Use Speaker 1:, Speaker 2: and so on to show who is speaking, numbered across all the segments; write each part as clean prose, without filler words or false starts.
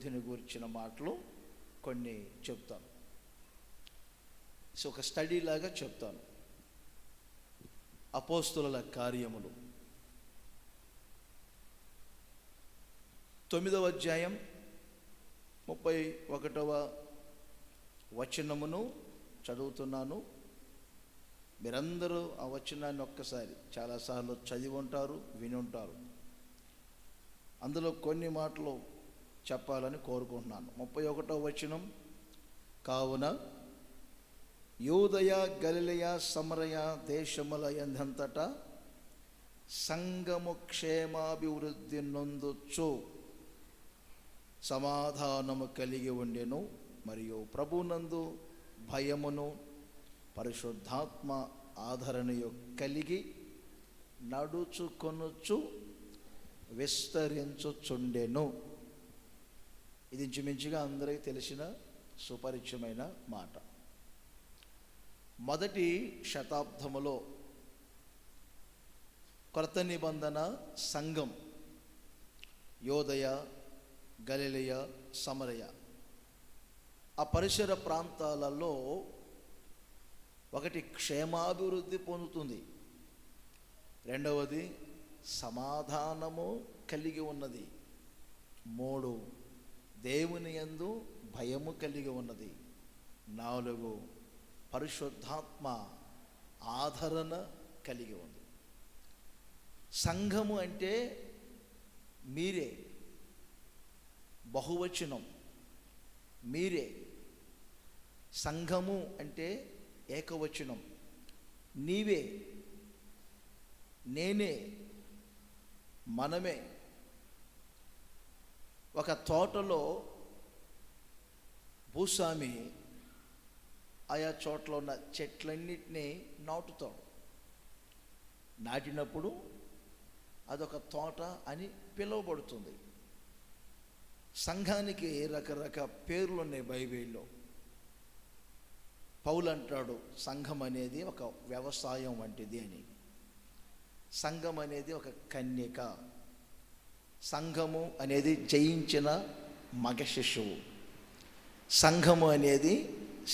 Speaker 1: అభివృద్ధిని గురించిన మాటలు కొన్ని చెప్తాను. సో ఒక స్టడీ లాగా చెప్తాను. అపోస్తుల కార్యములు 9వ అధ్యాయం 31వ వచనమును చదువుతున్నాను. మీరందరూ ఆ వచనాన్ని ఒక్కసారి చాలాసార్లు చదివి ఉంటారు, విని ఉంటారు. అందులో కొన్ని మాటలు చెప్పాలని కోరుకుంటున్నాను. 31వ వచనం, కావున యూదయ గలిలయ సమరయ దేశముల యందంతటా సంఘము క్షేమాభివృద్ధి నొందుచు సమాధానము కలిగి ఉండెను, మరియు ప్రభునందు భయమును పరిశుద్ధాత్మ ఆదరణయు కలిగి నడుచుకొనుచు విస్తరించుచుండెను. ఇది ఇంచుమించుగా అందరికీ తెలిసిన సుపరిచితమైన మాట. మొదటి శతాబ్దములో కొత్త నిబంధన సంఘం యూదయ గలిలయ సమరయ ఆ పరిసర ప్రాంతాలలో ఒకటి క్షేమాభివృద్ధి పొందుతుంది, రెండవది సమాధానము కలిగి ఉన్నది, 3 దేవుని యందు భయము కలిగి ఉన్నది, 4 పరిశుద్ధాత్మ ఆదరణ కలిగి ఉంది. సంఘము అంటే మీరే, బహువచనం మీరే. సంఘము అంటే ఏకవచనం నీవే, నేనే, మనమే. ఒక తోటలో భూస్వామి ఆయా చోట్ల ఉన్న చెట్లన్నిటినీ నాటుతాడు. నాటినప్పుడు అదొక తోట అని పిలువబడుతుంది. సంఘానికి రకరకాల పేర్లు ఉన్నాయి బైబిల్లో. పౌలు అంటాడు సంఘం అనేది ఒక వ్యవసాయం వంటిది అని. సంఘం అనేది ఒక కన్యక, సంఘము అనేది జయించిన మగ శిశువు, సంఘము అనేది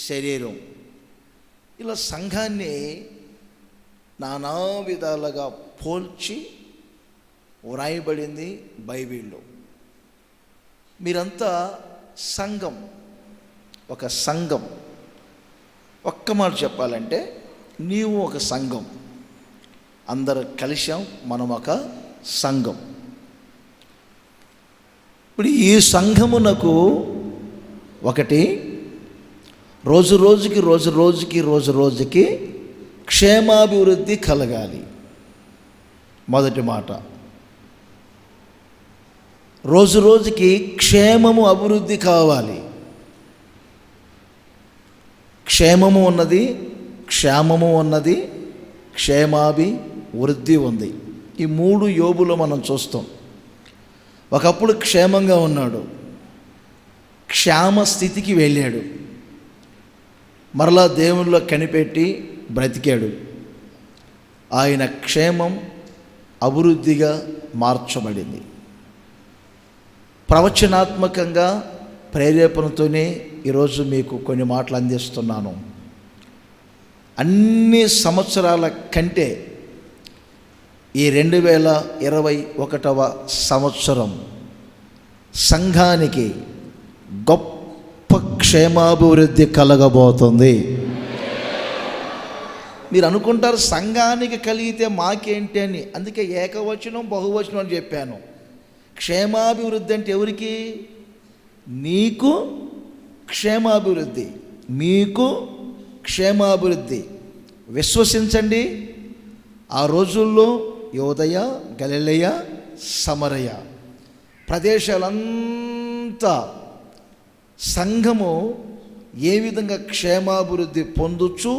Speaker 1: శరీరం. ఇలా సంఘాన్ని నానా విధాలుగా పోల్చి వ్రాయబడింది బైబిల్లో. మీరంతా సంఘం, ఒక సంఘం. ఒక్క మాట చెప్పాలంటే నీవు ఒక సంఘం, అందరు కలిసాం, మనం ఒక సంఘం. ఇప్పుడు ఈ సంఘమునకు ఒకటి రోజు రోజుకి క్షేమాభివృద్ధి కలగాలి. మొదటి మాట, రోజుకి క్షేమము అభివృద్ధి కావాలి. క్షేమము ఉన్నది, క్షేమము ఉన్నది, క్షేమాభివృద్ధి ఉంది. ఈ 3 యోబులో మనం చూస్తాం. ఒకప్పుడు క్షేమంగా ఉన్నాడు, క్షేమ స్థితికి వెళ్ళాడు, మరలా దేవునిలో కనిపెట్టి బ్రతికాడు. ఆయన క్షేమం అభివృద్ధిగా మార్చబడింది. ప్రవచనాత్మకంగా ప్రేరేపణతోనే ఈరోజు మీకు కొన్ని మాటలు అందిస్తున్నాను. అన్ని సంవత్సరాల కంటే ఈ 2021వ సంవత్సరం సంఘానికి గొప్ప క్షేమాభివృద్ధి కలగబోతుంది. మీరు అనుకుంటారు సంఘానికి కలిగితే మాకేంటి అని, అందుకే ఏకవచనం బహువచనం అని చెప్పాను. క్షేమాభివృద్ధి అంటే ఎవరికి? నీకు క్షేమాభివృద్ధి, మీకు క్షేమాభివృద్ధి. విశ్వసించండి, ఆ రోజుల్లో యూదయ గలిలయ సమరయ ప్రదేశాలంతా సంఘము ఏ విధంగా క్షేమాభివృద్ధి పొందుచు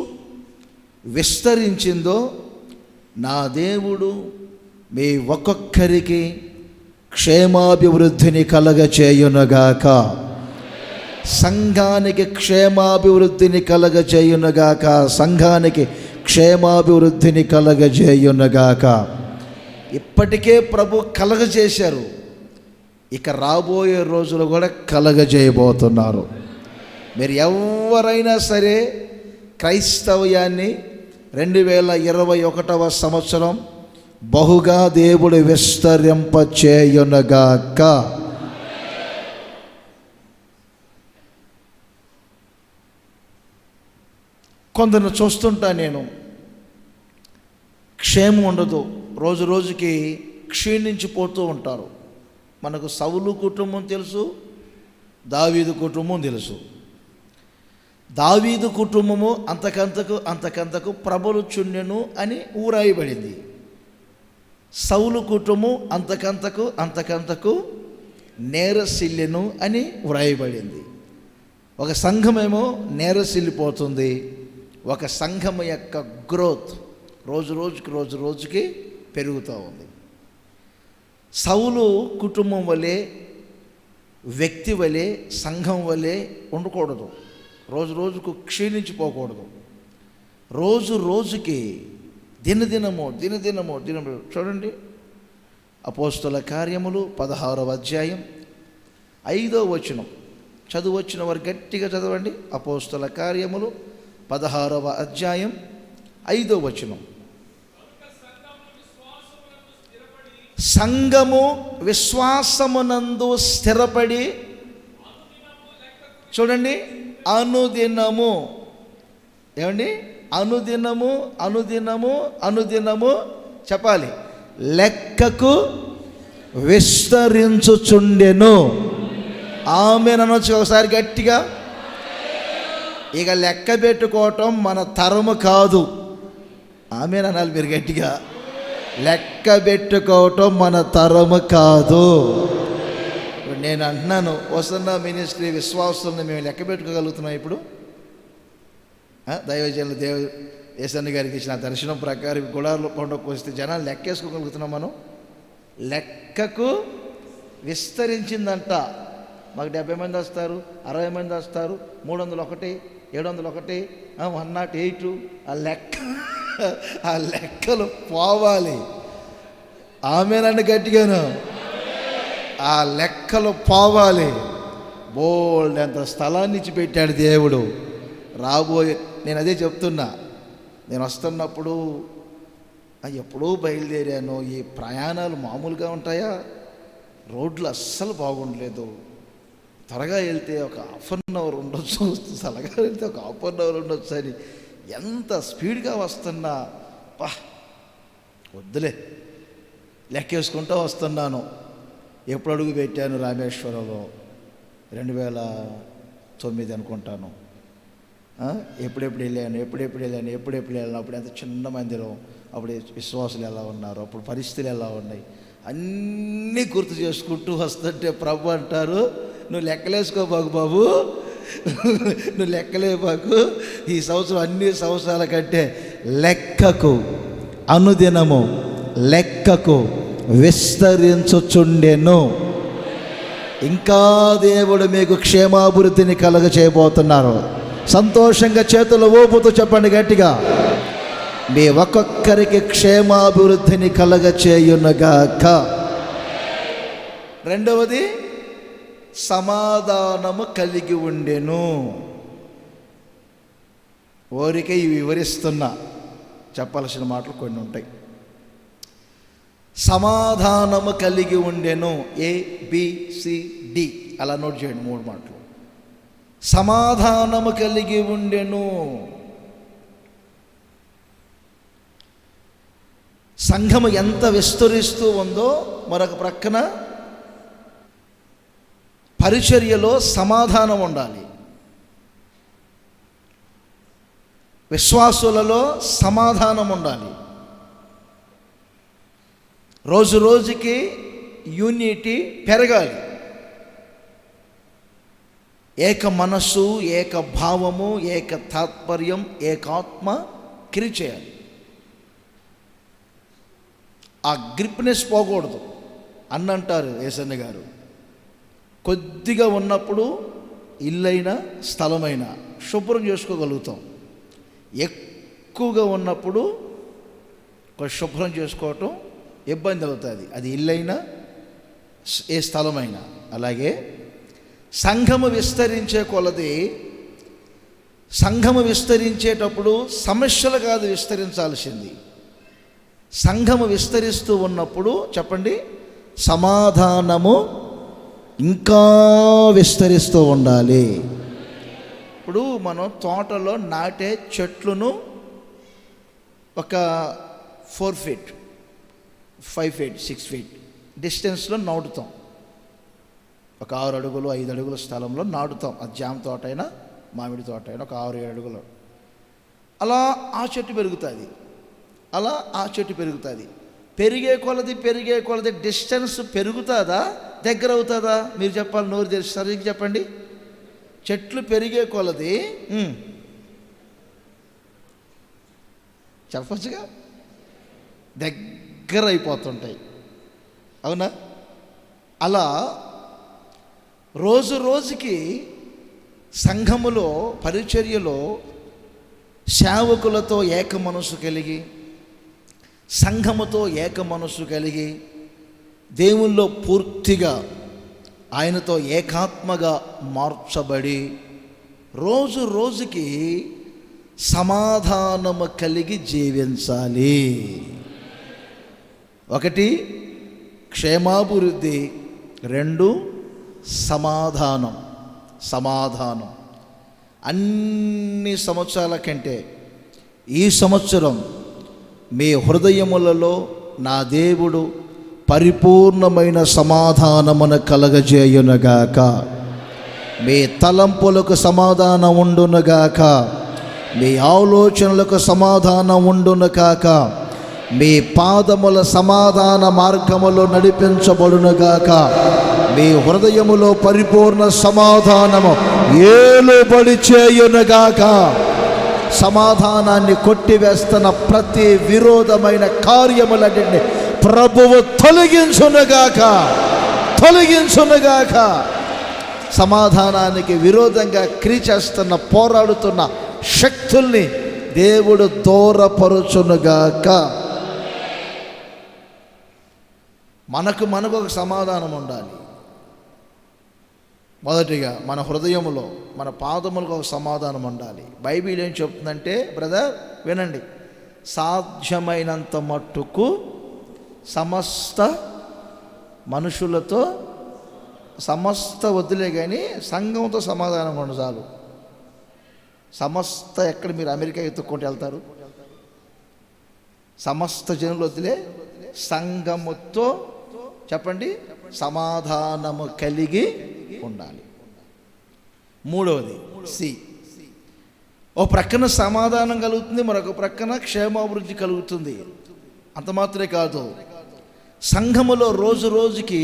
Speaker 1: విస్తరించిందో నా దేవుడు మీ ఒక్కొక్కరికి క్షేమాభివృద్ధిని కలగచేయునుగాక. సంఘానికి క్షేమాభివృద్ధిని కలగచేయునుగాక. సంఘానికి క్షేమాభివృద్ధిని కలగజేయునుగాక. ఇప్పటికే ప్రభు కలగజేశారు. ఇక రాబోయే రోజులు కూడా కలగజేయబోతున్నారు. మీరు ఎవరైనా సరే క్రైస్తవ్యాన్ని 2021వ సంవత్సరం బహుగా దేవుడు విస్తరింపచేయునుగాక. కొందరిని చూస్తుంటా నేను, క్షేమం ఉండదు, రోజు రోజుకి క్షీణించిపోతూ ఉంటారు. మనకు సౌలు కుటుంబం తెలుసు, దావీదు కుటుంబం తెలుసు. దావీదు కుటుంబము అంతకంతకు ప్రబలుచుండెను అని ఊరాయబడింది. సౌలు కుటుంబం అంతకంతకు నేరసిల్లెను అని వ్రాయబడింది. ఒక సంఘమేమో నేరసిల్లిపోతుంది, ఒక సంఘం యొక్క గ్రోత్ రోజు రోజుకి పెరుగుతూ ఉంది. సౌలు కుటుంబం వలె, వ్యక్తి వలె, సంఘం వలె ఉండకూడదు. రోజు రోజుకు క్షీణించిపోకూడదు. రోజు రోజుకి దినదినము చూడండి. అపోస్తల కార్యములు 16వ అధ్యాయం 5వ వచనం చదువొచ్చిన వారు గట్టిగా చదవండి. అపోస్తల కార్యములు 16వ అధ్యాయం 5వ వచనం. సంఘము విశ్వాసమునందు స్థిరపడి, చూడండి, అనుదినము, ఏమండి, అనుదినము చెప్పాలి, లెక్కకు విస్తరించుచుండెను. ఆమేన్ అనొచ్చు ఒకసారి గట్టిగా. ఇక లెక్క పెట్టుకోవటం మన తరము కాదు. ఆమేన్ అనాలి మీరు గట్టిగా. లెక్క పెట్టుకోవటం మన తరము కాదు. నేను అంటున్నాను, వస్తున్న మినిస్ట్రీ విశ్వాసాలను మేము లెక్క పెట్టుకోగలుగుతున్నాం. ఇప్పుడు దైవజనులు యేసన్న గారికి ఇచ్చిన దర్శనం ప్రకారం గుడార్ల పండుగకు వస్తే జనాలు లెక్కేసుకోగలుగుతున్నాం. మనం లెక్కకు విస్తరించిందంట. మాకు 70 మంది వస్తారు, 60 మంది వస్తారు, 301, 701, 108. ఆ లెక్కలు పోవాలి. ఆమేనండి గట్టిగాను. ఆ లెక్కలు పోవాలి. బోల్డ్ అంత స్థలాన్ని ఇచ్చి పెట్టాడు దేవుడు. రాబోయే, నేను అదే చెప్తున్నా, నేను వస్తున్నప్పుడు ఎప్పుడూ బయలుదేరాను. ఈ ప్రయాణాలు మామూలుగా ఉంటాయా? రోడ్లు అస్సలు బాగుండలేదు. త్వరగా వెళ్తే ఒక ½ అన్ అవర్ ఉండొచ్చు, త్వరగా వెళ్తే ఒక ½ అన్ అవర్ ఉండొచ్చు అని ఎంత స్పీడ్గా వస్తున్నా. వద్దులే, లెక్కేసుకుంటూ వస్తున్నాను. ఎప్పుడు అడుగు పెట్టాను రామేశ్వరంలో 2009 అనుకుంటాను. ఎప్పుడెప్పుడు వెళ్ళాను అప్పుడు ఎంత చిన్న మందిరం, అప్పుడు విశ్వాసులు ఎలా ఉన్నారు, అప్పుడు పరిస్థితులు ఎలా ఉన్నాయి, అన్నీ గుర్తు చేసుకుంటూ వస్తుంటే ప్రభు అంటారు, నువ్వు లెక్కలేసుకో బాబు, నువ్వు లెక్కలే బాకు. ఈ సంవత్సరం అన్ని సంవత్సరాల కంటే లెక్కకు, అనుదినము లెక్కకు విస్తరించుచుండెను. ఇంకా దేవుడు మీకు క్షేమాభివృద్ధిని కలుగ చేయబోతున్నారు. సంతోషంగా చేతులు ఊపుతూ చెప్పండి గట్టిగా, మీ ఒక్కొక్కరికి క్షేమాభివృద్ధిని కలుగ చేయునుగాక. రెండవది, సమాధానము కలిగి ఉండెను. ఓరికే ఇవి వివరిస్తున్నా, చెప్పాల్సిన మాటలు కొన్ని ఉంటాయి. సమాధానము కలిగి ఉండెను, ABCD అలా నోట్ చేయండి, 3 మాటలు. సమాధానము కలిగి ఉండెను. సంఘము ఎంత విస్తరిస్తూ ఉందో మరొక ప్రక్కన పరిచర్యలో సమాధానం ఉండాలి. విశ్వాసులలో సమాధానం ఉండాలి. రోజు రోజుకి యూనిటీ పెరగాలి. ఏక మనస్సు, ఏక భావము, ఏక తాత్పర్యం, ఏకాత్మ క్రియ చేయాలి. ఆ గ్రిప్నెస్ పోకూడదు. అన్నంటారు యేసన్న గారు, కొద్దిగా ఉన్నప్పుడు ఇల్లైనా స్థలమైనా శుభ్రం చేసుకోగలుగుతాం. ఎక్కువగా ఉన్నప్పుడు శుభ్రం చేసుకోవటం ఇబ్బంది అవుతుంది. అది ఇల్లైనా ఏ స్థలమైనా. అలాగే సంఘము విస్తరించే కొలది, సంఘము విస్తరించేటప్పుడు సమస్యలు కాదు విస్తరించాల్సింది, సంఘము విస్తరిస్తూ ఉన్నప్పుడు చెప్పండి, సమాధానము ఇంకా విస్తరిస్తూ ఉండాలి. ఇప్పుడు మనం తోటలో నాటే చెట్లను ఒక 4 feet 5 feet 6 feet డిస్టెన్స్లో నాటుతాం. ఒక 6 అడుగులు 5 అడుగుల స్థలంలో నాటుతాం. అది జామ తోట అయినా మామిడి తోట అయినా ఒక 6-7 అడుగులు. అలా ఆ చెట్టు పెరుగుతుంది, అలా ఆ చెట్టు పెరుగుతుంది. పెరిగే కొలది డిస్టెన్స్ పెరుగుతుందా దగ్గర అవుతుందా? మీరు చెప్పాలి, నోరు తెరిచి సరిగ్గా చెప్పండి. చెట్లు పెరిగే కొలది చెప్పచ్చుగా, దగ్గర అయిపోతుంటాయి, అవునా? అలా రోజు రోజుకి సంఘములో పరిచర్యలో సేవకులతో ఏక మనసు కలిగి, సంఘముతో ఏక మనసు కలిగి, దేవుల్లో పూర్తిగా ఆయనతో ఏకాత్మగా మార్చబడి రోజు రోజుకి సమాధానము కలిగి జీవించాలి. 1 క్షేమాభివృద్ధి, 2 సమాధానం. అన్ని సంవత్సరాల కంటే ఈ సంవత్సరం మీ హృదయములలో నా దేవుడు పరిపూర్ణమైన సమాధానమును కలగజేయునుగాక. మీ తలంపులకు సమాధానం ఉండునుగాక, మీ ఆలోచనలకు సమాధానం ఉండునుగాక, మీ పాదముల సమాధాన మార్గములో నడిపించబడునుగాక. మీ హృదయములో పరిపూర్ణ సమాధానము ఏలుబడి చేయునుగాక. సమాధానాన్ని కొట్టివేస్తున్న ప్రతి విరోధమైన కార్యములన్నింటినీ ప్రభువు తొలగించునుగాక. సమాధానానికి విరోధంగా క్రియ చేస్తున్న, పోరాడుతున్న శక్తుల్ని దేవుడు దూరపరుచునుగాక. మనకు ఒక సమాధానం ఉండాలి. మొదటిగా మన హృదయములో, మన పాదములకు ఒక సమాధానం ఉండాలి. బైబిల్ ఏం చెప్తుందంటే, బ్రదర్ వినండి, సాధ్యమైనంత మట్టుకు సమస్త మనుషులతో, సమస్త వద్దులే కానీ సంఘంతో సమాధానం ఉండు చాలు. సమస్త ఎక్కడ మీరు అమెరికా ఎత్తుక్కుంటూ వెళ్తారు? సమస్త జనులు వద్దులే, సంఘముతో చెప్పండి సమాధానము కలిగి ఉండాలి. 3వది సి, ఓ ప్రక్కన సమాధానం కలుగుతుంది, మరొక ప్రక్కన క్షేమాభివృద్ధి కలుగుతుంది. అంత మాత్రమే కాదు, సంఘములో రోజు రోజుకి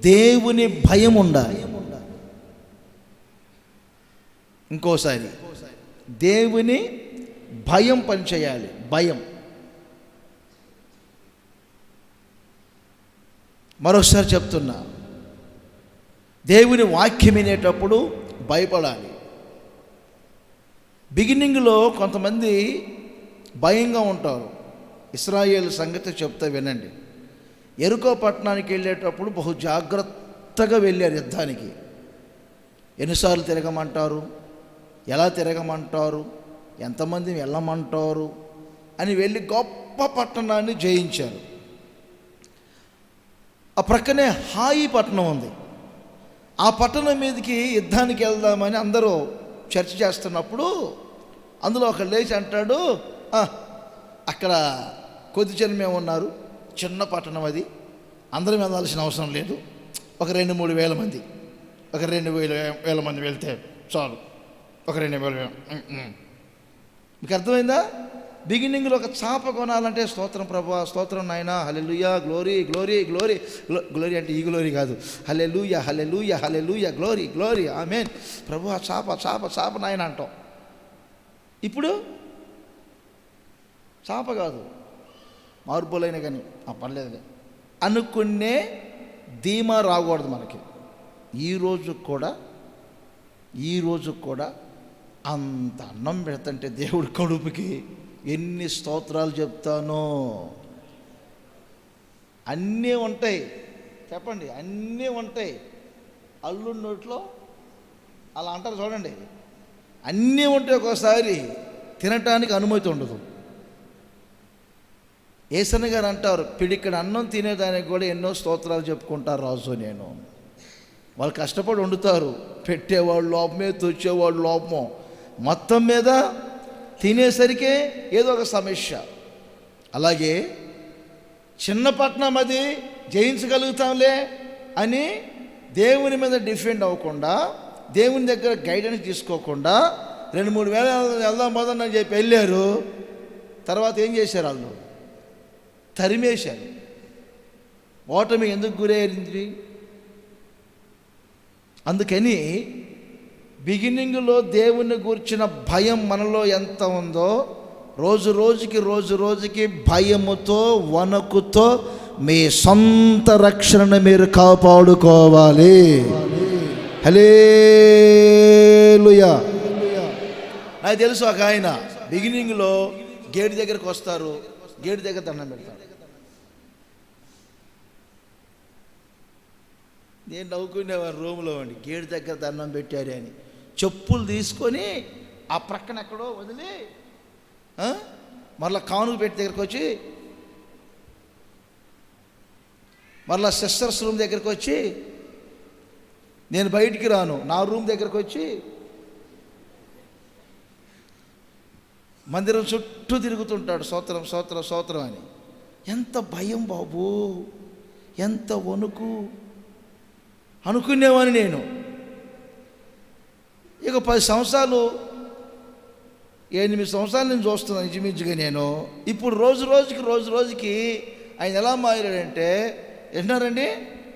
Speaker 1: దేవుని భయం ఉండాలి. ఇంకోసారి దేవుని భయం పనిచేయాలి. భయం. మరోసారి చెప్తున్నా, దేవుని వాక్యం వినేటప్పుడు భయపడాలి. బిగినింగ్లో కొంతమంది భయంగా ఉంటారు. ఇశ్రాయేలు సంగతి చెప్తా వినండి. యెరికో పట్టణానికి వెళ్ళేటప్పుడు బహు జాగ్రత్తగా వెళ్ళారు యుద్ధానికి. ఎన్నిసార్లు తిరగమంటారు, ఎలా తిరగమంటారు, ఎంతమంది వెళ్ళమంటారు అని వెళ్ళి గొప్ప పట్టణాన్ని జయించారు. ఆ ప్రక్కనే హాయి పట్టణం ఉంది. ఆ పట్టణం మీదకి యుద్ధానికి వెళ్దామని అందరూ చర్చ చేస్తున్నప్పుడు అందులో ఒక లేచి అంటాడు, అక్కడ కొద్ది జనమే ఉన్నారు, చిన్న పట్టణం అది, అందరం వెళ్ళాల్సిన అవసరం లేదు, ఒక 2-3 వేల మంది, ఒక 2,000 మంది వెళ్తే చాలు, ఒక 2,000. మీకు అర్థమైందా? బిగినింగ్లో ఒక చాప కొనాలంటే స్తోత్రం ప్రభువా, స్తోత్రం నాయనా, హల్లెలూయా, గ్లోరీ గ్లోరీ గ్లోరీ. గ్లోరీ అంటే ఈ గ్లోరీ కాదు, హల్లెలూయా హల్లెలూయా హల్లెలూయా, గ్లోరీ గ్లోరీ, ఆమేన్ ప్రభువా, చాప చాప చాప నాయన అంటాం. ఇప్పుడు చాప కాదు, మార్పులైన కానీ పర్లేదు అనుకునే ధీమా రాకూడదు మనకి. ఈరోజు కూడా అంత అన్నం పెడతంటే దేవుడి కడుపుకి ఎన్ని స్తోత్రాలు చెప్తానో. అన్నీ ఉంటాయి చెప్పండి, అన్నీ ఉంటాయి. అల్లుడి నోట్లో అలా అంటారు చూడండి, అన్నీ ఉంటాయి. ఒక్కోసారి తినటానికి అనుమతి ఉండదు. యేసన్న గారు అంటారు, పిడిక్కడ అన్నం తినేదానికి కూడా ఎన్నో స్తోత్రాలు చెప్పుకుంటారు రాజు. నేను వాళ్ళు కష్టపడి వండుతారు, పెట్టేవాళ్ళు లోపమే, తెచ్చేవాళ్ళు లోపమో, మొత్తం మీద తినేసరికే ఏదో ఒక సమస్య. అలాగే చిన్న పట్టణం అది జయించగలుగుతాంలే అని దేవుని మీద డిఫెండ్ అవ్వకుండా, దేవుని దగ్గర గైడెన్స్ తీసుకోకుండా 2-3 వేల వెళ్దాం పోదని చెప్పి వెళ్ళారు. తర్వాత ఏం చేశారు? వాళ్ళు తరిమేశారు. ఓటమి ఎందుకు గురైంది? అందుకని బిగినింగ్లో దేవుని గూర్చిన భయం మనలో ఎంత ఉందో, రోజు రోజుకి భయముతో, వణుకుతో మీ సొంత రక్షణను మీరు కాపాడుకోవాలి. హల్లెలూయా. నాకు తెలుసు, ఒక ఆయన బిగినింగ్లో గేట్ దగ్గరికి వస్తారు, గేట్ దగ్గర దండం పెడతారు. నేను నవ్వుకునేవారు రూమ్లో అండి, గేట్ దగ్గర దండం పెట్టారు అని. చెప్పులు తీసుకొని ఆ ప్రక్కన ఎక్కడో వదిలి మరలా కానుక పెట్టి దగ్గరికి వచ్చి, మరలా సిస్టర్స్ రూమ్ దగ్గరికి వచ్చి, నేను బయటికి రాను, నా రూమ్ దగ్గరికి వచ్చి మందిరం చుట్టూ తిరుగుతుంటాడు, స్తోత్రం స్తోత్రం స్తోత్రం అని. ఎంత భయం బాబు, ఎంత వణుకు అనుకునేవాని నేను. ఇక 10 సంవత్సరాలు 8 సంవత్సరాలు నేను చూస్తున్నాను ఇంచుమించుగా నేను. ఇప్పుడు రోజు రోజుకి ఆయన ఎలా మారాడంటే, వింటున్నారండి,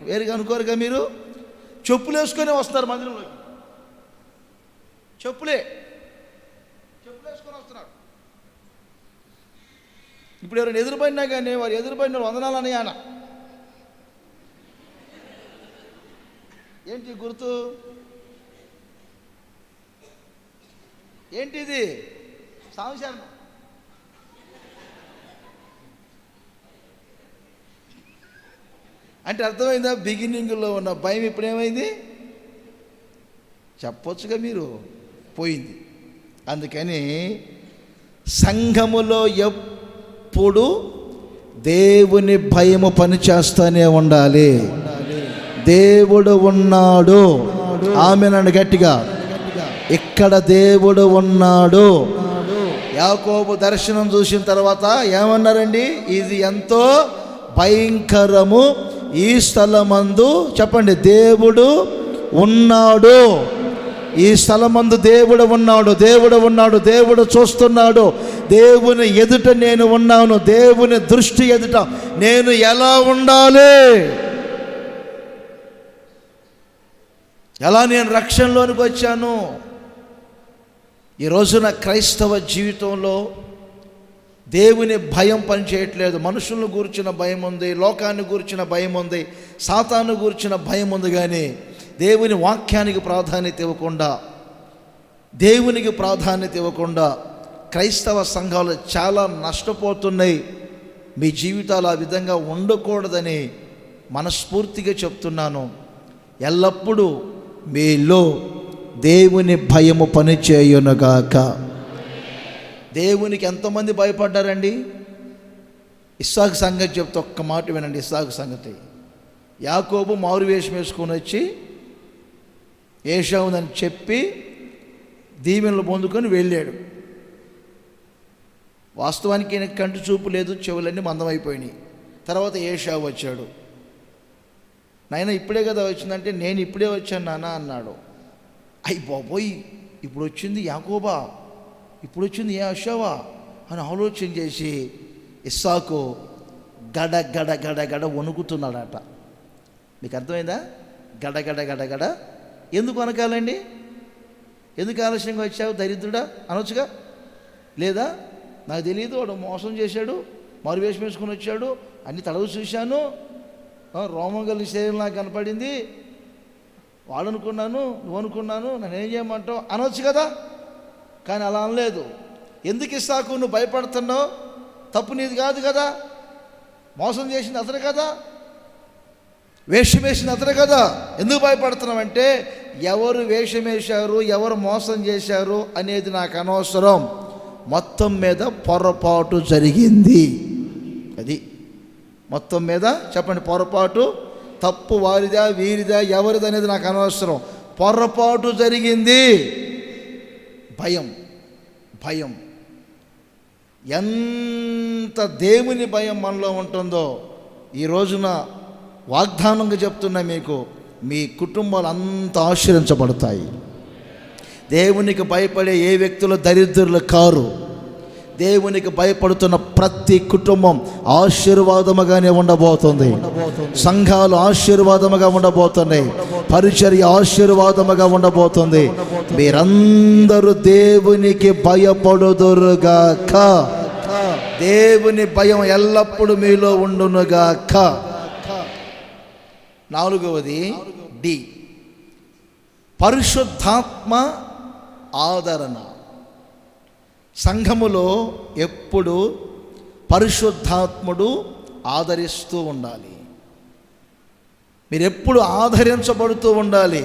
Speaker 1: వేరుగా అనుకోరుగా మీరు, చెప్పులు వేసుకొని వస్తారు మందిరంలోకి. చెప్పులు వేసుకొని వస్తున్నారు. ఇప్పుడు ఎవరైనా ఎదురుపడినా కానీ వారు ఎదురుపడిన వందనాలని ఆయన ఏంటి గుర్తు? ఏంటిది? సంశయం. అంటే అర్థమైందా? బిగినింగ్లో ఉన్న భయం ఇప్పుడేమైంది? చెప్పొచ్చుగా మీరు, పోయింది. అందుకని సంఘములో ఎప్పుడు దేవుని భయము పనిచేస్తూనే ఉండాలి. దేవుడు ఉన్నాడు, ఆమేనండి గట్టిగా. ఇక్కడ దేవుడు ఉన్నాడు. యాకోబు దర్శనం చూసిన తర్వాత ఏమన్నారండి? ఇది ఎంతో భయంకరము, ఈ స్థలమందు చెప్పండి దేవుడు ఉన్నాడు. ఈ స్థలమందు దేవుడు ఉన్నాడు, దేవుడు ఉన్నాడు, దేవుడు చూస్తున్నాడు. దేవుని ఎదుట నేను ఉన్నాను, దేవుని దృష్టి ఎదుట నేను ఎలా ఉండాలి, ఎలా నేను రక్షణలోనికి వచ్చాను. ఈ రోజున క్రైస్తవ జీవితంలో దేవుని భయం పనిచేయట్లేదు. మనుషులను గూర్చిన భయం ఉంది, లోకాన్ని గూర్చిన భయం ఉంది, సాతాను గూర్చిన భయం ఉంది. కానీ దేవుని వాక్యానికి ప్రాధాన్యత ఇవ్వకుండా, దేవునికి ప్రాధాన్యత ఇవ్వకుండా క్రైస్తవ సంఘాలు చాలా నష్టపోతున్నాయి. మీ జీవితాలు ఆ విధంగా ఉండకూడదని మనస్ఫూర్తిగా చెప్తున్నాను. ఎల్లప్పుడూ మీలో దేవుని భయము పనిచేయునుగాక. దేవునికి ఎంతమంది భయపడ్డారండి? ఇస్సాకు సంగతి చెప్తే ఒక్క మాట వినండి. ఇస్సాకు సంగతి, యాకోబు మారు వేషం వేసుకొని వచ్చి ఏశావునని చెప్పి దీవెనలు పొందుకొని వెళ్ళాడు. వాస్తవానికి ఈయనకి కంటి చూపు లేదు, చెవులన్నీ మందమైపోయినాయి. తర్వాత ఏశావు వచ్చాడు. నాయన ఇప్పుడే కదా వచ్చిందంటే, నేను ఇప్పుడే వచ్చాను నాన్న అన్నాడు. అయ్యి బాబోయ్, ఇప్పుడు వచ్చింది యాకోబా, ఇప్పుడు వచ్చింది ఏశావా అని ఆలోచన చేసి ఇస్సాకు గడ గడ గడ గడ వణుకుతున్నాడట. మీకు అర్థమైందా? గడ గడ గడ గడ. ఎందుకు వనకాలండి? ఎందుకు ఆలస్యంగా వచ్చావు దరిద్రుడా అనొచ్చుగా. లేదా నాకు తెలియదు, వాడు మోసం చేశాడు, మారువేషం వేసుకొని వచ్చాడు, అన్ని తడవు చూశాను, రోమం కలిసి శరీరం నాకు కనపడింది, వాడు అనుకున్నాను, నువ్వు అనుకున్నాను, నన్ను ఏం చేయమంటావు అనొచ్చు కదా. కానీ అలా అనలేదు. ఎందుకు ఇస్సాకు నువ్వు భయపడుతున్నావు? తప్పు నీది కాదు కదా, మోసం చేసింది అతను కదా. వేషం వేసిన అతనే కదా. ఎందుకు భయపడుతున్నామంటే ఎవరు వేషం వేశారు, ఎవరు మోసం చేశారు అనేది నాకు అనవసరం. మొత్తం మీద పొరపాటు జరిగింది. అది మొత్తం మీద చెప్పండి, పొరపాటు, తప్పు వారిదా వీరిదా ఎవరిది అనేది నాకు అనవసరం. పొరపాటు జరిగింది. భయం, భయం, ఎంత దేవుని భయం మనలో ఉంటుందో ఈ రోజున వాగ్దానంగా చెప్తున్నా మీకు, మీ కుటుంబాలు అంత ఆశీర్వదించబడతాయి. దేవునికి భయపడే ఏ వ్యక్తులు దరిద్రులు కారు. దేవునికి భయపడుతున్న ప్రతి కుటుంబం ఆశీర్వాదముగానే ఉండబోతుంది. సంఘాలు ఆశీర్వాదముగా ఉండబోతున్నాయి. పరిచర్య ఆశీర్వాదముగా ఉండబోతుంది. మీరందరూ దేవునికి భయపడుదురుగాక. దేవుని భయం ఎల్లప్పుడూ మీలో ఉండునుగాక. నాలుగవది డి, పరిశుద్ధాత్మ ఆదరణ. సంఘములో ఎప్పుడు పరిశుద్ధాత్ముడు ఆదరిస్తూ ఉండాలి. మీరు ఎప్పుడు ఆదరించబడుతూ ఉండాలి,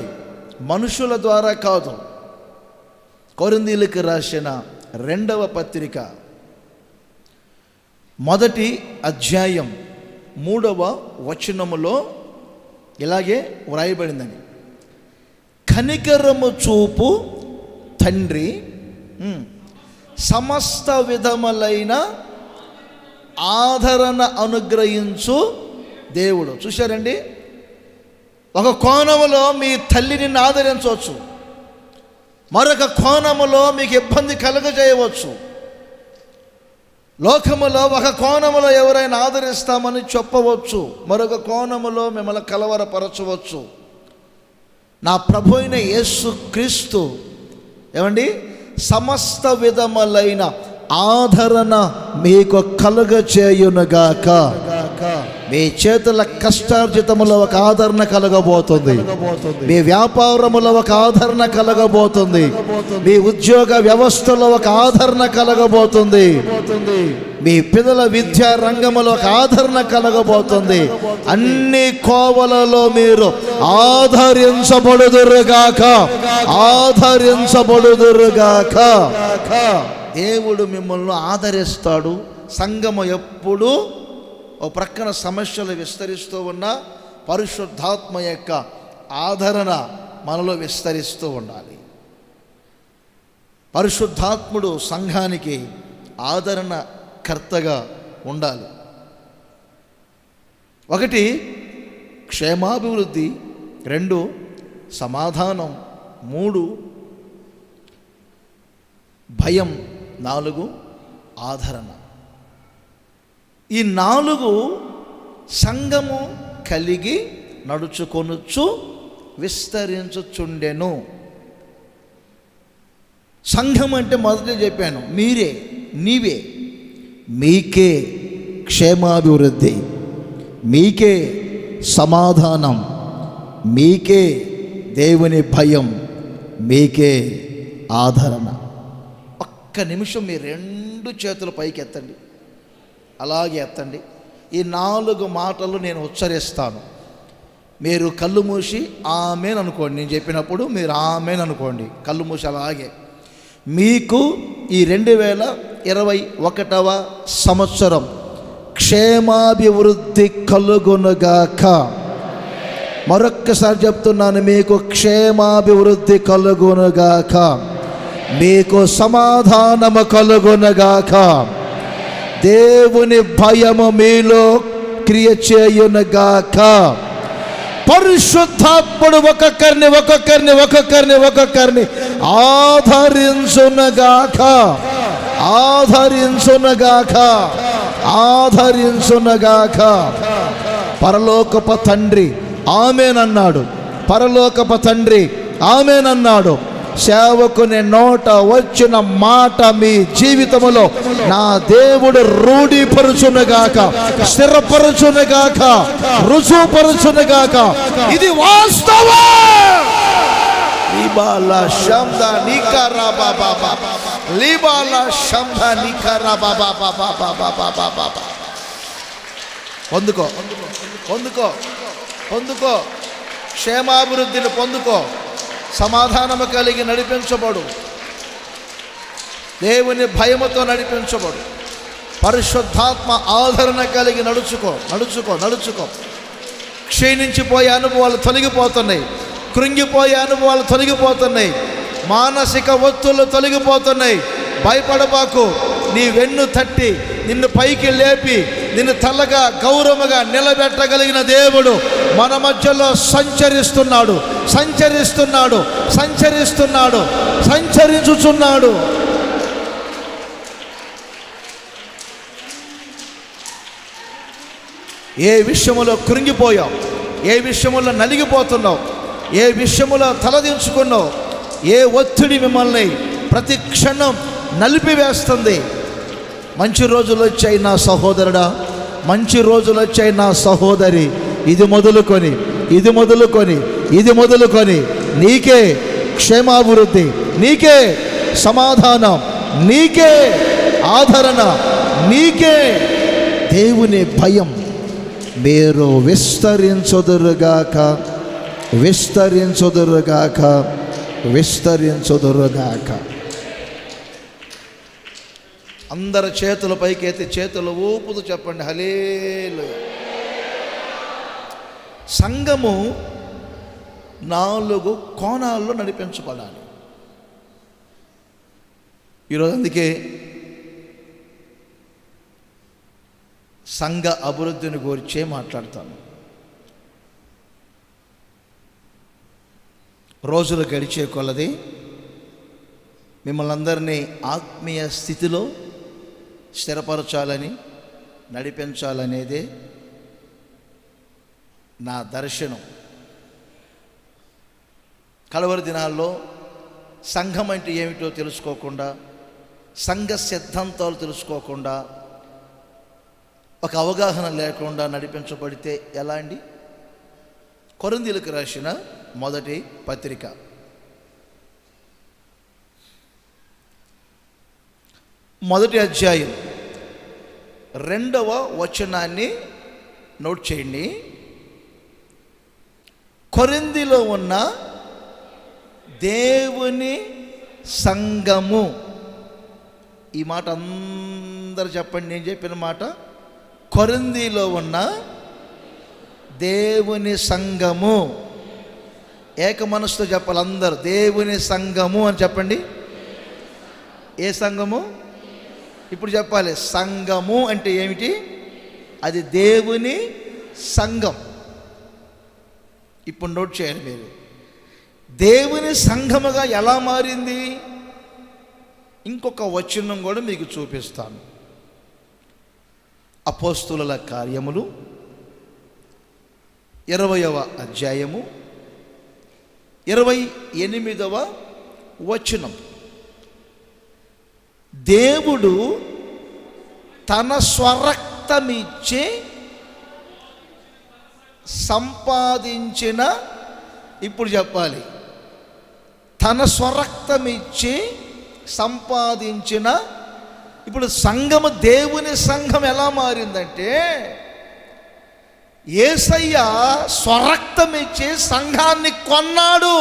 Speaker 1: మనుషుల ద్వారా కాదు. కొరింథీయులకు రాసిన 2వ పత్రిక 1వ అధ్యాయం 3వ వచనములో ఇలాగే వ్రాయబడిందని, కనికరము చూపు తండ్రి సమస్త విధములైన ఆదరణ అనుగ్రహించు దేవుడు. చూశారండి, ఒక కోణములో మీ తల్లి నిన్ను ఆదరించవచ్చు, మరొక కోణములో మీకు ఇబ్బంది కలుగజేయవచ్చు. లోకములో ఒక కోణములో ఎవరైనా ఆదరిస్తామని చెప్పవచ్చు, మరొక కోణములో మిమ్మల్ని కలవరపరచవచ్చు. నా ప్రభు అయిన యేసు క్రీస్తు ఏమండి, సమస్త విధములైన ఆదరణ మీకు కలుగజేయునుగాక. మీ చేతుల కష్టార్జితములో ఒక ఆదరణ కలగబోతుంది. మీ వ్యాపారములో ఒక ఆదరణ కలగబోతుంది. మీ ఉద్యోగ వ్యవస్థలో ఒక ఆదరణ కలగబోతుంది. మీ పిల్లల విద్యా రంగంలో ఒక ఆదరణ కలగబోతుంది. అన్ని కోవలలో మీరు ఆదరించబడుదురుగాక, ఆదరించబడుదురుగాక. దేవుడు మిమ్మల్ని ఆదరిస్తాడు. సంఘము ఎప్పుడు ఓ ప్రక్కన సమస్యలు విస్తరిస్తూ ఉన్న పరిశుద్ధాత్మ యొక్క ఆదరణ మనలో విస్తరిస్తూ ఉండాలి. పరిశుద్ధాత్ముడు సంఘానికి ఆదరణ కర్తగా ఉండాలి. 1 క్షేమాభివృద్ధి, 2 సమాధానం, 3 భయం, 4 ఆదరణ. ఈ 4 సంఘము కలిగి నడుచుకొనుచు విస్తరించుచుండెను. సంఘం అంటే మొదట చెప్పాను, మీరే, నీవే. మీకే క్షేమాభివృద్ధి, మీకే సమాధానం, మీకే దేవుని భయం, మీకే ఆదరణ. ఒక్క నిమిషం మీ 2 చేతుల పైకి ఎత్తండి, అలాగే ఎత్తండి. ఈ 4 మాటలు నేను ఉచ్చరిస్తాను. మీరు కళ్ళు మూసి ఆమేన్ అనుకోండి. నేను చెప్పినప్పుడు మీరు ఆమేన్ అనుకోండి, కళ్ళు మూసి అలాగే. మీకు ఈ 2021వ సంవత్సరం క్షేమాభివృద్ధి కలుగునుగాక. మరొక్కసారి చెప్తున్నాను, మీకు క్షేమాభివృద్ధి కలుగునుగాక, మీకు సమాధానము కలుగునుగాక, దేవుని భయము మీలో క్రియ చేయునుగాక. పరిశుద్ధాత్ముడు ఒక్కొక్కరిని ఆదరించునుగాక, ఆదరించునుగాక. పరలోకపు తండ్రి ఆమేనన్నాడు, పరలోకపు తండ్రి ఆమేనన్నాడు. సేవకుని నోట వచ్చిన మాట మీ జీవితములో నా దేవుడు రూఢీపరుచునుగాక, స్థిరపరచునుగాక, రుజువుపరచునుగాక. ఇది వాస్తవం. పొందుకో, పొందుకో, పొందుకో, క్షేమాభివృద్ధిని పొందుకో, సమాధానము కలిగి నడిపించబడు, దేవుని భయముతో నడిపించబడు, పరిశుద్ధాత్మ ఆదరణ కలిగి నడుచుకో. క్షీణించిపోయే అనుభవాలు తొలగిపోతున్నాయి, కృంగిపోయే అనుభవాలు తొలగిపోతున్నాయి, మానసిక ఒత్తులు తొలగిపోతున్నాయి. భయపడబాకు. నీ వెన్ను తట్టి నిన్ను పైకి లేపి నిన్ను తల్లగా గౌరవముగా నిలబెట్టగలిగిన దేవుడు మన మధ్యలో సంచరించుచున్నాడు. ఏ విషయములో కృంగిపోయావు, ఏ విషయములో నలిగిపోతున్నావు, ఏ విషయములో తలదించుకున్నావు, ఏ ఒత్తిడి మిమ్మల్ని ప్రతి క్షణం నలిపివేస్తుంది. మంచి రోజులు వచ్చాయి నా సహోదరుడా, మంచి రోజులు వచ్చాయి నా సహోదరి. ఇది మొదలుకొని నీకే క్షేమాభివృద్ధి, నీకే సమాధానం, నీకే ఆదరణ, నీకే దేవుని భయం మీరు విస్తరించుదురుగాక. అందరు చేతుల పైకెత్తి చేతులు ఊపుతూ చెప్పండి హల్లెలూయా. సంఘము 4 కోణాల్లో నడిపించబడాలి. ఈరోజు అందుకే సంఘ అభివృద్ధిని గురించే మాట్లాడతాను. రోజులు గడిచే కొలది మిమ్మల్ని అందరినీ ఆత్మీయ స్థితిలో స్థిరపరచాలని, నడిపించాలనేదే నా దర్శనం. కలవరి దినాల్లో సంఘం అంటే ఏమిటో తెలుసుకోకుండా, సంఘ సిద్ధాంతాలు తెలుసుకోకుండా, ఒక అవగాహన లేకుండా నడిపించబడితే ఎలా అండి? కొరింథీయులకు రాసిన మొదటి పత్రిక 1వ అధ్యాయం 2వ వచనాన్ని నోట్ చేయండి. కొరింథీలో ఉన్న దేవుని సంఘము, ఈ మాట అందరు చెప్పండి, నేను చెప్పిన మాట. కొరింథీలో ఉన్న దేవుని సంఘము, ఏక మనసుతో చెప్పాలి అందరు. దేవుని సంఘము అని చెప్పండి. ఏ సంఘము? ఇప్పుడు చెప్పాలి. సంఘము అంటే ఏమిటి? అది దేవుని సంఘం. ఇప్పుడు నోట్ చేయాలి మీరు. దేవుని సంఘముగా ఎలా మారింది? ఇంకొక వచనం కూడా మీకు చూపిస్తాను. అపోస్తుల కార్యములు 20వ అధ్యాయము 28వ వచనం. దేవుడు తన స్వరక్తమిచ్చి సంపాదించిన, ఇప్పుడు చెప్పాలి, తన స్వరక్తమిచ్చి సంపాదించిన. ఇప్పుడు సంఘము, దేవుని సంఘం ఎలా మారిందంటే, యేసయ్య స్వరక్తమిచ్చి సంఘాన్ని కొన్నాడు.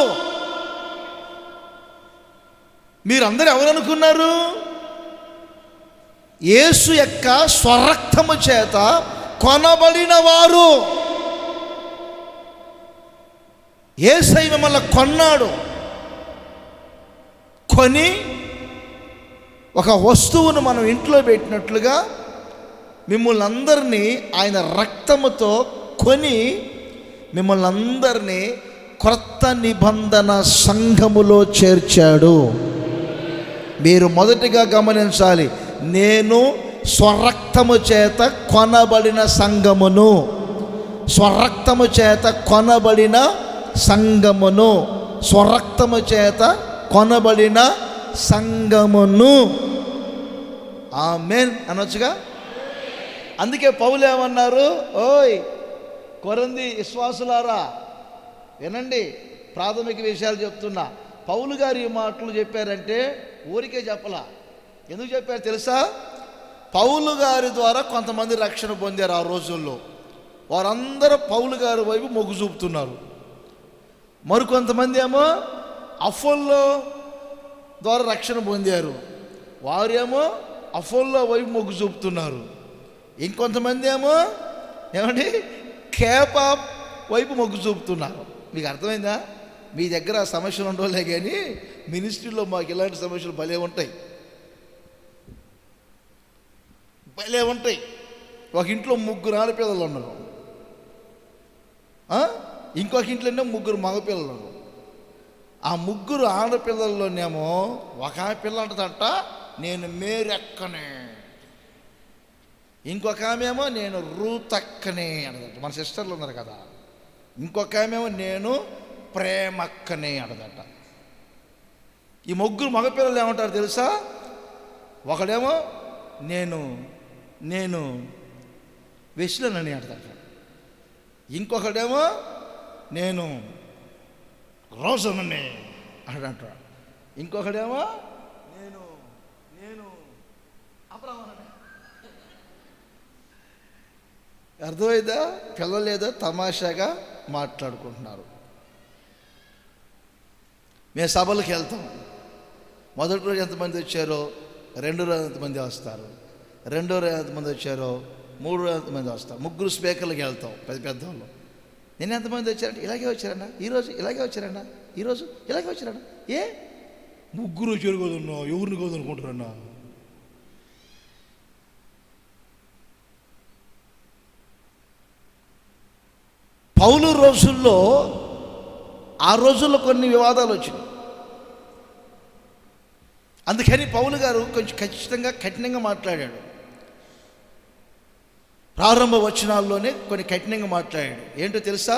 Speaker 1: మీరందరూ ఎవరనుకున్నారు? యేసు యొక్క స్వరక్తము చేత కొనబడిన వారు. యేసయ్య మిమ్మల్ని కొన్నాడు. కొని ఒక వస్తువును మనం ఇంట్లో పెట్టినట్లుగా మిమ్మల్ని అందరినీ ఆయన రక్తముతో కొని మిమ్మల్ని అందరినీ క్రొత్త నిబంధన సంఘములో చేర్చాడు. మీరు మొదటిగా గమనించాలి, నేను స్వరక్తము చేత కొనబడిన సంఘమును, స్వరక్తము చేత కొనబడిన సంఘమును, స్వరక్తము చేత కొనబడిన సంఘమును. ఆమేన్ అనొచ్చుగా. అందుకే పౌలు ఏమన్నారు? ఓయ్ కొరింథీ విశ్వాసులారా వినండి, ప్రాథమిక విషయాలు చెప్తున్నా. పౌలు గారు ఈ మాటలు చెప్పారంటే ఊరికే చెప్పలా. ఎందుకు చెప్పారు తెలుసా? పౌలు గారి ద్వారా కొంతమంది రక్షణ పొందారు ఆ రోజుల్లో. వారందరూ పౌలు గారి వైపు మొగ్గు చూపుతున్నారు. మరికొంతమంది ఏమో అపోల్లో ద్వారా రక్షణ పొందారు, వారేమో అపోల్లో వైపు మొగ్గు చూపుతున్నారు. ఇంకొంతమంది ఏమో ఏమండి కేపా వైపు మొగ్గు చూపుతున్నారు. మీకు అర్థమైందా? మీ దగ్గర సమస్యలు ఉండవులే, కానీ మినిస్ట్రీలో మాకు ఇలాంటి సమస్యలు భలే ఉంటాయి. ఒక ఇంట్లో 3 ఆడపిల్లలు ఉన్నారు, ఇంకొక ఇంట్లోనే 3 మగపిల్లలు ఉన్నారు. ఆ 3 ఆడపిల్లల్లోనేమో ఒక పిల్ల అంటదంట, నేను మేరెక్కనే. ఇంకొక ఆమె ఏమో నేను రూతక్కనే అనదట, మన సిస్టర్లు ఉన్నారు కదా. ఇంకొక ఆమె ఏమో నేను ప్రేమక్కనే అనదట. ఈ 3 మగపిల్లలు ఏమంటారు తెలుసా? ఒకడేమో నేను నేను వెస్లనని అంటదట, ఇంకొకడేమో నేను రోజనని అంట, ఇంకొకడేమో నేను నేను అబ్రహామని. అర్థమైందా? పిల్లలు ఏదో తమాషాగా మాట్లాడుకుంటున్నారు. మేము సభలకు వెళ్తాం. మొదటి రోజు ఎంతమంది వచ్చారో, రెండో రోజు ఎంతమంది వస్తారు, రెండో రోజు ఎంతమంది వచ్చారో, మూడో రోజు ఎంతమంది వస్తారు. 3 స్పీకర్లకు వెళ్తాం, పెద్దవాళ్ళు. నేను ఎంతమంది వచ్చారంటే ఇలాగే వచ్చారన్నా, ఈరోజు ఇలాగే వచ్చారన్నా, ఈరోజు ఇలాగే వచ్చారన్నా. 3 వచ్చారు కదన్నా, ఎవరిని కాదనుకుంటారన్నా. పౌలు రోజుల్లో, ఆ రోజుల్లో కొన్ని వివాదాలు వచ్చినాయి. అందుకని పౌలు గారు కొంచెం కఠినంగా మాట్లాడాడు. ప్రారంభ వచనాల్లోనే కొన్ని కఠినంగా మాట్లాడాడు. ఏంటో తెలుసా?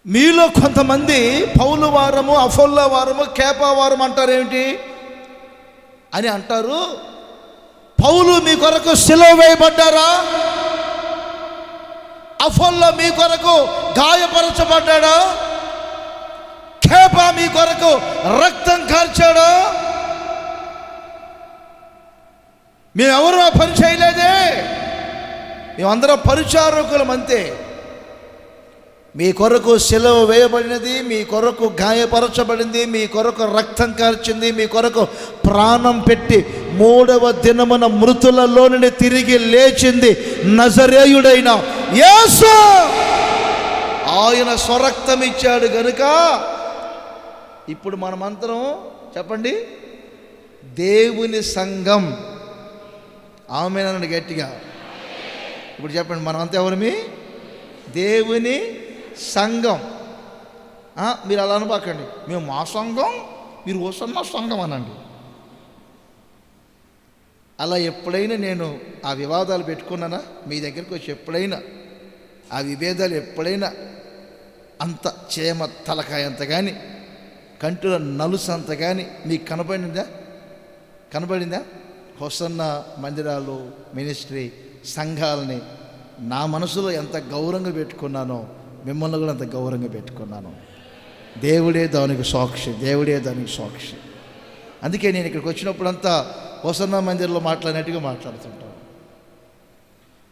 Speaker 1: మీలో కొంతమంది పౌలు వారము, అపోల్లో వారము, కేపా వారం అంటారేమిటి అని అంటారు. పౌలు మీ కొరకు సిలువ వేయబడ్డారా? అపోల్లో మీ కొరకు గాయపరచబడ్డాడా? కేపా మీ కొరకు రక్తం కార్చాడా? మేమెవరూ ఆ పని చేయలేదే, మేమందరం పరిచారకులం అంతే. మీ కొరకు సిలువ వేయబడినది, మీ కొరకు గాయపరచబడింది, మీ కొరకు రక్తం కార్చింది, మీ కొరకు ప్రాణం పెట్టి 3వ దినమున మృతులలో నుండి తిరిగి లేచింది నజరేయుడైన యేసు. ఆయన స్వరక్తం ఇచ్చాడు గనుక ఇప్పుడు మనమంతరం చెప్పండి దేవుని సంఘం. ఆమేనండి గట్టిగా. ఇప్పుడు చెప్పండి, మనమంతా ఎవరిమి? దేవుని సంఘం. మీరు అలా అనుకోకండి, మేము మా సంఘం, మీరు ఓసన్న సంఘం అనండి. అలా ఎప్పుడైనా నేను ఆ వివాదాలు పెట్టుకున్నానా? మీ దగ్గరికి వచ్చి ఎప్పుడైనా ఆ విభేదాలు ఎప్పుడైనా అంత చేమ తలకాయ అంత కానీ, కంటుల నలుసు అంత కానీ మీకు కనబడిందా? హోసన్న మందిరాలు, మినిస్ట్రీ, సంఘాలని నా మనసులో ఎంత గౌరవంగా పెట్టుకున్నానో మిమ్మల్ని కూడా అంత గౌరవంగా పెట్టుకున్నాను. దేవుడే దానికి సాక్షి. అందుకే నేను ఇక్కడికి వచ్చినప్పుడంతా హోసన్న మందిరంలో మాట్లాడినట్టుగా మాట్లాడుతుంటాను.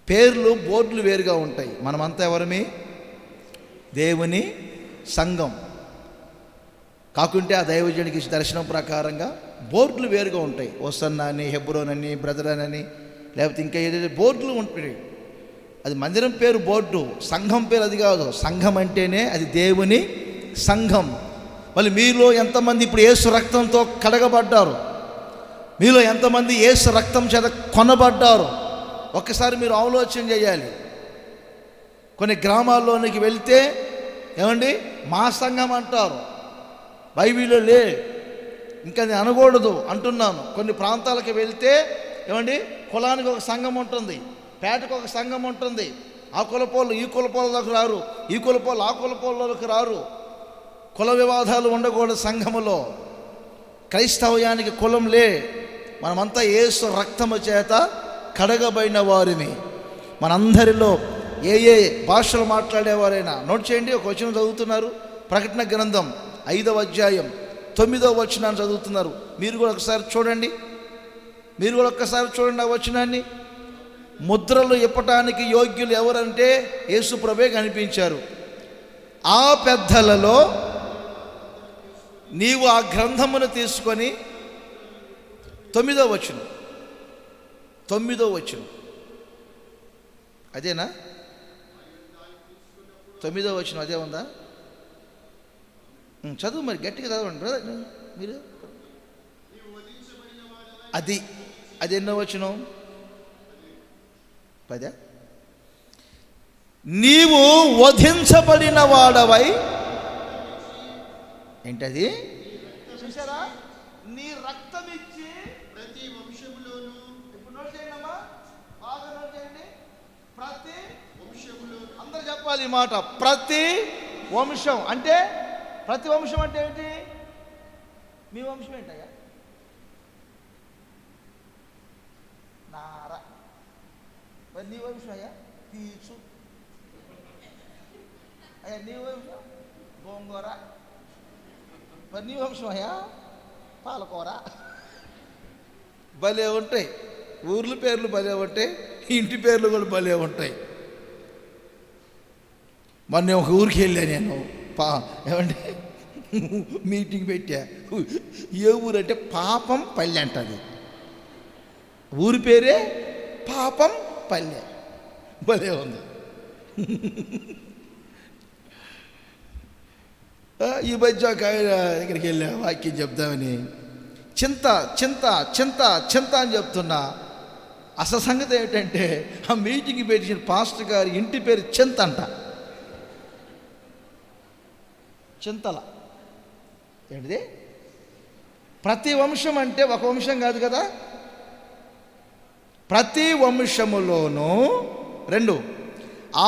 Speaker 1: పేర్లు, బోర్డులు వేరుగా ఉంటాయి. మనమంతా ఎవరమి? దేవుని సంఘం. కాకుంటే ఆ దైవజనుడికి దర్శనం ప్రకారంగా బోర్డులు వేరుగా ఉంటాయి. హోసన్న అని, హెబ్రోన్ అని, బ్రదర్ అని, లేకపోతే ఇంకా ఏదైతే బోర్డులు ఉంటాయి. అది మందిరం పేరు బోర్డు, సంఘం పేరు అది కాదు. సంఘం అంటేనే అది దేవుని సంఘం. మళ్ళీ మీలో ఎంతమంది ఇప్పుడు యేసు రక్తంతో కడగబడ్డారు? మీలో ఎంతమంది యేసు రక్తం చేత కొనబడ్డారు? ఒక్కసారి మీరు ఆలోచన చేయాలి. కొన్ని గ్రామాల్లోనికి వెళ్తే ఏమండి మా సంఘం అంటారు, బైబిల్లో లే, ఇంకా నేను అనకూడదు అంటున్నాను. కొన్ని ప్రాంతాలకు వెళ్తే ఏమండి కులానికి ఒక సంఘం ఉంటుంది, పేటకు ఒక సంఘం ఉంటుంది. ఆ కులపోళ్ళు ఈ కులపోళ్ళలోకి రారు, ఈ కులపోళ్ళు ఆ కులపోళ్ళలోకి రారు. కుల వివాదాలు ఉండకూడదు సంఘములో. క్రైస్తవ్యానికి కులం లే. మనమంతా యేసు రక్తము చేత కడగబడిన వారిని. మనందరిలో ఏ భాషలు మాట్లాడేవారైనా నోట్ చేయండి. ఒక వచనం చదువుతున్నారు, ప్రకటన గ్రంథం 5వ అధ్యాయం 9వ వచనాన్ని చదువుతున్నారు. మీరు కూడా ఒక్కసారి చూడండి ఆ వచనాన్ని. ముద్రలు ఇప్పటానికి యోగ్యులు ఎవరంటే యేసు ప్రభువే కనిపించారు. ఆ పెద్దలలో నీవు ఆ గ్రంథమును తీసుకొని 9వ వచనం అదేనా? 9వ వచనం అదే ఉందా? చదువు మరి, గట్టిగా చదవండి బ్రదర్ మీరు. అది ఎన్నో వచనం? 10. నీవు వధించబడిన వాడవై, ఏంటది చూసారా? నీ రక్తం ఇచ్చి
Speaker 2: ప్రతి వంశములోను,
Speaker 1: ఇప్పుడు నోట్ చేయండి, బాగా నోట్ చేయండి. ప్రతి
Speaker 2: వంశములో,
Speaker 1: అందరూ చెప్పాలి ఈ మాట. ప్రతి వంశం అంటే, ప్రతి వంశం అంటే ఏంటి? మీ వంశం ఏంటయ్యా? నారా. మరి నీ వంశం అయ్యా తీర్చు. అయ్యా నీ వంశం గోంగూర. మరి నీ వంశం అయ్యా పాలకూర. భలే ఉంటాయి ఊర్ల పేర్లు, భలే ఉంటాయి ఇంటి పేర్లు కూడా భలే ఉంటాయి. మొన్న ఒక ఊరికి వెళ్ళా నేను, ఏమంటే మీటింగ్ పెట్టా. ఏ ఊరు అంటే పాపం పల్లె అంటది. ఊరి పేరే పాపం పల్లె. భలే ఉంది. ఈ మధ్య ఒక ఆయన దగ్గరికి వెళ్ళా వాక్యం చెప్దామని. చింత చింత చింత చింత అని చెప్తున్నా. అసలు సంగతి ఏమిటంటే, ఆ మీటింగ్ పెట్టిన పాస్టర్ గారి ఇంటి పేరు చింత అంట. చింతల ఏంటిది? ప్రతి వంశం అంటే ఒక వంశం కాదు కదా. ప్రతి వంశములోనూ 2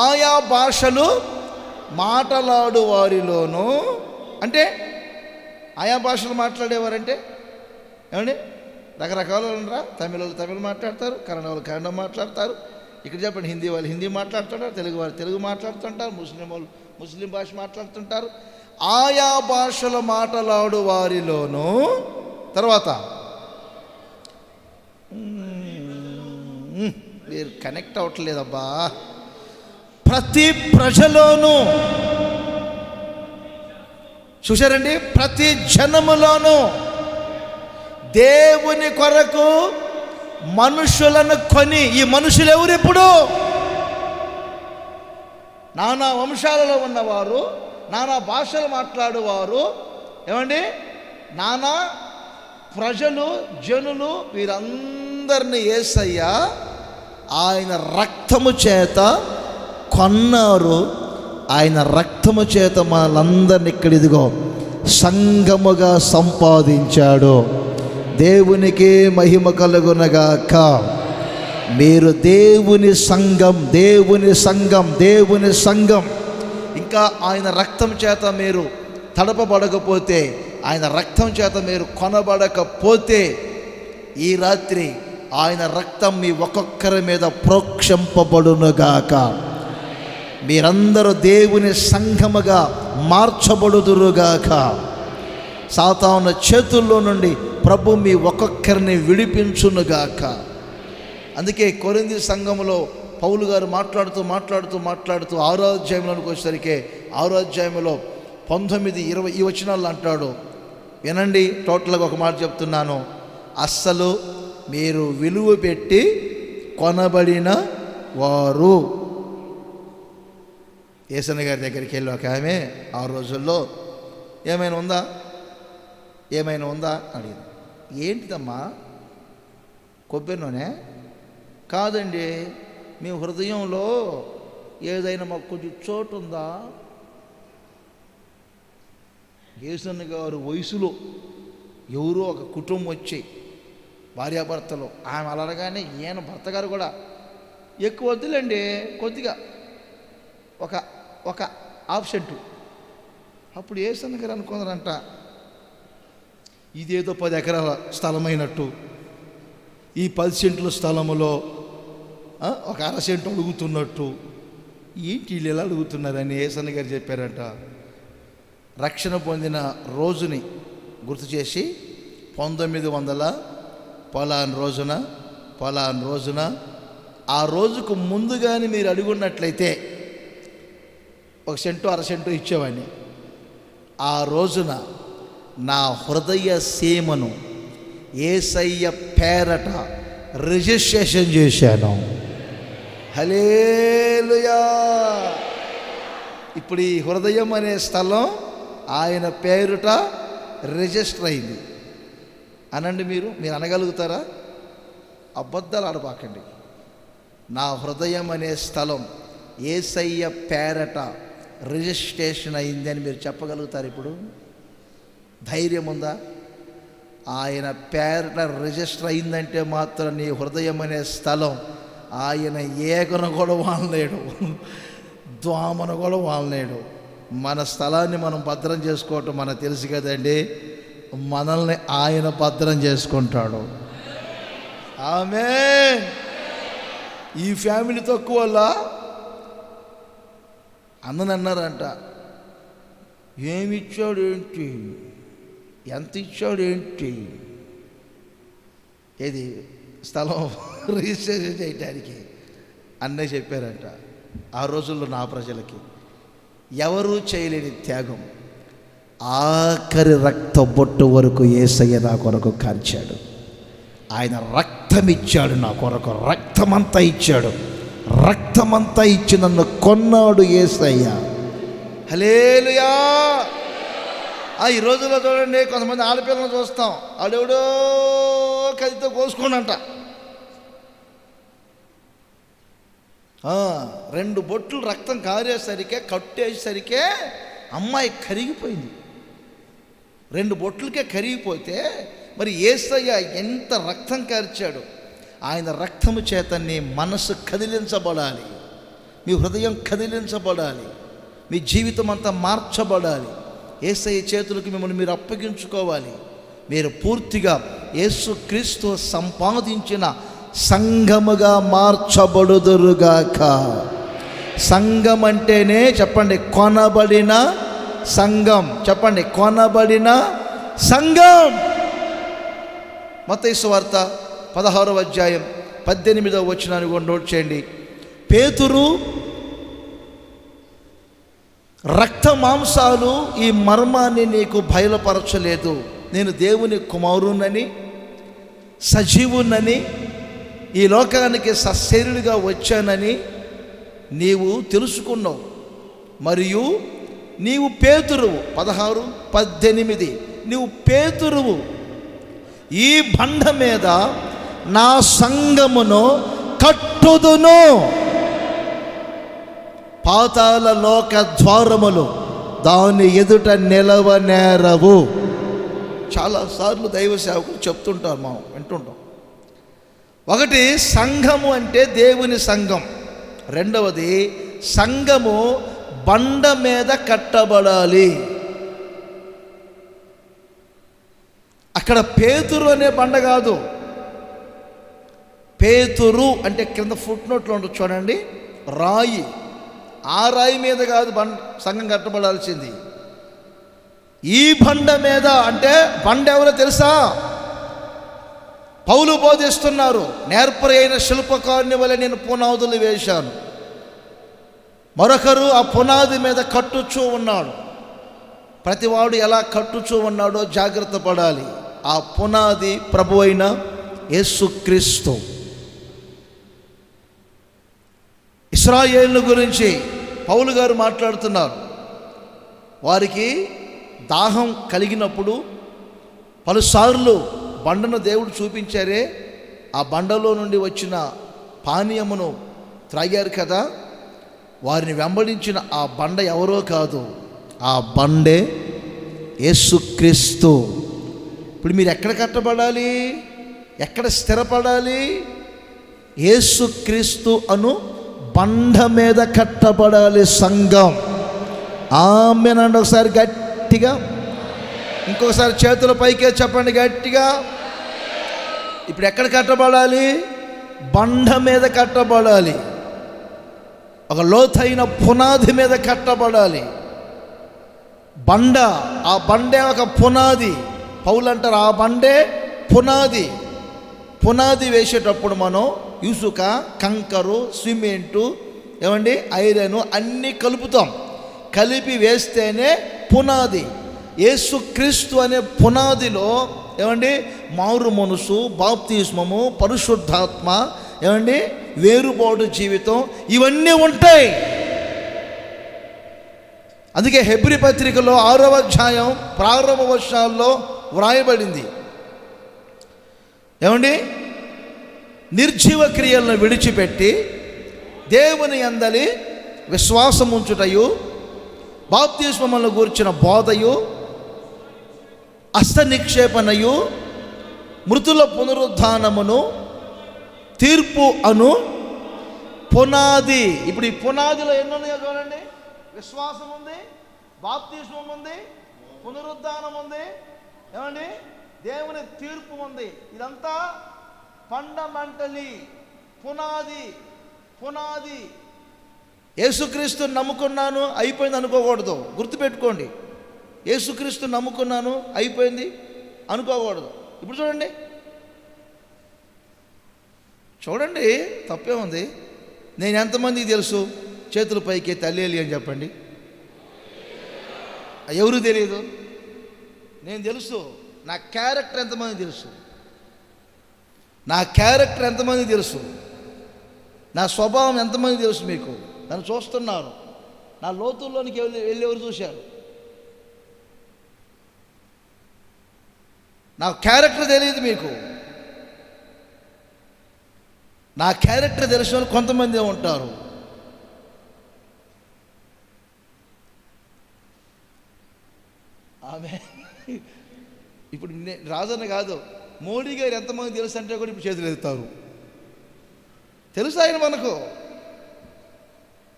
Speaker 1: ఆయా భాషలు మాట్లాడు వారిలోనూ, అంటే ఆయా భాషలు మాట్లాడేవారంటే ఏమండి? రకరకాల ఉండరా. తమిళ మాట్లాడతారు, కన్నడ వాళ్ళు కన్నడ మాట్లాడతారు. ఇక్కడ చెప్పండి, హిందీ వాళ్ళు హిందీ మాట్లాడుతుంటారు, తెలుగు వాళ్ళు తెలుగు మాట్లాడుతుంటారు, ముస్లిం వాళ్ళు ముస్లిం భాష మాట్లాడుతుంటారు. ఆయా భాషలు మాట్లాడు వారిలోనూ, తర్వాత మీరు కనెక్ట్ అవ్వట్లేదబ్బా, ప్రతి ప్రజలోనూ, చూశారండి, ప్రతి జనములోనూ దేవుని కొరకు మనుషులను కొని, ఈ మనుషులు ఎవరు? ఇప్పుడు నానా వంశాలలో ఉన్నవారు, నానా భాషలు మాట్లాడేవారు, ఏమండి, నానా ప్రజలు, జనులు, వీరందరినీ యేసయ్య ఆయన రక్తము చేత కొన్నారు. ఆయన రక్తము చేత మనలందరినీ ఇక్కడ ఇదిగో సంఘముగా సంపాదించాడు. దేవునికి మహిమ కలుగునగాక. మీరు దేవుని సంఘం, దేవుని సంఘం, దేవుని సంఘం. ఇంకా ఆయన రక్తం చేత మీరు తడపబడకపోతే, ఆయన రక్తం చేత మీరు కొనబడకపోతే, ఈ రాత్రి ఆయన రక్తం మీ ఒక్కొక్కరి మీద ప్రోక్షింపబడునుగాక. మీరందరూ దేవుని సంఘముగా మార్చబడుదురుగాక. సాతాను చేతుల్లో నుండి ప్రభు మీ ఒక్కొక్కరిని విడిపించునుగాక. అందుకే కొరింథీ సంఘములో పౌలు గారు మాట్లాడుతూ 6వ అధ్యాయంలోనికి వచ్చేసరికి 6వ అధ్యాయంలో 19, 20 ఈ వచనాలు అంటాడు. వినండి, టోటల్గా ఒక మాట చెప్తున్నాను. అస్సలు మీరు విలువ పెట్టి కొనబడిన వారు. యేసన్న గారి దగ్గరికి వెళ్ళి ఒక ఆమె ఆ రోజుల్లో ఏమైనా ఉందా అడిగింది. ఏంటిదమ్మా? కొబ్బరి నూనె కాదండి, మీ హృదయంలో ఏదైనా మాకు కొంచెం చోటు ఉందా? యేసన్న గారు వయసులో ఎవరో ఒక కుటుంబం వచ్చి భార్యాభర్తలు, ఆమె అలాగానే ఈయన భర్త గారు కూడా ఎక్కువ వద్దులేండి, కొద్దిగా ఒక ఆబ్సెంటు. అప్పుడు యేసన్న గారు అనుకున్నారంట, ఇదేదో 10 ఎకరాల స్థలమైనట్టు, ఈ 10 సెంట్ల స్థలములో ఒక 1/2 సెంటు అడుగుతున్నట్టు, ఏంటి వీళ్ళు ఎలా అడుగుతున్నారని యేసన్న గారు చెప్పారంట. రక్షణ పొందిన రోజుని గుర్తు చేసి 1900 పలానా రోజున ఆ రోజుకు ముందుగానే మీరు అడుగున్నట్లయితే 1 సెంటు 1/2 సెంటు ఇచ్చేవాడిని. ఆ రోజున నా హృదయ సీమను యేసయ్య పేరట రిజిస్ట్రేషన్ చేశాను. హల్లెలూయా. ఇప్పుడు ఈ హృదయం అనే స్థలం ఆయన పేరుట రిజిస్టర్ అయింది అనండి. మీరు అనగలుగుతారా? అబద్ధాలు ఆడబాకండి. నా హృదయం అనే స్థలం యేసయ్య పేరట రిజిస్ట్రేషన్ అయింది అని మీరు చెప్పగలుగుతారు? ఇప్పుడు ధైర్యం ఉందా? ఆయన పేరట రిజిస్టర్ అయిందంటే మాత్రం నీ హృదయం అనే స్థలం ఆయన ఏకను కూడా వానలేడు, దోమను కూడా వానలేడు. మన స్థలాన్ని మనం భద్రం చేసుకోవటం మనకు తెలుసు కదండి. మనల్ని ఆయన భద్రం చేసుకుంటాడు. ఆమేన్. ఈ ఫ్యామిలీ తక్కువ వల్ల అన్నని అన్నారంట, ఏమిచ్చాడు ఏంటి, ఎంత ఇచ్చాడు ఏంటి, ఏది స్థలం రిజిస్ట్రేషన్ చేయడానికి అన్నయ్య చెప్పారంట. ఆ రోజుల్లో నా ప్రజలకి ఎవరూ చేయలేని త్యాగం, ఆఖరి రక్త బొట్టు వరకు యేసయ్య నా కొరకు కార్చాడు. ఆయన రక్తం ఇచ్చాడు నా కొరకు, రక్తమంతా ఇచ్చాడు. రక్తమంతా ఇచ్చి నన్ను కొన్నాడు యేసయ్య. హల్లెలూయా. ఈ రోజుల్లో చూడండి, కొంతమంది ఆడపిల్లలను చూస్తాం, ఆడెవడో కదితో కోసుకోనంట. 2 బొట్లు రక్తం కారేసరికే, కట్టేసరికే అమ్మాయి కరిగిపోయింది. 2 బొట్లకే కరిగిపోతే మరి యేసయ్య ఎంత రక్తం కార్చాడు. ఆయన రక్తము చేత నీ మనసు కదిలించబడాలి, మీ హృదయం కదిలించబడాలి, మీ జీవితం అంతా మార్చబడాలి. యేసయ్య చేతులకు మిమ్మల్ని మీరు అప్పగించుకోవాలి. మీరు పూర్తిగా యేసుక్రీస్తు సంపాదించిన సంఘముగా మార్చబడుదురుగాక. సంఘం అంటేనే చెప్పండి, కొనబడిన సంఘం. చెప్పండి, కొనబడిన సంఘం. మత్తయి సువార్త 16వ అధ్యాయం 18వ వచనాన్ని కూడా నోట్ చేయండి. పేతురు రక్త మాంసాలు ఈ మర్మాన్ని నీకు బయలుపరచలేదు, నేను దేవుని కుమారునని, సజీవునని, ఈ లోకానికి సశరీరుడిగా వచ్చానని నీవు తెలుసుకున్నావు. మరియు నీవు పేతురువు. 16, 18 నీవు పేతురువు, ఈ బండ మీద నా సంఘమును కట్టుదును, పాతాళ లోక ద్వారములు దాని ఎదుట నిలవనేరవు. చాలాసార్లు దైవ సేవకులు చెప్తుంటారు, మనం వింటుంటాం. ఒకటి, సంఘము అంటే దేవుని సంఘం. రెండవది, సంఘము బండ మీద కట్టబడాలి. అక్కడ పేతురు అనే బండ కాదు. పేతురు అంటే కింద ఫుట్ నోట్లో ఉంటుంది చూడండి, రాయి. ఆ రాయి మీద కాదు సంఘం కట్టబడాల్సింది. ఈ బండ మీద. అంటే బండ ఎవరో తెలుసా? పౌలు బోధిస్తున్నారు, నేర్పరి అయిన శిల్పకారుని వలె నేను పునాదులు వేశాను. మరొకరు ఆ పునాది మీద కట్టుచూ ఉన్నాడు. ప్రతివాడు ఎలా కట్టుచూ ఉన్నాడో జాగ్రత్త పడాలి. ఆ పునాది ప్రభు అయిన యేసుక్రీస్తు. ఇశ్రాయేలు గురించి పౌలు గారు మాట్లాడుతున్నారు. వారికి దాహం కలిగినప్పుడు పలుసార్లు బండను దేవుడు చూపించారే, ఆ బండలో నుండి వచ్చిన పానీయమును త్రాగారు కదా. వారిని వెంబడించిన ఆ బండ ఎవరో కాదు, ఆ బండే యేసుక్రీస్తు. ఇప్పుడు మీరు ఎక్కడ కట్టబడాలి, ఎక్కడ స్థిరపడాలి? యేసుక్రీస్తు అను బండ మీద కట్టబడాలి సంఘం. ఆమేనండి. ఒకసారి గట్టిగా, ఇంకొకసారి చేతుల పైకే చెప్పండి గట్టిగా. ఇప్పుడు ఎక్కడ కట్టబడాలి? బండ మీద కట్టబడాలి. ఒక లోతైన పునాది మీద కట్టబడాలి. బండ, ఆ బండే ఒక పునాది. పౌలు అంటారు, ఆ బండే పునాది. పునాది వేసేటప్పుడు మనం ఇసుక, కంకరు, సిమెంటు, ఏమండి, ఐరన్ అన్నీ కలుపుతాం. కలిపి వేస్తేనే పునాది. యేసుక్రీస్తు అనే పునాదిలో ఏమండి మారు మనసు, బాప్తిస్మము, పరిశుద్ధాత్మ, ఏమండి వేరుబాటు జీవితం ఇవన్నీ ఉంటాయి. అందుకే హెబ్రీ పత్రికలో 6వ అధ్యాయం ప్రారంభ వచనాల్లో వ్రాయబడింది, ఏమండి నిర్జీవ క్రియలను విడిచిపెట్టి దేవుని యందలి విశ్వాసం ఉంచుటయు, బాప్తిస్మములను గూర్చిన బోధయు, హస్త నిక్షేపణయు, మృతుల పునరుద్ధానమును, తీర్పు అను పునాది. ఇప్పుడు ఈ పునాదిలో ఎన్ని ఉన్నాయో చూడండి. విశ్వాసం ఉంది, బాప్తిస్మం ఉంది, పునరుద్ధానం ఉంది, ఏమండి దేవుని తీర్పు ఉంది. ఇదంతా ఫండమెంటలీ పునాది. పునాది. యేసుక్రీస్తుని నమ్ముకున్నాను అయిపోయింది అనుకోకూడదు. గుర్తుపెట్టుకోండి, యేసుక్రీస్తుని నమ్ముకున్నాను అయిపోయింది అనుకోకూడదు. ఇప్పుడు చూడండి, చూడండి తప్పే ఉంది. నేను ఎంతమందికి తెలుసు? చేతుల పైకి తల్లేలి అని చెప్పండి. ఎవరు తెలియదు? నేను తెలుసు. నా క్యారెక్టర్ ఎంతమంది తెలుసు? నా క్యారెక్టర్ ఎంతమంది తెలుసు? నా స్వభావం ఎంతమంది తెలుసు? మీకు నన్ను చూస్తున్నారు. నా లోతుల్లోనికి వెళ్ళి ఎవరు చూశారు? నా క్యారెక్టర్ తెలియదు మీకు. నా క్యారెక్టర్ తెలిసిన వాళ్ళు కొంతమంది ఉంటారు. ఆమె ఇప్పుడు రాజన్న కాదు, మోడీ గారు ఎంతమంది తెలుసు అంటే కూడా ఇప్పుడు చేతులు ఎత్తుతారు. తెలుసు ఆయన మనకు.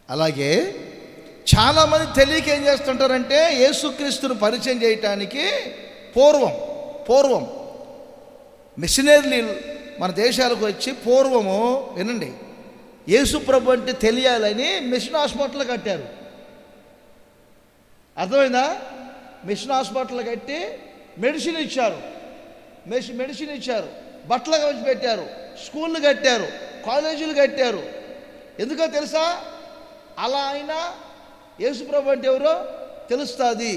Speaker 1: అలాగే చాలామంది తెలియక ఏం చేస్తుంటారంటే యేసుక్రీస్తును పరిచయం చేయటానికి పూర్వం మిషనరీలు మన దేశాలకు వచ్చి పూర్వము వినండి, యేసు ప్రభు అంటే తెలియాలని మిషన్ హాస్పిటల్ కట్టారు. అర్థమైందా? మిషన్ హాస్పిటల్ కట్టి మెడిసిన్ ఇచ్చారు, మెడిసిన్ ఇచ్చారు, బట్టలు కలిసి పెట్టారు, స్కూళ్ళు కట్టారు, కాలేజీలు కట్టారు. ఎందుకో తెలుసా? అలా అయినా యేసుప్రభు అంటే ఎవరో తెలుస్తుంది.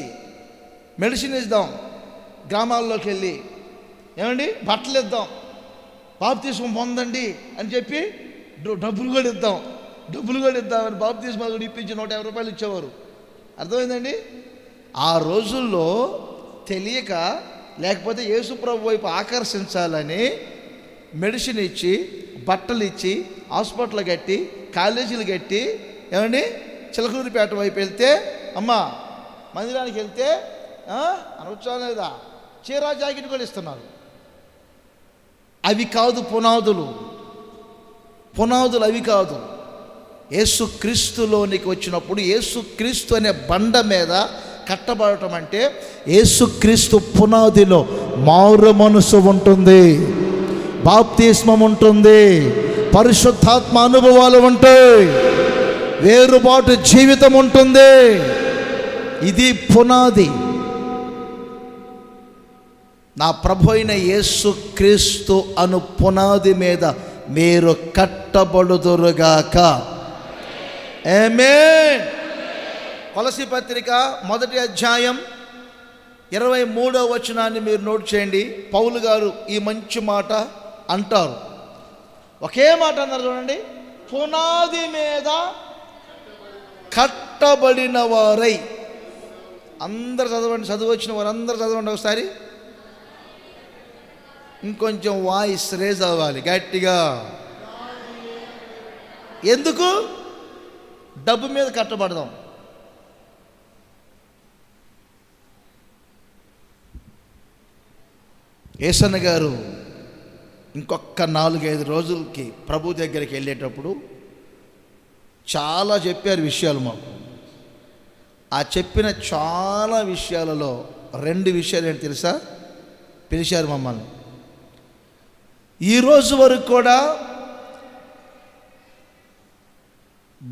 Speaker 1: మెడిసిన్ ఇద్దాం, గ్రామాల్లోకి వెళ్ళి ఏమండి బట్టలు ఇద్దాం, బాప్తిస్మం పొందండి అని చెప్పి డబ్బులు కూడా ఇద్దామని బాప్తిస్మం కూడా ఇప్పించి 150 రూపాయలు ఇచ్చేవారు. అర్థమైందండి? ఆ రోజుల్లో తెలియక, లేకపోతే యేసుప్రభు వైపు ఆకర్షించాలని మెడిసిన్ ఇచ్చి, బట్టలు ఇచ్చి, హాస్పిటల్ కట్టి, కాలేజీలు కట్టి, ఏమండి చిలకలూరిపేట వైపు వెళ్తే, అమ్మా మందిరానికి వెళ్తే అనవచ్చా లేదా, చీరా జాకెట్ కూడా ఇస్తున్నారు. అవి కాదు పునాదులు అవి కాదు. యేసుక్రీస్తులోనికి వచ్చినప్పుడు యేసుక్రీస్తు అనే బండ మీద కట్టబడటం అంటే యేసుక్రీస్తు పునాదిలో మారు మనసు ఉంటుంది, బాప్తిస్మం ఉంటుంది, పరిశుద్ధాత్మ అనుభవాలు ఉంటాయి, వేరుబాటు జీవితం ఉంటుంది. ఇది పునాది. నా ప్రభు అయిన యేసుక్రీస్తు అను పునాది మీద మీరు కట్టబడుదురుగాక. ఆమేన్. కొలసీ పత్రిక 1వ అధ్యాయం 23వ వచనాన్ని మీరు నోట్ చేయండి. పౌలు గారు ఈ మంచి మాట అంటారు. ఒకే మాట అన్నారు చూడండి, పునాది మీద కట్టబడిన వారై. అందరు చదవండి, చదువు వచ్చిన వారందరూ చదవండి ఒకసారి. ఇంకొంచెం వాయిస్ రేజ్ అవ్వాలి గట్టిగా. ఎందుకు? డబ్బు మీద కట్టబడదాం. యేసన్న గారు ఇంకొక 4-5 రోజులకి ప్రభు దగ్గరికి వెళ్ళేటప్పుడు చాలా చెప్పారు విషయాలు మాకు. ఆ చెప్పిన చాలా విషయాలలో 2 విషయాలు ఏంటి తెలుసా? పిలిచారు మమ్మల్ని. ఈరోజు వరకు కూడా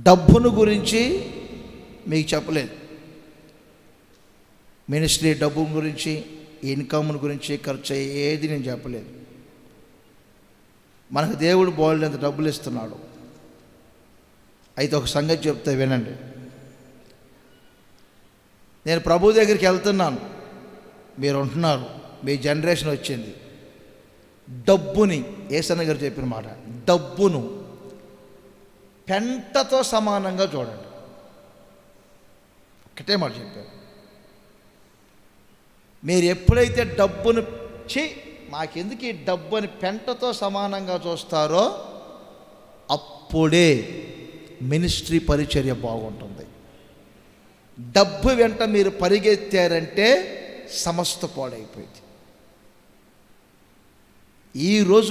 Speaker 1: డబ్బును గురించి మీకు చెప్పలేదు. మినిస్ట్రీ డబ్బు గురించి, ఇన్కమ్ గురించి, ఖర్చు ఏది నేను చెప్పలేదు. మనకు దేవుడు బోల్డంత డబ్బులు ఇస్తున్నాడు. అయితే ఒక సంగతి చెప్తే వినండి. నేను ప్రభు దగ్గరికి వెళ్తున్నాను, మీరు ఉంటున్నారు, మీ జనరేషన్ వచ్చింది. డబ్బుని, యేసయ్య గారు చెప్పిన మాట, డబ్బును పెంటతో సమానంగా చూడండి. ఒకటే మాట చెప్పారు. మీరు ఎప్పుడైతే డబ్బును మాకెందుకు ఈ డబ్బు అని పెంటతో సమానంగా చూస్తారో అప్పుడే మినిస్ట్రీ పరిచర్య బాగుంటుంది. డబ్బు వెంట మీరు పరిగెత్తారంటే సమస్త పాడైపోయింది. ఈ రోజు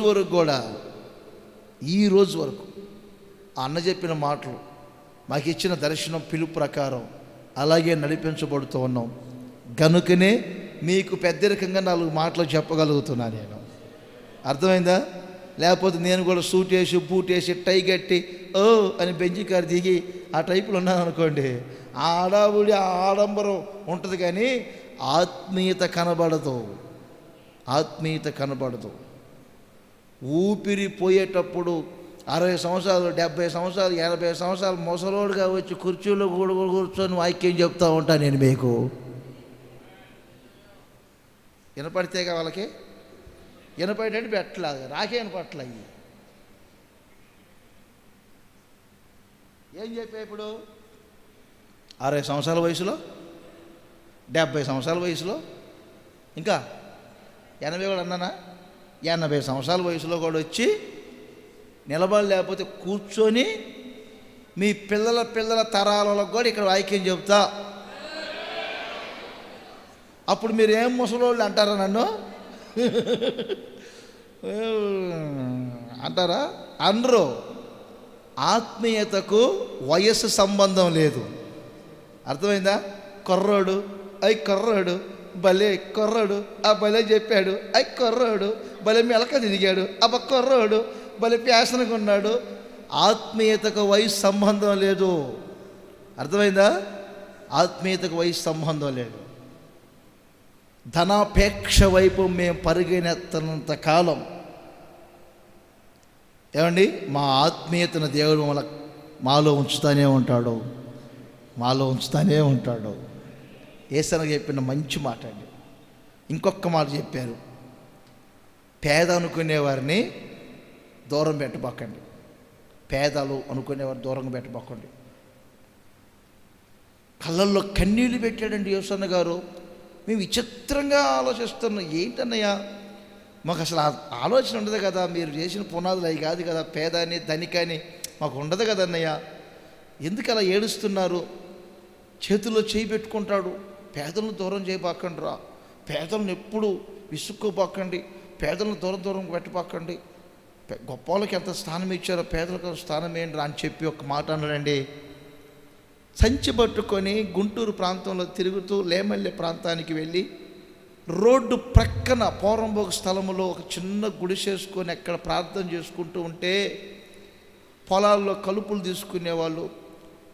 Speaker 1: వరకు అన్న చెప్పిన మాటలు, మాకు ఇచ్చిన దర్శనం పిలుపు ప్రకారం అలాగే నడిపించబడుతూ ఉన్నాం. గనుకనే మీకు పెద్దరికంగా 4 మాటలు చెప్పగలుగుతున్నాను నేను. అర్థమైందా? లేకపోతే నేను కూడా సూట్ వేసి బూట్ వేసి టై కట్టి ఓ అని బెంచి కారు దిగి ఆ టైపులో ఉన్నాను అనుకోండి, ఆ ఆడావుడి ఆ ఆడంబరం ఉంటుంది, కానీ ఆత్మీయత కనబడదు. ఊపిరి పోయేటప్పుడు 60 సంవత్సరాలు 70 సంవత్సరాలు 80 సంవత్సరాలు ముసలోడుగా వచ్చి కుర్చీలో కూర్చొని వాక్యం చెప్తా ఉంటాను నేను మీకు. వినపడితేగా వాళ్ళకి వినపడేటట్టు పెట్టలాగా రాకే వినపట్ల. ఏం చెప్పా ఇప్పుడు? 60 సంవత్సరాల వయసులో, 70 సంవత్సరాల వయసులో, ఇంకా 80 కూడా అన్నానా, 80 సంవత్సరాల వయసులో కూడా వచ్చి నిలబడి లేకపోతే కూర్చొని మీ పిల్లల తరాలలో కూడా ఇక్కడ వాక్యం చెబుతా. అప్పుడు మీరు ఏం ముసలోళ్ళు అంటారా? నన్ను అంటారా? అనరు. ఆత్మీయతకు వయస్సు సంబంధం లేదు. అర్థమైందా? కుర్రోడు భలే కుర్రోడు, ఆ భలే చెప్పాడు, కుర్రోడు భలే మెలక తిరిగాడు, అబ్బ కుర్రోడు భలే ప్యాసనగా ఉన్నాడు. ఆత్మీయతకు వయసు సంబంధం లేదు. అర్థమైందా? ఆత్మీయతకు వయసు సంబంధం లేదు. ధనాపేక్ష వైపు మేము పరిగెనెత్తనంత కాలం ఏమండి, మా ఆత్మీయతను దేవుడు మాలో ఉంచుతానే ఉంటాడు. యేసయ్య చెప్పిన మంచి మాట అండి. ఇంకొక మాట చెప్పారు, పేద అనుకునేవారిని దూరం పెట్టబోకండి. పేదలు అనుకునేవారు దూరంగా పెట్టబోకండి. కళ్ళల్లో కన్నీళ్ళు పెట్టాడండి యేసయ్య గారు. మేము విచిత్రంగా ఆలోచిస్తున్నాం, ఏంటన్నయ్యా మాకు అసలు ఆలోచన ఉండదు కదా, మీరు చేసిన పునాదులు అవి కాదు కదా, పేదని ధనికని మాకు ఉండదు కదా అన్నయ్య, ఎందుకు అలా ఏడుస్తున్నారు? చేతుల్లో చేయి పెట్టుకుంటాడు. పేదలను దూరం చేయబాకండి రా, పేదలను ఎప్పుడు విసుక్కోబాకండి, పేదలను దూరం పెట్టబాకండి. గొప్ప వాళ్ళకి ఎంత స్థానం ఇచ్చారో పేదలకు స్థానం ఏంటి రా అని చెప్పి ఒక మాట అన్నాడండి. సంచి పట్టుకొని గుంటూరు ప్రాంతంలో తిరుగుతూ లేమల్లె ప్రాంతానికి వెళ్ళి రోడ్డు ప్రక్కన పోరంబోగు స్థలంలో ఒక చిన్న గుడిసేసుకొని అక్కడ ప్రార్థన చేసుకుంటూ ఉంటే పొలాల్లో కలుపులు తీసుకునేవాళ్ళు,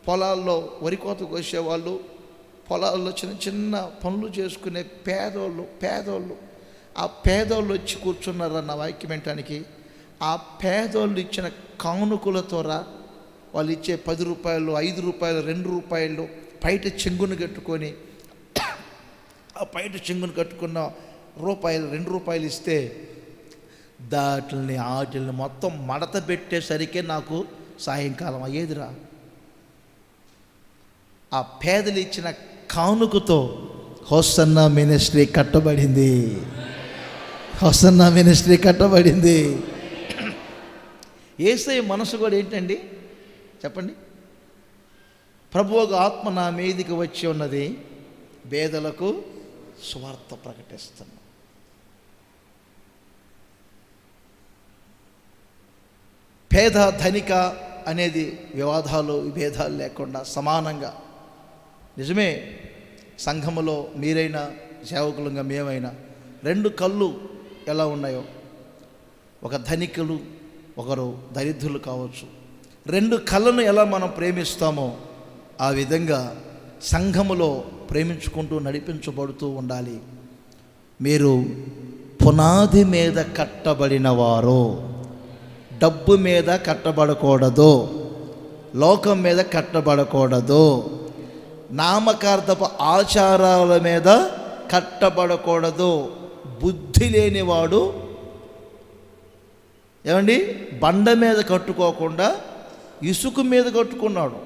Speaker 1: పొలాల్లో వరి కోత కోసేవాళ్ళు, పొలాల్లో చిన్న పనులు చేసుకునే పేదోళ్ళు ఆ పేదోళ్ళు వచ్చి కూర్చున్నారన్న వాక్యం వినటానికి. ఆ పేదోళ్ళు ఇచ్చిన కానుకలతోరా వాళ్ళు ఇచ్చే 10 రూపాయలు 5 రూపాయలు 2 రూపాయలు బయట చెంగును కట్టుకొని ఆ బయట చెంగును కట్టుకున్న రూపాయలు 2 రూపాయలు ఇస్తే వాటిని మొత్తం మడత పెట్టేసరికే నాకు సాయంకాలం అయ్యేదిరా. ఆ పేదలు ఇచ్చిన కానుకతో హోసన్నా మినిస్ట్రీ కట్టబడింది. యేసయ్య మనసు కూడా ఏంటండి చెప్పండి? ప్రభువుకు ఆత్మ నా మీదికి వచ్చి ఉన్నది, పేదలకు సువార్త ప్రకటిస్తున్నా. పేద ధనిక అనేది విభేదాలు లేకుండా సమానంగా, నిజమే సంఘములో మీరైనా సేవకులుగా మేమైనా 2 కళ్ళు ఎలా ఉన్నాయో, ఒక ధనికులు ఒకరు దరిద్రులు కావచ్చు, 2 కళ్ళను ఎలా మనం ప్రేమిస్తామో ఆ విధంగా సంఘములో ప్రేమించుకుంటూ నడిపించబడుతూ ఉండాలి. మీరు పునాది మీద కట్టబడిన వారు, డబ్బు మీద కట్టబడకూడదు, లోకం మీద కట్టబడకూడదు, నామకార్థపు ఆచారాల మీద కట్టబడకూడదు. బుద్ధి లేనివాడు ఏమండి బండ మీద కట్టుకోకుండా ఇసుక మీద కట్టుకున్నాడు.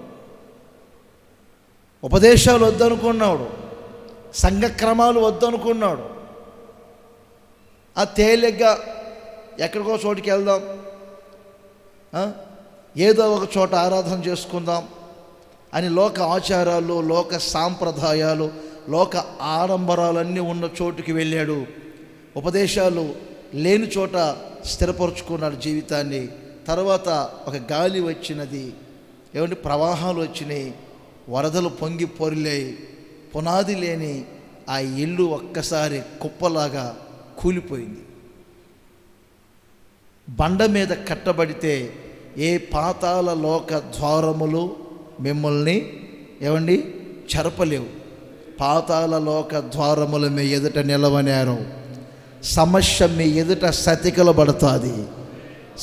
Speaker 1: ఉపదేశాలు వద్దనుకున్నాడు, సంఘక్రమాలు వద్దనుకున్నాడు. ఆ తేలిగ్గా ఎక్కడికో చోటుకి వెళ్దాం, ఏదో ఒక చోట ఆరాధన చేసుకుందాం అని లోక ఆచారాలు, లోక సాంప్రదాయాలు, లోక ఆడంబరాలన్నీ ఉన్న చోటుకి వెళ్ళాడు. ఉపదేశాలు లేని చోట స్థిరపరుచుకున్నాడు జీవితాన్ని. తర్వాత ఒక గాలి వచ్చినది, ఏమంటే ప్రవాహాలు వచ్చినాయి, వరదలు పొంగి పొరిలాయి. పునాది లేని ఆ ఇల్లు ఒక్కసారి కుప్పలాగా కూలిపోయింది. బండ మీద కట్టబడితే ఏ పాతాళ లోక ద్వారములు మిమ్మల్ని ఏమండి చెరపలేవు. పాతాళ లోక ద్వారముల మీ ఎదుట నిలవనేరు. సమస్య మీ ఎదుట సతికిలబడుతుంది,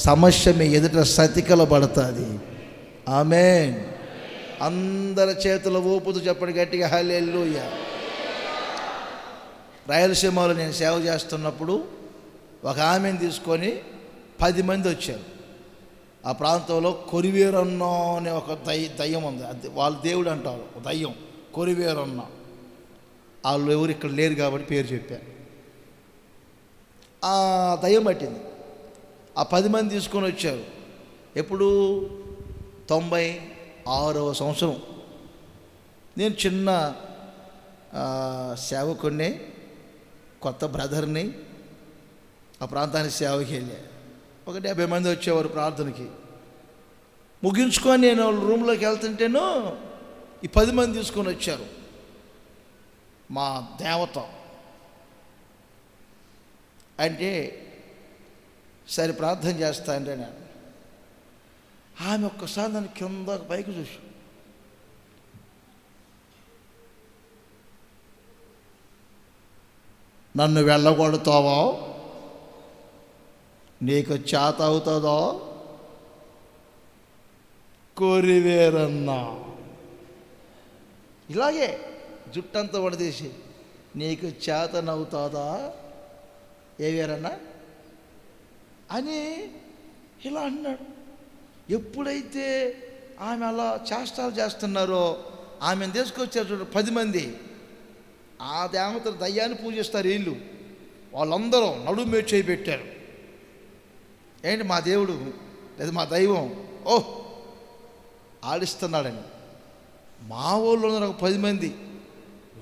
Speaker 1: సమస్య మీ ఎదుట సతికిలబడుతుంది. ఆమేన్. అందరి చేతుల ఊపుతూ చెప్పండి గట్టిగా హల్లెలూయా. రాయలసీమలో నేను సేవ చేస్తున్నప్పుడు ఒక ఆమెను తీసుకొని 10 మంది వచ్చారు. ఆ ప్రాంతంలో కొరివేరన్న అనే ఒక దయ్యం ఉంది, అది వాళ్ళ దేవుడు అంటారు, దయ్యం కొరివేరన్న. వాళ్ళు ఎవరు ఇక్కడ లేరు కాబట్టి పేరు చెప్పారు. ఆ దయ్యం పట్టింది. ఆ 10 మంది తీసుకొని వచ్చారు. ఎప్పుడు 96వ సంవత్సరం. నేను చిన్న సేవకుడిని, కొత్త బ్రదర్ని. ఆ ప్రాంతానికి సేవకి వెళ్ళా. ఒక 70 మంది వచ్చేవారు ప్రార్థనకి. ముగించుకొని నేను రూమ్లోకి వెళ్తుంటేనో ఈ 10 మంది తీసుకొని వచ్చారు. మా దేవత అంటే సరే ప్రార్థన చేస్తా అంటే నేను, ఆమె ఒక్కసారి నన్ను కింద పైకి చూసి, నన్ను వెళ్ళగొడతావా, నీకు చేత అవుతుందో, కొరివేరన్నా. ఇలాగే జుట్టంతా వడదీసి, నీకు చేతనవుతుందా ఏ వేరన్నా అని ఇలా అన్నాడు. ఎప్పుడైతే ఆమె అలా చేష్టాలు చేస్తున్నారో ఆమెను తీసుకొచ్చారు చూడ 10 మంది. ఆ దేవత దయ్యాన్ని పూజిస్తారు వీళ్ళు. వాళ్ళందరూ నడుము మీద చేయి పెట్టారు. ఏంటి మా దేవుడు లేదా మా దైవం ఆడిస్తున్నాడని. మా ఊళ్ళో ఉన్నారు ఒక 10 మంది.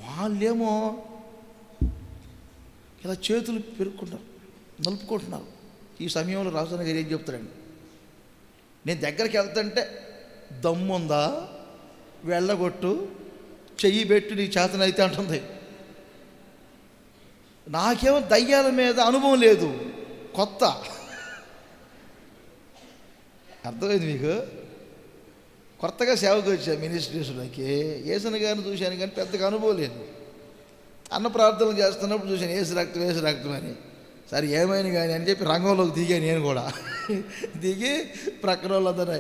Speaker 1: వాళ్ళేమో ఇలా చేతులు పెరుక్కుంటారు, నలుపుకుంటున్నారు. ఈ సమయంలో రాజధాని గారు ఏం చెప్తాడండి, నేను దగ్గరికి వెళ్తుంటే దమ్ముందా వెళ్ళగొట్టు, చెయ్యి పెట్టు, నీ చేతనైతే అంటుంది. నాకేమో దయ్యాల మీద అనుభవం లేదు, కొత్త. అర్థమైంది మీకు? కొత్తగా సేవకు వచ్చా మినిస్ట్రీస్లోకి. యేసన్న గారిని చూశాను కానీ పెద్దగా అనుభవం లేదు. అన్న ప్రార్థనలు చేస్తున్నప్పుడు చూశాను ఏసు రక్తం అని. సరే ఏమైనా కానీ అని చెప్పి రంగంలోకి దిగా నేను కూడా. దిగి ప్రక్కన వాళ్ళందరూ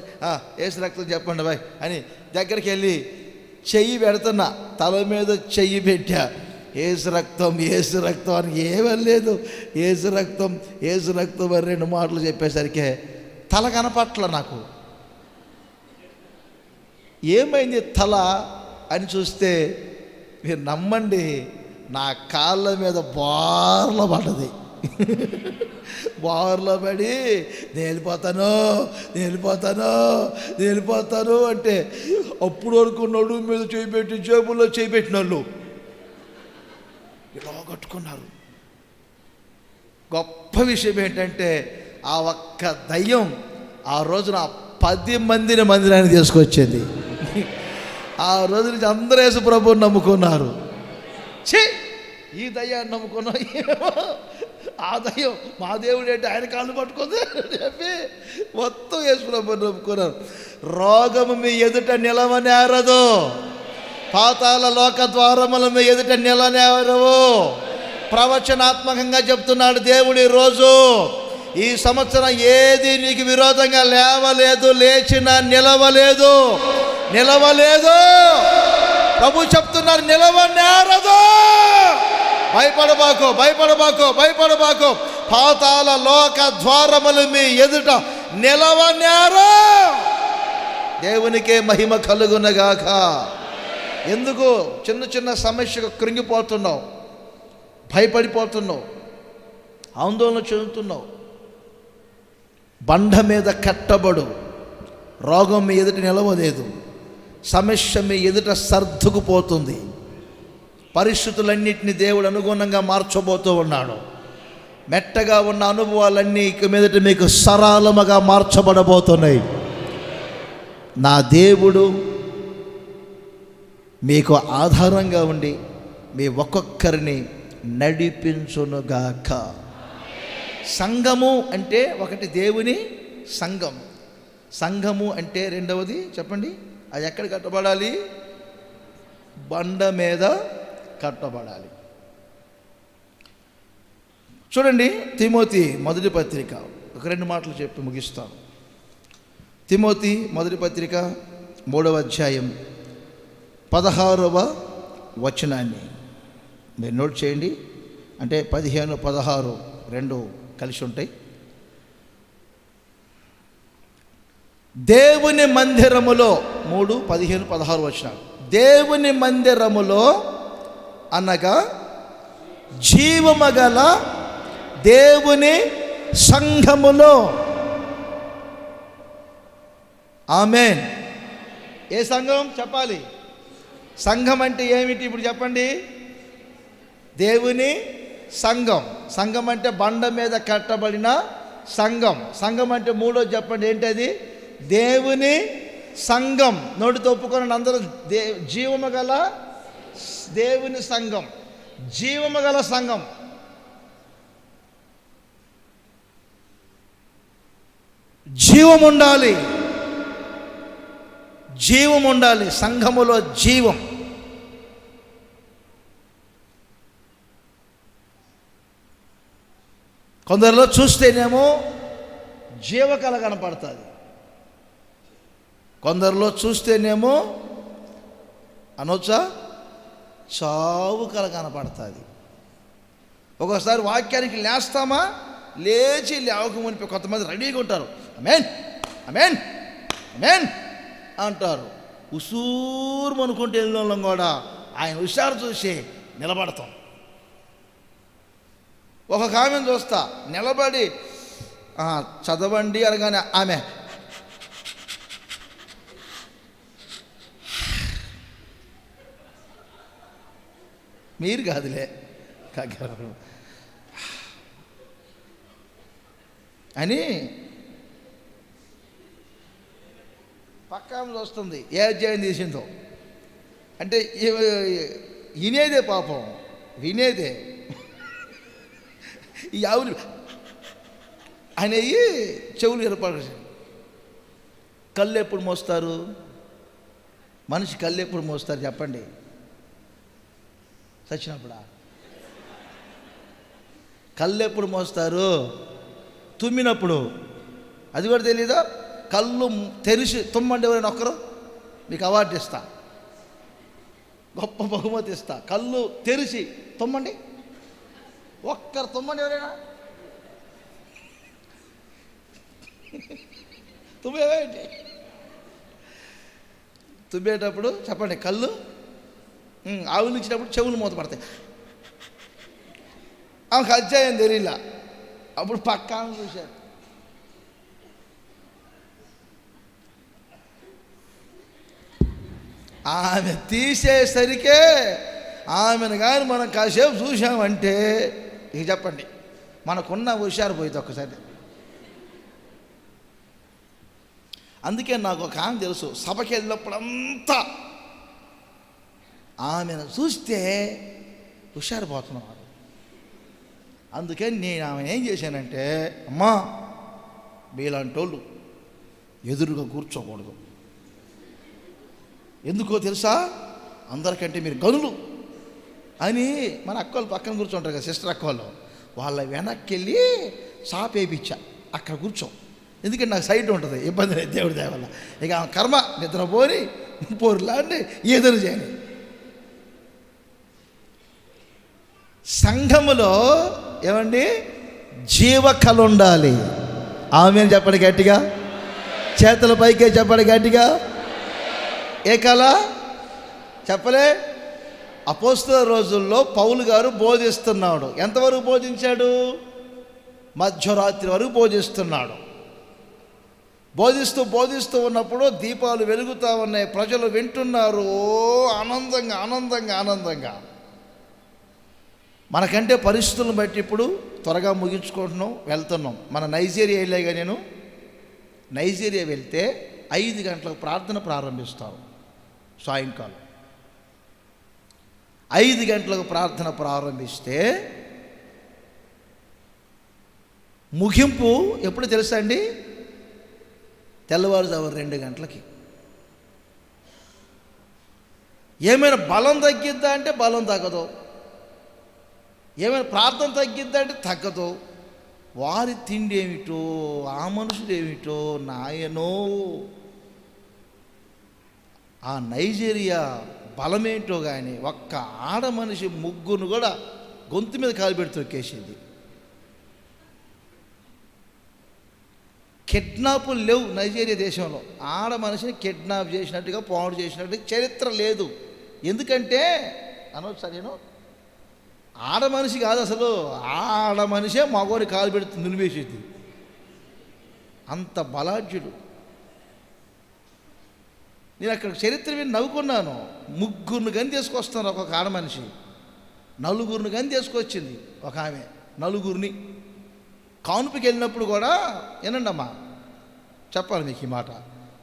Speaker 1: ఏసు రక్తం చెప్పండి బాయ్ అని దగ్గరికి వెళ్ళి చెయ్యి పెడుతున్నా, తల మీద చెయ్యి పెట్టా. ఏసు రక్తం అని ఏమలేదు. ఏసు రక్తం అని 2 మాటలు చెప్పేసరికి తల కనపట్ల నాకు. ఏమైంది తల అని చూస్తే మీరు నమ్మండి, నా కాళ్ళ మీద బార్లో పడ్డది. బార్లో పడి నేను వెళ్ళిపోతాను అంటే అప్పుడు వరకు నడుము మీద చేయిపెట్టి జేబుల్లో చేయిపెట్టిన వాళ్ళు ఇలా కట్టుకున్నారు. గొప్ప విషయం ఏంటంటే ఆ ఒక్క దయ్యం ఆ రోజున 10 మందిని మందిరాన్ని తీసుకొచ్చింది. ఆ రోజు నుంచి అందరూ యేసు ప్రభువుని నమ్ముకున్నారు. ఈ దయ్యాన్ని నమ్ముకున్నాం, ఏమో ఆ దయ్యం మా దేవుడు ఏంటి ఆయన కాళ్ళు పట్టుకుంది చెప్పి మొత్తం యేసు ప్రభువుని నమ్ముకున్నారు. రోగము మీ ఎదుట నిలవనేరదు, పాతాళ లోక ద్వారముల మీ ఎదుట నిలవనేరవు. ప్రవచనాత్మకంగా చెప్తున్నాడు దేవుడు. రోజు ఈ సంవత్సరం ఏది నీకు విరోధంగా లేవలేదు, లేచిన నిలవలేదు. ప్రభు చెప్తున్నారు, నిలవనేరదు. భయపడబాకు. పాతాళ లోక ద్వారములు మీ ఎదుట నిలవనేరు. దేవునికే మహిమ కలుగునగాక. ఎందుకు చిన్న సమస్యకు కృంగిపోతున్నావు, భయపడిపోతున్నావు, ఆందోళన చెందుతున్నావు? బండ మీద కట్టబడు. రోగం మీ ఎదుట నిలవలేదు, సమస్య మీ ఎదుట సర్దుకుపోతుంది. పరిస్థితులన్నింటినీ దేవుడు అనుగుణంగా మార్చబోతూ ఉన్నాడు. మెట్టగా ఉన్న అనుభవాలన్నీ ఇక మీదట మీకు సరళముగా మార్చబడబోతున్నాయి. నా దేవుడు మీకు ఆధారంగా ఉండి మీ ఒక్కొక్కరిని నడిపించునుగాక. సంఘము అంటే ఒకటి దేవుని సంఘము అంటే రెండవది చెప్పండి, అది ఎక్కడ కట్టబడాలి? బండ మీద కట్టబడాలి. చూడండి, తిమోతి మొదటి పత్రిక, ఒక 2 మాటలు చెప్పి ముగిస్తాను. తిమోతి మొదటి పత్రిక 3వ అధ్యాయం 16వ వచనాన్ని మీరు నోట్ చేయండి. అంటే 15, 16 2 కలిసి ఉంటాయి. దేవుని మందిరములో 3, 15, 16 వచనాలు. దేవుని మందిరములో అనగా జీవమగల దేవుని సంఘములో. ఆమేన్. ఏ సంఘం చెప్పాలి? సంఘం అంటే ఏమిటి ఇప్పుడు చెప్పండి? దేవుని సంఘం అంటే బండ మీద కట్టబడిన సంఘం అంటే మూడోది చెప్పండి, ఏంటది? దేవుని సంఘం. నోటితో ఒప్పుకోనండి అందరూ. జీవము గల దేవుని సంఘం, జీవము గల సంఘం. జీవం ఉండాలి సంఘములో, జీవం. కొందరిలో చూస్తేనేమో జీవకళ కనపడుతుంది, కొందరిలో చూస్తేనేమో అనొచ్చా చావు కళ కనపడుతుంది. ఒక్కోసారి వాక్యానికి లేస్తామా, లేచి లేవకమునిపై కొంతమంది రెడీగా ఉంటారు. ఆమేన్ ఆమేన్ ఆమేన్ అంటారు. ఉసూరు అనుకుంటే వెళ్ళిన కూడా ఆయన హుషారు చూసి నిలబడతాం. ఒక ఆమెను చూస్తా నిలబడి చదవండి అనగానే ఆమె మీరు కాదులే అని పక్కా వస్తుంది. ఏ అధ్యాయం తీసిందో అంటే వినేదే, పాపం వినేదే. ఈ ఆవులు అనేవి చెవులు ఏర్పాటు. కళ్ళు ఎప్పుడు మోస్తారు? మనిషి కళ్ళు ఎప్పుడు మోస్తారు చెప్పండి? చచ్చినప్పుడా? కళ్ళు ఎప్పుడు మోస్తారు? తుమ్మినప్పుడు. అది కూడా తెలీదా? కళ్ళు తెరిచి తుమ్మండి ఎవరైనా ఒక్కరు మీకు అవార్డు ఇస్తా, గొప్ప బహుమతి ఇస్తా. కళ్ళు తెరిచి తుమ్మండి, ఒక్కరు తుమ్మండి ఎవరైనా. తుమ్మేవేంటి? తుమ్మేటప్పుడు చెప్పండి, కళ్ళు ఆవులు ఇచ్చినప్పుడు చెవులు మూతపడతాయి. ఆమెకు అధ్యాయం తెలియలా. అప్పుడు పక్కా చూశారు. ఆమె తీసేసరికే ఆమెను కానీ మనం కాసేపు చూసామంటే ఇక చెప్పండి మనకున్న హుషారు పోయింది ఒక్కసారి. అందుకే నాకు ఒక ఆమె తెలుసు, సభకి వెళ్ళినప్పుడంతా ఆమెను చూస్తే హుషారు పోతున్నారు. అందుకని నేను ఆమె ఏం చేశానంటే, అమ్మా మీలాంటి వాళ్ళు ఎదురుగా కూర్చోకూడదు. ఎందుకో తెలుసా? అందరికంటే మీరు గనులు అని మన అక్కలు పక్కన కూర్చుంటారు కదా, సిస్టర్ అక్కలు. వాళ్ళ వెనక్కి వెళ్ళి సాపేపించా, అక్కడ కూర్చో, ఎందుకంటే నాకు సైట్ ఉంటుంది, ఇబ్బంది లేదు దేవుడి దయ వల్ల. ఇక ఆమె కర్మ నిద్రపోని పోరులాంటి ఏదైనా చేయని. సంఘములో ఏమండి జీవకళ ఉండాలి. ఆమెను చెప్పండి గట్టిగా, చేతుల పైకే చెప్పండి గట్టిగా. ఏ కళ చెప్పలే? అపోస్తల రోజుల్లో పౌలు గారు బోధిస్తున్నాడు. ఎంతవరకు బోధించాడు? మధ్యరాత్రి వరకు బోధిస్తున్నాడు. బోధిస్తూ ఉన్నప్పుడు దీపాలు వెలుగుతూ ఉన్నాయి, ప్రజలు వింటున్నారు ఆనందంగా. మనకంటే పరిస్థితులను బట్టి ఇప్పుడు త్వరగా ముగించుకుంటున్నాం, వెళ్తున్నాం. మన నైజీరియా వెళ్ళాగా, నేను నైజీరియా వెళ్తే 5 గంటలకు ప్రార్థన ప్రారంభిస్తారు. సాయంకాలం 5 గంటలకు ప్రార్థన ప్రారంభిస్తే ముగింపు ఎప్పుడు తెలుసా అండి? తెల్లవారుజాము 2 గంటలకి. ఏమైనా బలం తగ్గిద్దా అంటే బలం తగ్గదు, ఏమైనా ప్రార్థన తగ్గిద్దా అంటే తగ్గదు. వారి తిండి ఏమిటో, ఆ మనుషులు ఏమిటో నాయనో. ఆ నైజీరియా బలమేంటో కానీ ఒక్క ఆడ మనిషి ముగ్గురు కూడా గొంతు మీద కాలు పెట్టి తొక్కేసింది. కిడ్నాపులు లేవు నైజీరియా దేశంలో. ఆడ మనిషిని కిడ్నాప్ చేసినట్టుగా, పాడు చేసినట్టుగా చరిత్ర లేదు. ఎందుకంటే అనొచ్చా నేను, ఆడ మనిషి కాదు అసలు, ఆడ మనిషే మగోని కాలు పెడుతుంది, నిలిపేసేది. అంత బలాఢ్యుడు. నేను అక్కడ చరిత్ర విని నవ్వుకున్నాను. 3 గని తీసుకొస్తున్నారు ఒక ఆడ మనిషి, 4 గని తీసుకొచ్చింది ఒక ఆమె, 4 కానుపుకి వెళ్ళినప్పుడు కూడా. ఏనండి అమ్మా, చెప్పాలి మీకు ఈ మాట.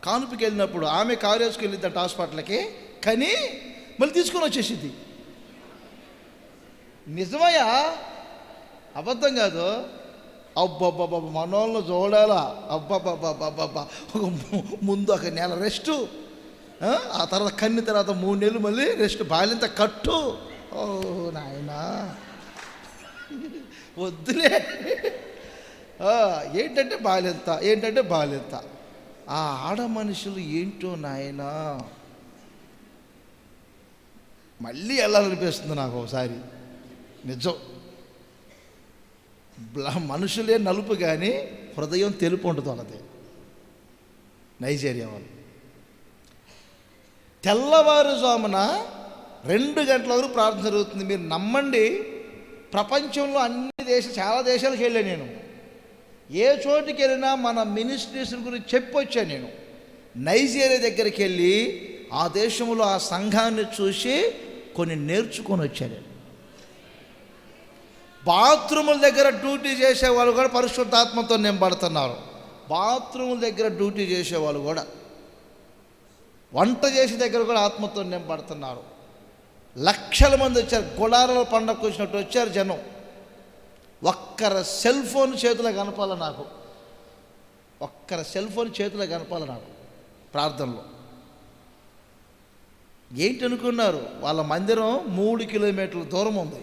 Speaker 1: కానుపుకి వెళ్ళినప్పుడు ఆమె కారు వేసుకు వెళ్ళిద్దంట హాస్పిటల్కి, కానీ మళ్ళీ తీసుకొని వచ్చేసింది. నిజమయ్యా, అబద్ధం కాదు. అబ్బబ్బబ్బ మనోళ్ళను చూడాలా, అబ్బబ్బబ్బబ్బబ్బా. ముందు ఒక నెల రెస్టు, ఆ తర్వాత కన్ని తర్వాత 3 నెలలు మళ్ళీ రెస్ట్, బాలింత కట్టు. ఓ నాయనా వద్దులే. ఏంటంటే బాలింత. ఆ ఆడ మనుషులు ఏంటో నాయనా, మళ్ళీ వెళ్ళాలనిపిస్తుంది నాకు ఒకసారి. నిజం, మనుషులే నలుపు కానీ హృదయం తెలుపు ఉంటుంది వాళ్ళది. నైజీరియా వాళ్ళు తెల్లవారుజామున 2 గంటల వరకు ప్రార్థన జరుగుతుంది. మీరు నమ్మండి, ప్రపంచంలో చాలా దేశాలకు వెళ్ళాను నేను. ఏ చోటుకి వెళ్ళినా మన మినిస్ట్రీస్ గురించి చెప్పొచ్చాను నేను. నైజీరియా దగ్గరికి వెళ్ళి ఆ దేశంలో ఆ సంఘాన్ని చూసి కొన్ని నేర్చుకొని వచ్చాను. బాత్రూముల దగ్గర డ్యూటీ చేసేవాళ్ళు కూడా పరిశుద్ధాత్మతో నింపడుతున్నారు. బాత్రూముల దగ్గర డ్యూటీ చేసేవాళ్ళు కూడా, వంట చేసే దగ్గర కూడా ఆత్మతో నింపడుతున్నారు. లక్షల మంది వచ్చారు. గుడారాల పండగకు వచ్చినట్టు వచ్చారు జనం. ఒక్కర సెల్ ఫోన్ చేతిలో కనపాల నాకు, ప్రార్థనలో. ఏంటి అనుకున్నారు? వాళ్ళ మందిరం 3 కిలోమీటర్ల దూరం ఉంది.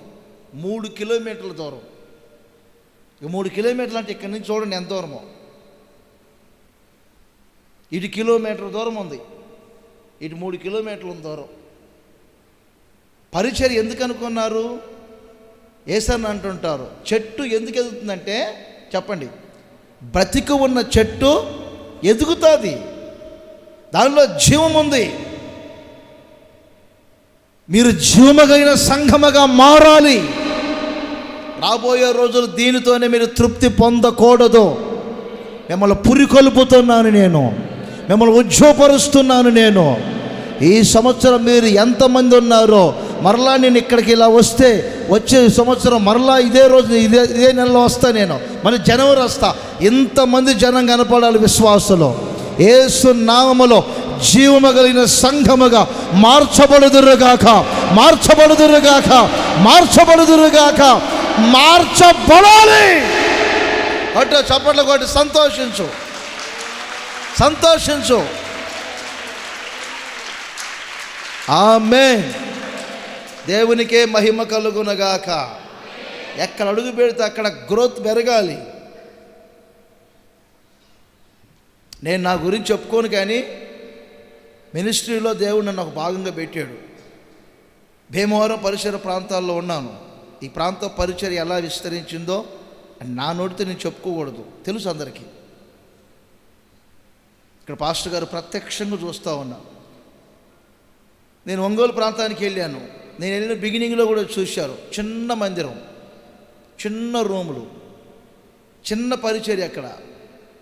Speaker 1: 3 కిలోమీటర్ల దూరం. 3 కిలోమీటర్లు అంటే ఇక్కడి నుంచి చూడండి ఎంత దూరమో. ఇటు కిలోమీటర్ దూరం ఉంది, ఇటు 3 కిలోమీటర్ల దూరం. పరిచర్య ఎందుకు అనుకున్నారు? ఏసన్ అంటుంటారు, చెట్టు ఎందుకు ఎదుగుతుందంటే చెప్పండి, బ్రతికి ఉన్న చెట్టు ఎదుగుతుంది, దానిలో జీవం ఉంది. మీరు జీవమగైన సంఘముగా మారాలి. రాబోయే రోజులు దీనితోనే మీరు తృప్తి పొందకూడదు. మిమ్మల్ని పురికొల్పుతున్నాను నేను, మిమ్మల్ని ఉజ్జోపరుస్తున్నాను నేను. ఈ సంవత్సరం మీరు ఎంతమంది ఉన్నారో, మరలా నేను ఇక్కడికి ఇలా వచ్చే సంవత్సరం మరలా ఇదే రోజు ఇదే నెలలో వస్తా, నేను మళ్ళీ జనవరి వస్తా. ఇంతమంది జనం కనపడాలి విశ్వాసులు. యేసు నామములో జీవము కలిగిన సంఘముగా మార్చబడుదురుగాక. మార్చబడాలి. అటు చప్పట్లు కొట్టి సంతోషించు. ఆమేన్. దేవునికే మహిమ కలుగునగాక. ఎక్కడ అడుగు పెడితే అక్కడ గ్రోత్ పెరగాలి. నేను నా గురించి చెప్పుకోను, కానీ మినిస్ట్రీలో దేవుడు నన్ను ఒక భాగంగా పెట్టాడు. భీమవరం పరిసర ప్రాంతాల్లో ఉన్నాను. ఈ ప్రాంత పరిచర్య ఎలా విస్తరించిందో నా నోటితో నేను చెప్పుకోకూడదు, తెలుసు అందరికీ. ఇక్కడ పాస్టర్ గారు ప్రత్యక్షంగా చూస్తూ ఉన్నా. నేను ఒంగోలు ప్రాంతానికి వెళ్ళాను. నేను వెళ్ళిన బిగినింగ్లో కూడా చూశారు. చిన్న మందిరం, చిన్న రూములు, చిన్న పరిచర్య. అక్కడ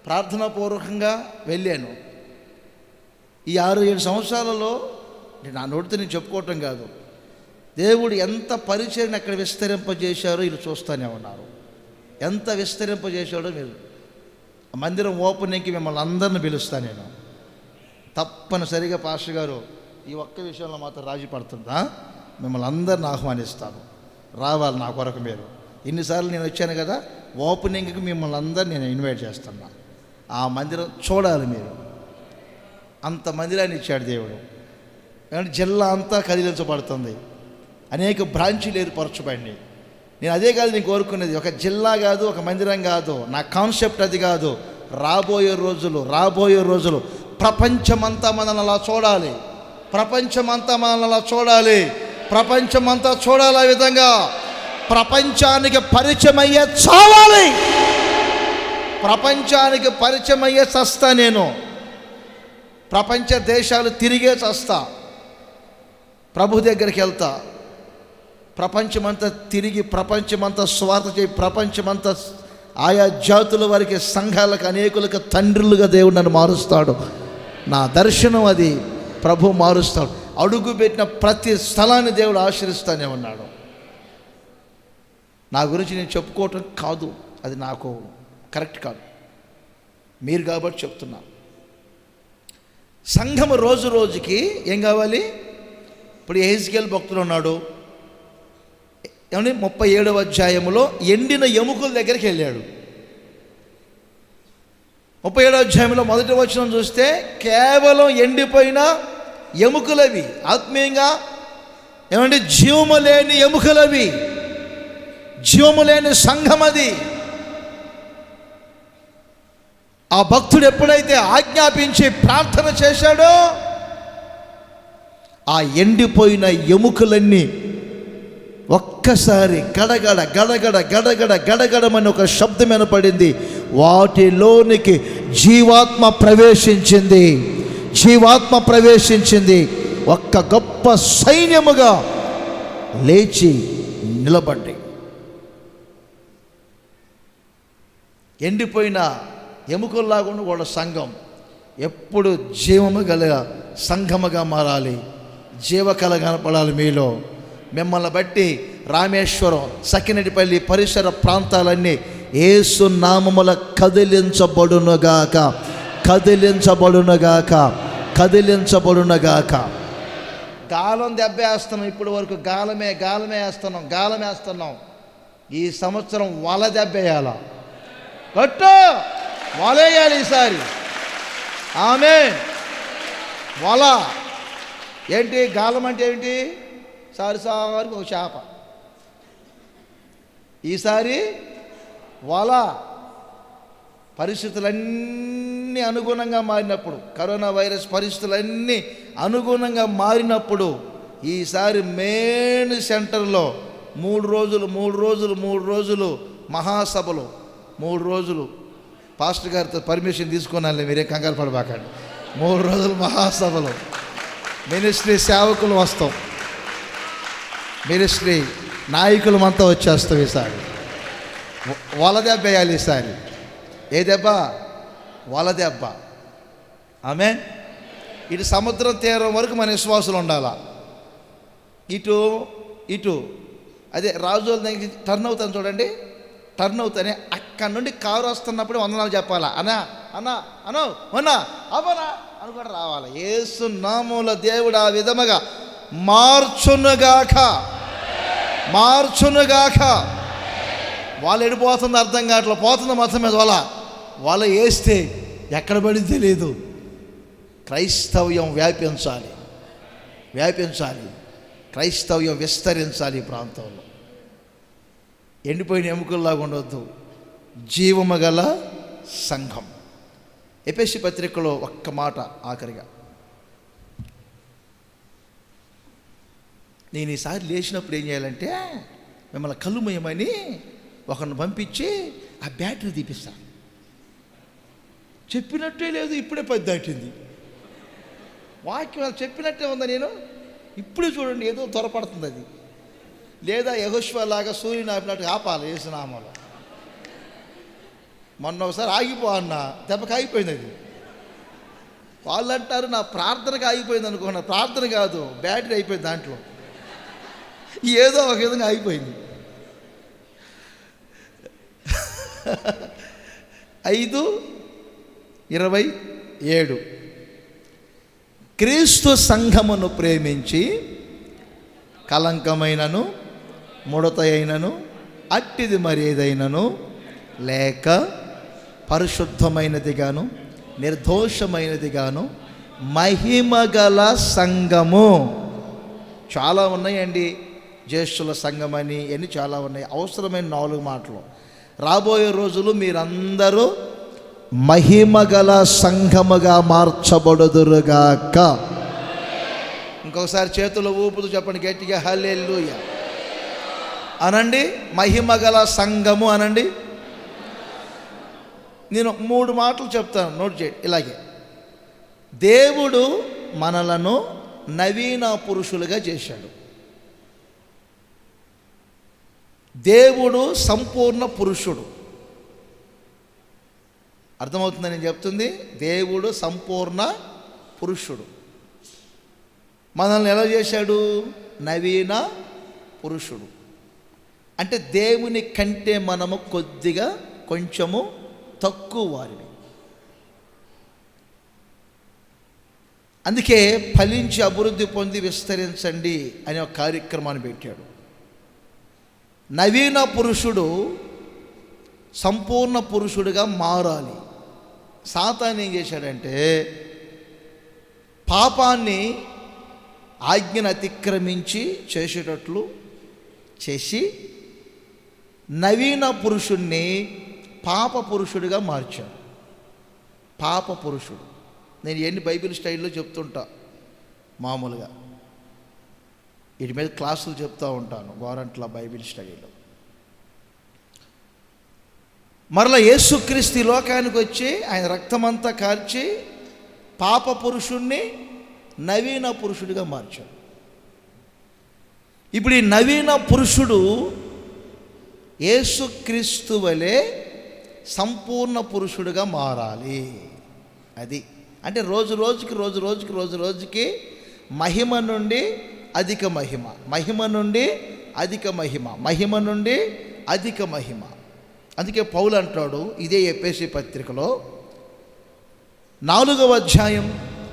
Speaker 1: ప్రార్థనాపూర్వకంగా వెళ్ళాను. ఈ 6-7 సంవత్సరాలలో నా నోటితో నేను చెప్పుకోవటం కాదు, దేవుడు ఎంత పరిచర్యను అక్కడ విస్తరింపజేశారో వీళ్ళు చూస్తూనే ఉన్నారు. ఎంత విస్తరింపజేశాడో మీరు. మందిరం ఓపెనింగ్కి మిమ్మల్ని అందరిని పిలుస్తాను నేను. తప్పనిసరిగా పాస్టర్ గారు ఈ ఒక్క విషయంలో మాత్రం రాజీ పడుతుందా, మిమ్మల్ని అందరిని ఆహ్వానిస్తాను, రావాలి నా కొరకు మీరు. ఇన్నిసార్లు నేను వచ్చాను కదా, ఓపెనింగ్కి మిమ్మల్ని అందరిని నేను ఇన్వైట్ చేస్తున్నా. ఆ మందిరం చూడాలి మీరు. అంత మందిరాన్ని ఇచ్చాడు దేవుడు. ఎందుకంటే జిల్లా అంతా కదిలించబడుతుంది, అనేక బ్రాంచీలు ఏర్పరచబడి. నేను అదే కాదు నేను కోరుకునేది, ఒక జిల్లా కాదు, ఒక మందిరం కాదు. నా కాన్సెప్ట్ అది కాదు. రాబోయే రోజులు ప్రపంచమంతా మనల్ని అలా చూడాలి. ప్రపంచమంతా మనల్ని అలా చూడాలి. ప్రపంచమంతా చూడాలి. ఆ విధంగా ప్రపంచానికి పరిచయం అయ్యే చావాలి. ప్రపంచానికి పరిచయం అయ్యే చస్తా. నేను ప్రపంచ దేశాలు తిరిగే చస్తా. ప్రభు దగ్గరికి వెళ్తా. ప్రపంచమంతా తిరిగి, ప్రపంచమంతా స్వార్థ చేయి, ప్రపంచమంతా ఆయా జాతుల వారికి, సంఘాలకు, అనేకులకు తండ్రులుగా దేవుడు నన్ను మారుస్తాడు. నా దర్శనం అది. ప్రభు మారుస్తాడు. అడుగు పెట్టిన ప్రతి స్థలాన్ని దేవుడు ఆశీర్వదిస్తూనే ఉన్నాడు. నా గురించి నేను చెప్పుకోవటం కాదు, అది నాకు కరెక్ట్ కాదు. మీరు కాబట్టి చెప్తున్నా. సంఘం రోజు రోజుకి ఏం కావాలి? ఇప్పుడు యెహెజ్కేలు భక్తుడు ఉన్నాడు. ఏమని 37వ అధ్యాయంలో ఎండిన ఎముకల దగ్గరికి వెళ్ళాడు. 37వ అధ్యాయంలో మొదటి వచనం చూస్తే కేవలం ఎండిపోయిన ఎముకలవి, ఆత్మీయంగా ఏమంటే జీవము లేని ఎముకలవి, జీవము లేని సంఘం అది. ఆ భక్తుడు ఎప్పుడైతే ఆజ్ఞాపించి ప్రార్థన చేశాడో ఆ ఎండిపోయిన ఎముకలన్నీ ఒక్కసారి గడగడ గడగడ గడగడ గడగడమని ఒక శబ్దం వినపడింది. వాటిలోనికి జీవాత్మ ప్రవేశించింది. జీవాత్మ ప్రవేశించింది. ఒక్క గొప్ప సైన్యముగా లేచి నిలబడి ఎండిపోయిన ఎముకల్లాగా వాళ్ళ సంఘం ఎప్పుడు జీవము గల సంఘముగా మారాలి. జీవకళ కనపడాలి మీలో. మిమ్మల్ని బట్టి రామేశ్వరం, సకినేటిపల్లి పరిసర ప్రాంతాలన్నీ యేసు నామముల కదిలించబడునుగాక, కదిలించబడునుగాక, కదిలించబడునుగాక. గాలం దెబ్బేస్తున్నాం. ఇప్పటి వరకు గాలమే వేస్తున్నాం. ఈ సంవత్సరం వల దెబ్బేయాల. కట్టు వలేయాలి ఈసారి. వల ఏంటి? గాలం అంటే ఏంటి? సారికి ఒక చేప. ఈసారి వల. పరిస్థితులన్నీ అనుగుణంగా మారినప్పుడు, కరోనా వైరస్ పరిస్థితులన్నీ అనుగుణంగా మారినప్పుడు ఈసారి మెయిన్ సెంటర్లో 3 రోజులు మహాసభలు. 3 రోజులు పాస్టర్ గారితో పర్మిషన్ తీసుకున్నాను, మీరే కంగారు పడబాకండి. 3 రోజులు మహాసభలు. మినిస్ట్రీ సేవకులు వస్తాం, మినిస్ట్రీ నాయకులు అంతా వచ్చేస్తాం. ఈసారి వల దెబ్బ వేయాలి. ఈసారి ఏ దెబ్బ? వల దెబ్బ. ఆమేన్. ఇటు సముద్రం తీరం వరకు మన విశ్వాసులు ఉండాలా. ఇటు అదే రాజుల దగ్గర టర్న్ అవుతాను చూడండి, టర్న్ అవుతానే అక్కడి నుండి కారు వస్తున్నప్పుడు వందనాలు చెప్పాలా. అన్నా అని కూడా రావాలి. యేసు నామములో దేవుడు ఆ విధముగా మార్చునుగాక. వాళ్ళు ఎడిపోతుంది అర్థం కావట్లేదు. పోతుంది మొత్తం మీద వల వేస్తే ఎక్కడ పడింది తెలియదు. క్రైస్తవ్యం వ్యాపించాలి. క్రైస్తవ్యం విస్తరించాలి ఈ ప్రాంతంలో. ఎండిపోయిన ఎముకల్లాగా ఉండొద్దు, జీవము గల సంఘం. ఎఫెసీ పత్రికలో ఒక్క మాట ఆఖరిగా, నేను ఈసారి లేచినప్పుడు ఏం చేయాలంటే మిమ్మల్ని కలుమయమని ఒకరిని పంపించి ఆ బ్యాటరీ తీపిస్తాను. చెప్పినట్టే లేదు, ఇప్పుడే 10 దాటింది. వాక్యం వాళ్ళు చెప్పినట్టే ఉందా? నేను ఇప్పుడే చూడండి ఏదో త్వరపడుతుంది అది. లేదా యెహోషువ లాగా సూర్యుని ఆపినట్టు ఆపాలి యేసునామములో. మొన్న ఒకసారి ఆగిపో అన్న, దెబ్బకి ఆగిపోయింది అది. వాళ్ళు అంటారు నా ప్రార్థనకి ఆగిపోయింది అనుకున్నా. ప్రార్థన కాదు, బ్యాటరీ అయిపోయింది దాంట్లో, ఏదో ఒక విధంగా ఆగిపోయింది. 5:27 క్రీస్తు సంఘమును ప్రేమించి కలంకమైనను ముడత అయినను అట్టిది మరి ఏదైనను లేక పరిశుద్ధమైనదిగాను నిర్దోషమైనదిగాను మహిమగల సంఘము. చాలా ఉన్నాయండి, జ్యేష్ఠుల సంఘమని ఇవన్నీ చాలా ఉన్నాయి. అవసరమైన 4 మాటలు. రాబోయే రోజులు మీరందరూ మహిమగల సంఘముగా మార్చబడుదురుగాక. ఇంకొకసారి చేతులు ఊపుతూ చెప్పండి గట్టిగా, హల్లెలూయా అనండి. మహిమగల సంఘము అనండి. నేను 3 మాటలు చెప్తాను, నోట్ చేయండి. ఇలాగే దేవుడు మనలను నవీన పురుషులుగా చేశాడు. దేవుడు సంపూర్ణ పురుషుడు. అర్థమవుతుందని నేను చెప్తుంది. దేవుడు సంపూర్ణ పురుషుడు. మనల్ని ఎలా చేశాడు? నవీన పురుషుడు. అంటే దేవుని కంటే మనము కొద్దిగా కొంచెము తక్కువ వారిని. అందుకే ఫలించి అభివృద్ధి పొంది విస్తరించండి అనే ఒక కార్యక్రమాన్ని పెట్టాడు. నవీన పురుషుడు సంపూర్ణ పురుషుడిగా మారాలి. సాతాను ఏం చేశాడంటే పాపాన్ని ఆజ్ఞను అతిక్రమించి చేసేటట్లు చేసి నవీన పురుషుణ్ణి పాప పురుషుడిగా మార్చాడు. పాప పురుషుడు. నేను ఎన్ని బైబిల్ స్టైల్లో చెప్తుంటా, మామూలుగా వీటి మీద క్లాసులు చెప్తూ ఉంటాను, వారంట్ల బైబిల్ స్టడీలో. మరలా యేసుక్రీస్తు లోకానికి వచ్చి ఆయన రక్తమంతా కార్చి పాప పురుషుణ్ణి నవీన పురుషుడిగా మార్చాడు. ఇప్పుడు ఈ నవీన పురుషుడు యేసుక్రీస్తు వలె సంపూర్ణ పురుషుడిగా మారాలి. అది అంటే రోజు రోజుకి మహిమ నుండి అధిక మహిమ, మహిమ నుండి అధిక మహిమ, మహిమ నుండి అధిక మహిమ. అందుకే పౌలు అంటాడు ఇదే ఎఫెసీ పత్రికలో 4వ అధ్యాయం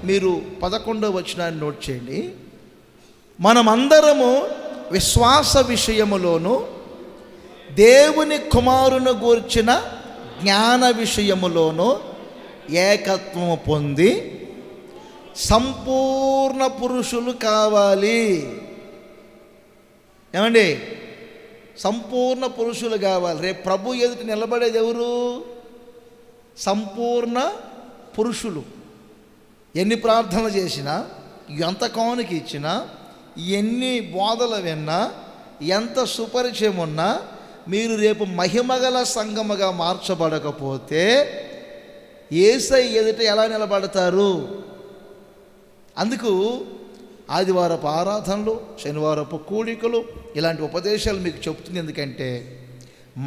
Speaker 1: మీరు 11వ వచనాన్ని నోట్ చేయండి. మనమందరము విశ్వాస విషయములోను దేవుని కుమారుని గూర్చిన జ్ఞాన విషయములోను ఏకత్వము పొంది సంపూర్ణ పురుషులు కావాలి. ఏమండి? సంపూర్ణ పురుషులు కావాలి. రేపు ప్రభు ఎదుట నిలబడేది ఎవరు? సంపూర్ణ పురుషులు. ఎన్ని ప్రార్థనలు చేసినా, ఎంత కానుక ఇచ్చినా, ఎన్ని బోధలు విన్నా, ఎంత సుపరిచయం ఉన్నా, మీరు రేపు మహిమగల సంఘముగా మార్చబడకపోతే యేసయ్య ఎదుట ఎలా నిలబడతారు? అందుకు ఆదివారపు ఆరాధనలు, శనివారపు కూడికలు, ఇలాంటి ఉపదేశాలు మీకు చెప్తుంది. ఎందుకంటే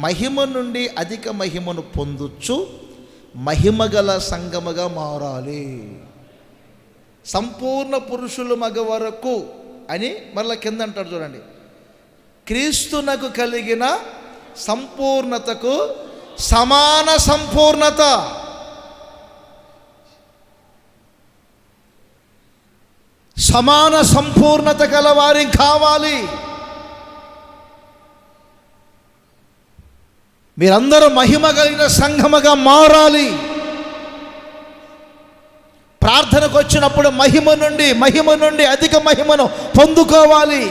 Speaker 1: మహిమ నుండి అధిక మహిమను పొందొచ్చు, మహిమగల సంఘముగా మారాలి. సంపూర్ణ పురుషులు మగ వరకు అని మరలా కింద అంటాడు చూడండి. క్రీస్తునకు కలిగిన సంపూర్ణతకు సమాన సంపూర్ణత. సమాన సంపూర్ణత గల వారి కావాలి. మీరందరూ మహిమ కలిగిన సంఘముగా మారాలి. ప్రార్థనకు వచ్చినప్పుడు మహిమ నుండి అధిక మహిమను పొందుకోవాలి.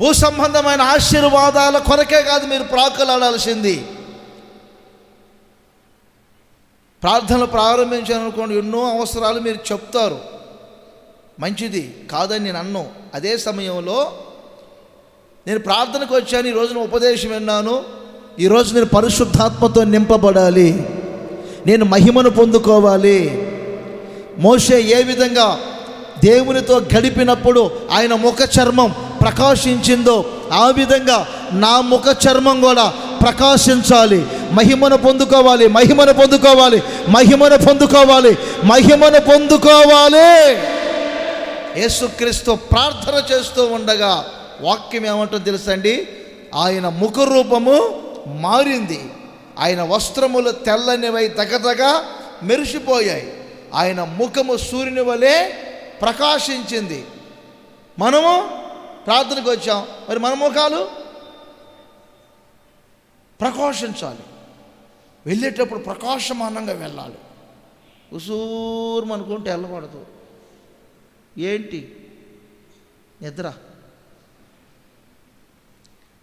Speaker 1: భూ సంబంధమైన ఆశీర్వాదాల కొరకే కాదు మీరు ప్రాకులాడాల్సింది. ప్రార్థనలు ప్రారంభించాలనుకోండి, ఎన్నో అవసరాలు మీరు చెప్తారు, మంచిది కాదని నేను అన్ను. అదే సమయంలో నేను ప్రార్థనకు వచ్చాను, ఈరోజు నేను ఉపదేశం విన్నాను, ఈరోజు నేను పరిశుద్ధాత్మతో నింపబడాలి, నేను మహిమను పొందుకోవాలి. మోషే ఏ విధంగా దేవునితో గడిపినప్పుడు ఆయన ముఖ చర్మం ప్రకాశించిందో ఆ విధంగా నా ముఖ చర్మం కూడా ప్రకాశించాలి. మహిమను పొందుకోవాలి, మహిమను పొందుకోవాలి, మహిమను పొందుకోవాలి, మహిమను పొందుకోవాలి. యేసుక్రీస్తు ప్రార్థన చేస్తూ ఉండగా వాక్యం ఏమంటుందో తెలుసండి, ఆయన ముఖ రూపము మారింది, ఆయన వస్త్రములు తెల్లనివై తగతగా మెరిసిపోయాయి, ఆయన ముఖము సూర్యుని వలె ప్రకాశించింది. మనము ప్రార్థనకు వచ్చాం, మరి మన ముఖాలు ప్రకాశించాలి. వెళ్ళేటప్పుడు ప్రకాశమానంగా వెళ్ళాలి. ఉసూరు అనుకుంటే వెళ్ళకూడదు. ఏంటి నిద్ర?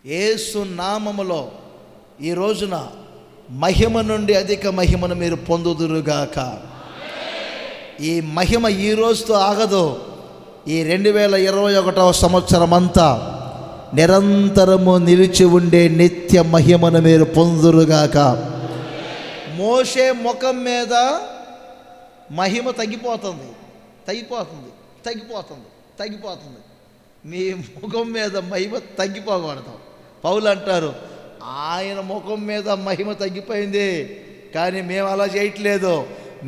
Speaker 1: యేసు నామములో ఈ రోజున మహిమ నుండి అధిక మహిమను మీరు పొందుదురుగాక. ఈ మహిమ ఈ రోజుతో ఆగదు. ఈ 2021వ సంవత్సరం అంతా నిరంతరము నిలిచి ఉండే నిత్య మహిమను మీరు పొందురుగాక. మోషే ముఖం మీద మహిమ తగ్గిపోతుంది, తగ్గిపోతుంది, తగ్గిపోతుంది, తగ్గిపోతుంది. మీ ముఖం మీద మహిమ తగ్గిపోకూడదు. పౌలు అంటారు, ఆయన ముఖం మీద మహిమ తగ్గిపోయింది, కానీ మేము అలా చేయట్లేదు,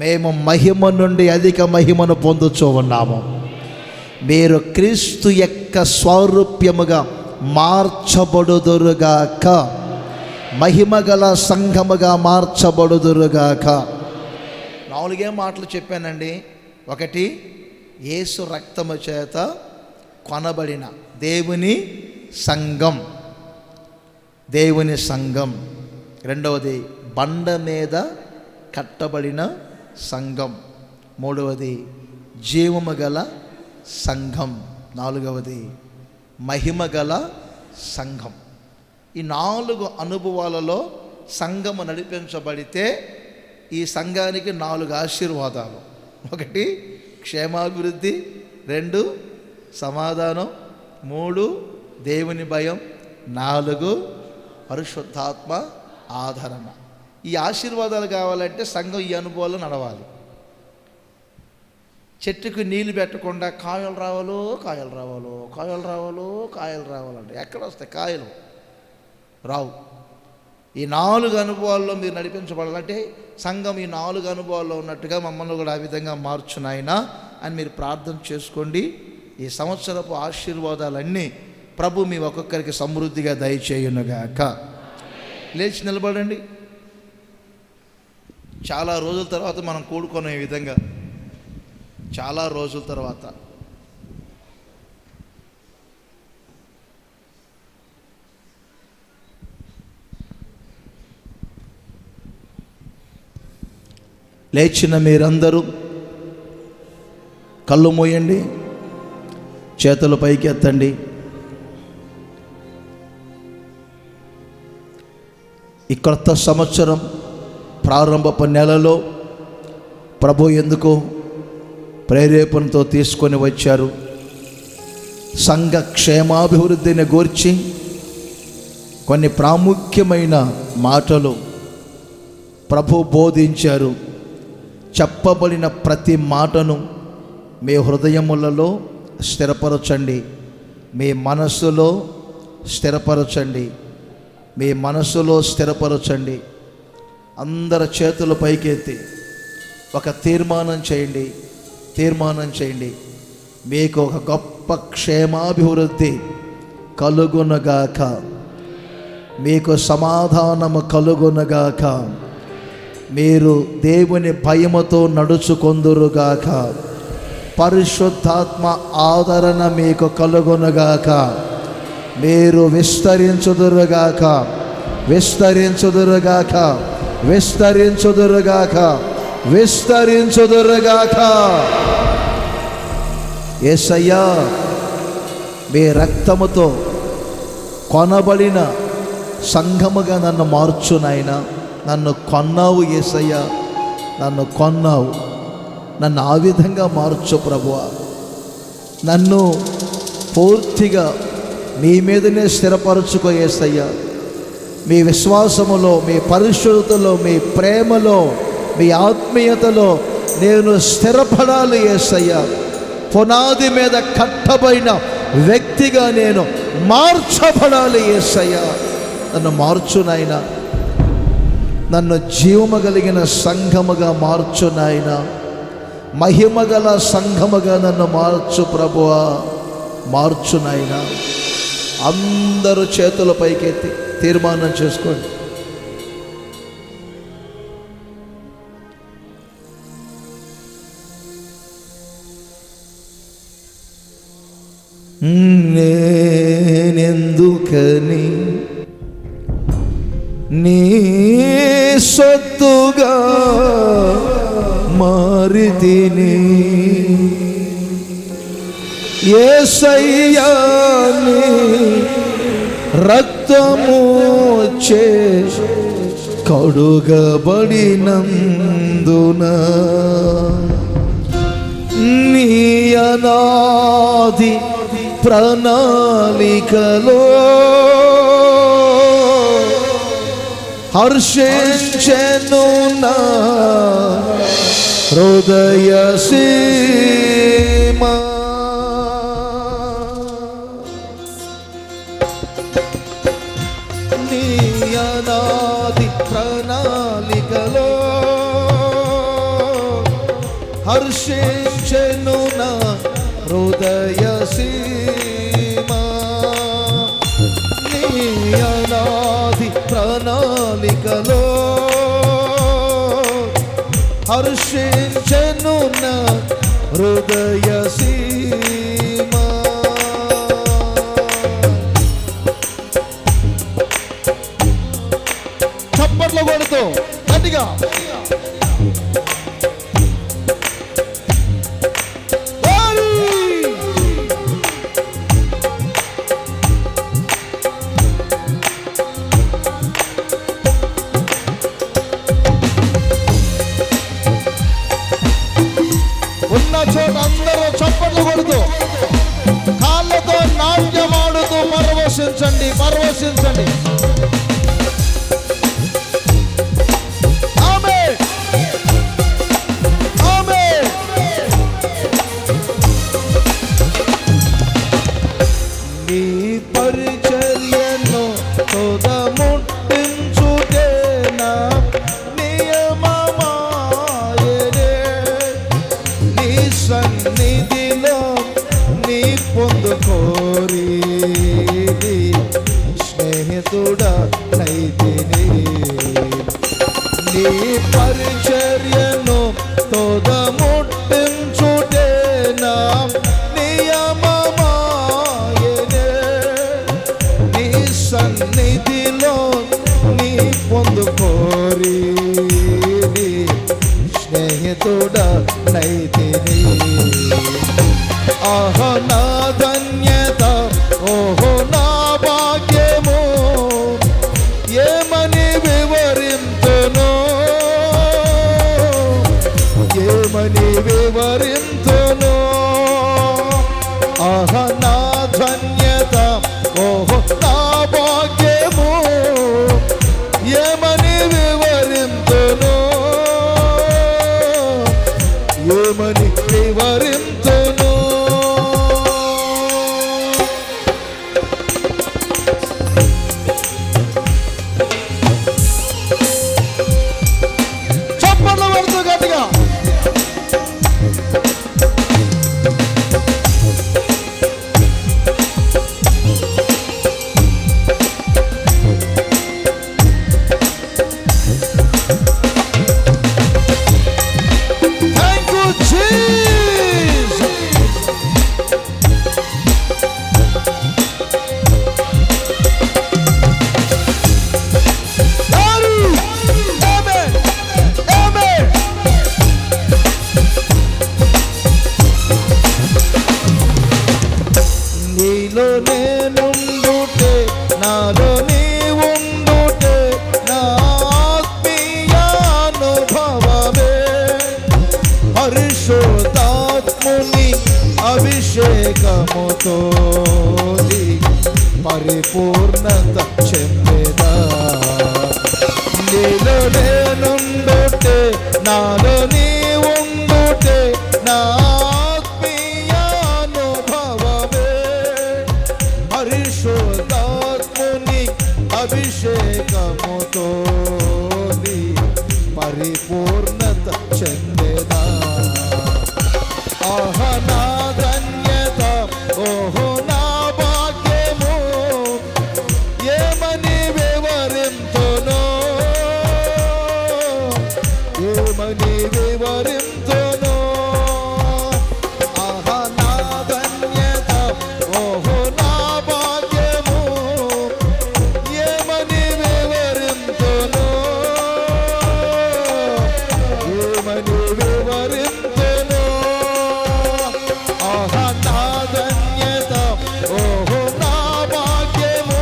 Speaker 1: మేము మహిమ నుండి అధిక మహిమను పొందుచూ ఉన్నాము. మీరు క్రీస్తు యొక్క స్వరూప్యముగా మార్చబడుదురుగాక, మహిమగల సంఘముగా మార్చబడుదురుగాక. 4 మాటలు చెప్పానండి. 1, యేసు రక్తము చేత కొనబడిన దేవుని సంఘం, దేవుని సంఘం. 2, బండ మీద కట్టబడిన సంఘం. 3, జీవము గల సంఘం. 4, మహిమ గల సంఘం. ఈ 4 అనుభవాలలో సంఘము నడిపించబడితే ఈ సంఘానికి 4 ఆశీర్వాదాలు. 1, క్షేమాభివృద్ధి. 2, సమాధానం. 3, దేవుని భయం. 4, పరిశుద్ధాత్మ ఆదరణ. ఈ ఆశీర్వాదాలు కావాలంటే సంఘం ఈ అనుభవాలు నడవాలి. చెట్టుకు నీళ్ళు పెట్టకుండా కాయలు రావాలో కాయలు రావాలో కాయలు రావాలో కాయలు రావాలంటే ఎక్కడ వస్తాయి? కాయలు రావు. ఈ 4 అనుభవాల్లో మీరు నడిపించబడాలంటే సంఘం ఈ 4 అనుభవాల్లో ఉన్నట్టుగా మమ్మల్ని కూడా ఆ విధంగా మార్చునాయనా అని మీరు ప్రార్థన చేసుకోండి. ఈ సంవత్సరపు ఆశీర్వాదాలన్నీ ప్రభు మీ ఒక్కొక్కరికి సమృద్ధిగా దయచేయునుగాక. లేచి నిలబడండి. చాలా రోజుల తర్వాత మనం కూడుకున్న ఈ విధంగా, చాలా రోజుల తర్వాత. లేచిన మీరందరూ కళ్ళు మూయండి, చేతులు పైకి ఎత్తండి. ఈ కొత్త సంవత్సరం ప్రారంభపు నెలలో ప్రభు ఎందుకు ప్రేరేపణతో తీసుకొని వచ్చారు? సంఘ క్షేమాభివృద్ధిని గూర్చి కొన్ని ప్రాముఖ్యమైన మాటలు ప్రభు బోధించారు. చెప్పబడిన ప్రతి మాటను మీ హృదయములలో స్థిరపరచండి, మీ మనస్సులో స్థిరపరచండి, మీ మనస్సులో స్థిరపరచండి. అందరి చేతుల పైకెత్తి ఒక తీర్మానం చేయండి. తీర్మానం చేయండి, మీకు ఒక గొప్ప క్షేమాభివృద్ధి కలుగునుగాక, మీకు సమాధానము కలుగునుగాక, మీరు దేవుని భయముతో నడుచుకొందురుగాక, పరిశుద్ధాత్మ ఆదరణ మీకు కలుగునుగాక, మీరు విస్తరించుదురుగాక, విస్తరించుదురుగాక, విస్తరించుదురుగాక, విస్తరించుదురుగాక. యేసయ్యా, మీ రక్తముతో కొనబడిన సంఘముగా నన్ను మార్చు నాయన. నన్ను కొన్నావు యేసయ్యా, నన్ను కొన్నావు. నన్ను ఆ విధంగా మార్చు ప్రభువా. నన్ను పూర్తిగా మీ మీదనే స్థిరపరచుకో యేసయ్యా. మీ విశ్వాసములో, మీ పరిశుద్ధతలో, మీ ప్రేమలో, మీ ఆత్మీయతలో నేను స్థిరపడాలి యేసయ్యా. పునాది మీద కట్టబడిన వ్యక్తిగా నేను మార్చబడాలి యేసయ్యా. నన్ను మార్చు నాయనా. నన్ను జీవము కలిగిన సంఘముగా మార్చు నాయనా. మహిమ గల సంఘముగా నన్ను మార్చు ప్రభువా, మార్చు నాయనా. అందరూ చేతుల పైకెత్తి తీర్మానం చేసుకోండి. నేనెందుకని నీ సొత్తుగా మారితిని, యేసయ్యా నీ రక్తము చే కడుగబడినందున, నీ అనాది ప్రణాళికలో హర్షించెను నా హృదయ సీమ. నీ అనాది ప్రణాళికలో హర్షించెను నా హృదయ సీమ. నీ అనాది ప్రణాళికలో హర్షించెను నా హృదయ సీమ. చప్పట్లు కొడుతూ గట్టిగా చోట అందరూ చప్పట్లు కొడుతూ కాళ్ళతో నాట్యమాడుతూ పరవశించండి, పరవశించండి. ఆమేన్, ఆమేన్. నీ పరిచర్యను తోదముట్టించుటే నా నియమమాయనే. నీ సన్నిధిలో నీ పొందుకోరి స్నేహితుడా నైతిని. నీ పరిచర్యను తోదముట్టించుటే నా నియమమాయనే. నీ సన్నిధిలో నీ పొందుకోరి స్నేహితుడా నైతిని. ఆహ నా ధన్యత, ఓహో నా భాగ్యము, ఏమని వివరింతును, ఏమని వివరింతును. ఆహ నా ధన్యత, ఓహో నా భాగ్యము, ఏమని వివరింతును, ఏమని వివరింతును. చప్పట్లు కొడుతూ గట్టిగా థాంక్ యూ జీసస్. అభిషేకముతో పరిపూర్ణత చెందేదా. నీలో నేనుండుటే, నాలో నీ ఉండుటే నా ఆత్మీయానుభవమే. పరిశుద్ధాత్ముని అభిషేకముతో పరిపూర్ణత చెందేదా. ఆహ నా ధన్యత, ఓహో నా భాగ్యము, ఏమని వివరింతును, ఏమని వివరింతును. ఆహ నా ధన్యత, ఓహో నా భాగ్యము, ఏమని వివరింతును, ఏమని వివరింతును. ఆహ నా ధన్యత, ఓహో నా భాగ్యము,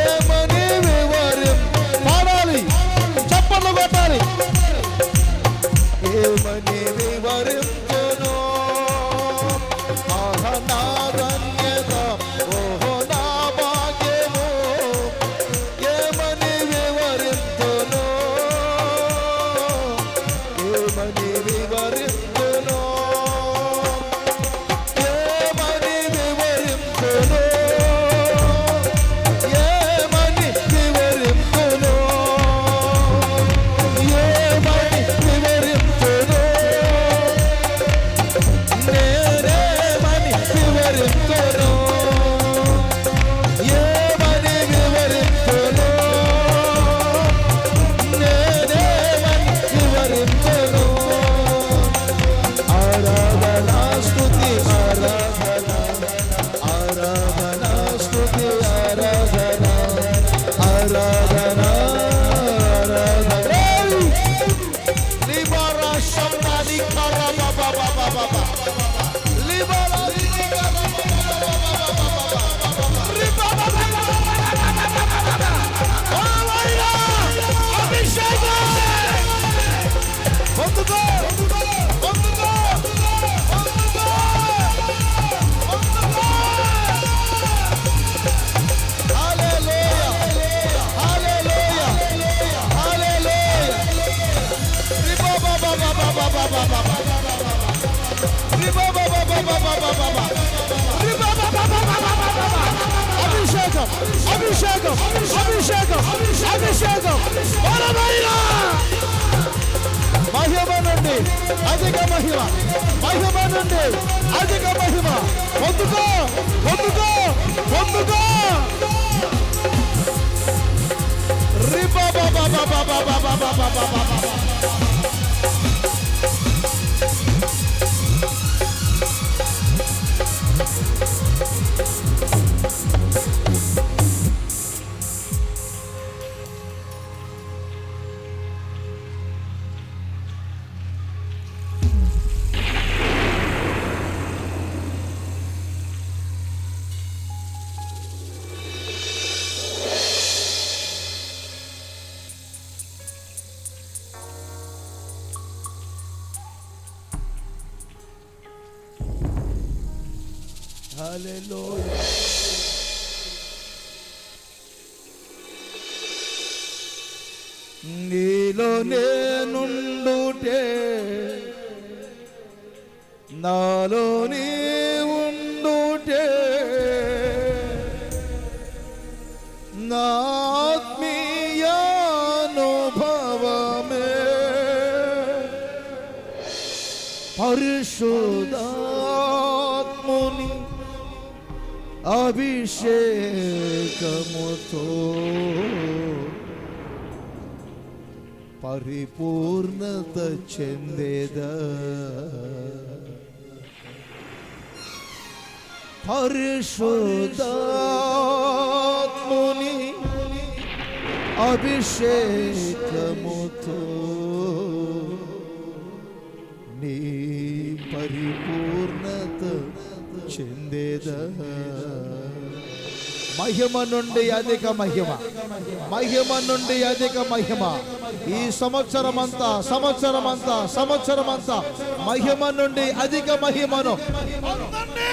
Speaker 1: ఏమని పాడాలి, చప్పట్లు కొట్టాలి. ఏమని వివరింతును. ఆహ నా ధన్యత, ఓహో నా భాగ్యము, ఏమని వివరింతును, ఏమని వివరింతును, ఏమని వివరింతును, ఏమని వివరింతును, ఏమని వివరింతును, నేనేమని వివరింతును, ఏమని వివరింతును, నేనేమని వివరింతును. ఆరాధనా స్తుతి ఆరాధన, ఆరాధనా స్తుతి ఆరాధన, ఆరాధన ఆరాధన. లిబారా శబ్దాని కరబ బాబా బాబా, లిబారా అభిషేకం పొందుకో, పొందుకో, పొందుకో, పొందుకో. హల్లెలూయా, హల్లెలూయా, హల్లెలూయా. రిబా బాబా బాబా బాబా బాబా, రిబా బాబా బాబా బాబా బాబా, రిబా బాబా బాబా బాబా. అభిషేకం, అభిషేకం, అభిషేకం, అభిషేకం. బలమైన మహిమ నుండి అధిక మహిమ, మహిమ నుండి అధిక మహిమ. పొందుకో, పొందుకో, పొందుకో. రిబా బాబా బాబా బాబా బాబా బాబా. హల్లెలూయా. నీలో నేనుండుటే, నాలో నీ ఉండుటే నా ఆత్మీయానుభవమే. పరిశుద్ధాత్ముని అభిషేకముతో పరిపూర్ణత చెందేదా. పరిశుద్ధాత్ముని అభిషేకముతో నీ పరిపూర్ణత చెందేదా. మహిమ నుండి అధిక మహిమ,
Speaker 3: మహిమ నుండి అధిక మహిమ. ఈ సంవత్సరమంతా మహిమ నుండి అధిక మహిమను పొందండి.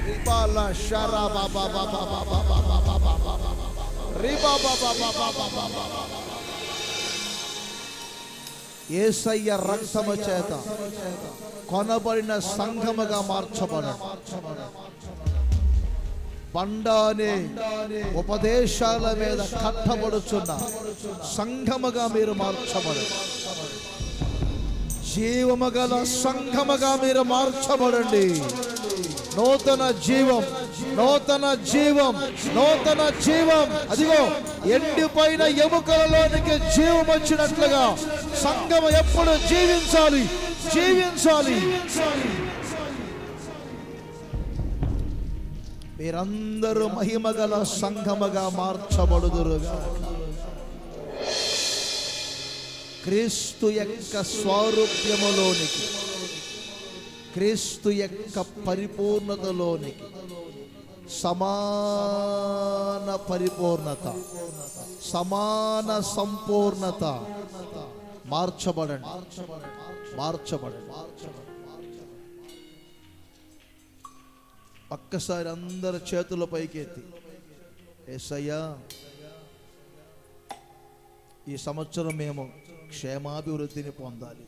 Speaker 3: రిబాల షరా బాబా బాబా బాబా బాబా బాబా రిబా బాబా బాబా బాబా. యేసయ్య రక్తము చేత కొనబడిన సంఘముగా మార్చబడండి. బండ అనే ఉపదేశాల మీద కట్టబడుచున్న సంఘముగా మీరు మార్చబడండి. జీవము గల సంఘముగా మీరు మార్చబడండి. నూతన జీవం, నూతన జీవం, నూతన జీవం. అదిగో ఎండిపోయిన ఎముకలలోనికి జీవం వచ్చినట్లుగా సంఘము ఎప్పుడు జీవించాలి, జీవించాలి. మీరందరూ మహిమగల సంఘముగా మార్చబడుదురుగా. క్రీస్తు యొక్క స్వారూప్యములోనికి, క్రీస్తు యొక్క పరిపూర్ణతలోనికి, సమాన పరిపూర్ణత, సమాన సంపూర్ణత మార్చబడండి, మార్చబడండి. ఒక్కసారి అందరు చేతుల పైకి ఎత్తి, యేసయ్యా ఈ సంవత్సరం మేము క్షేమాభివృద్ధిని పొందాలి.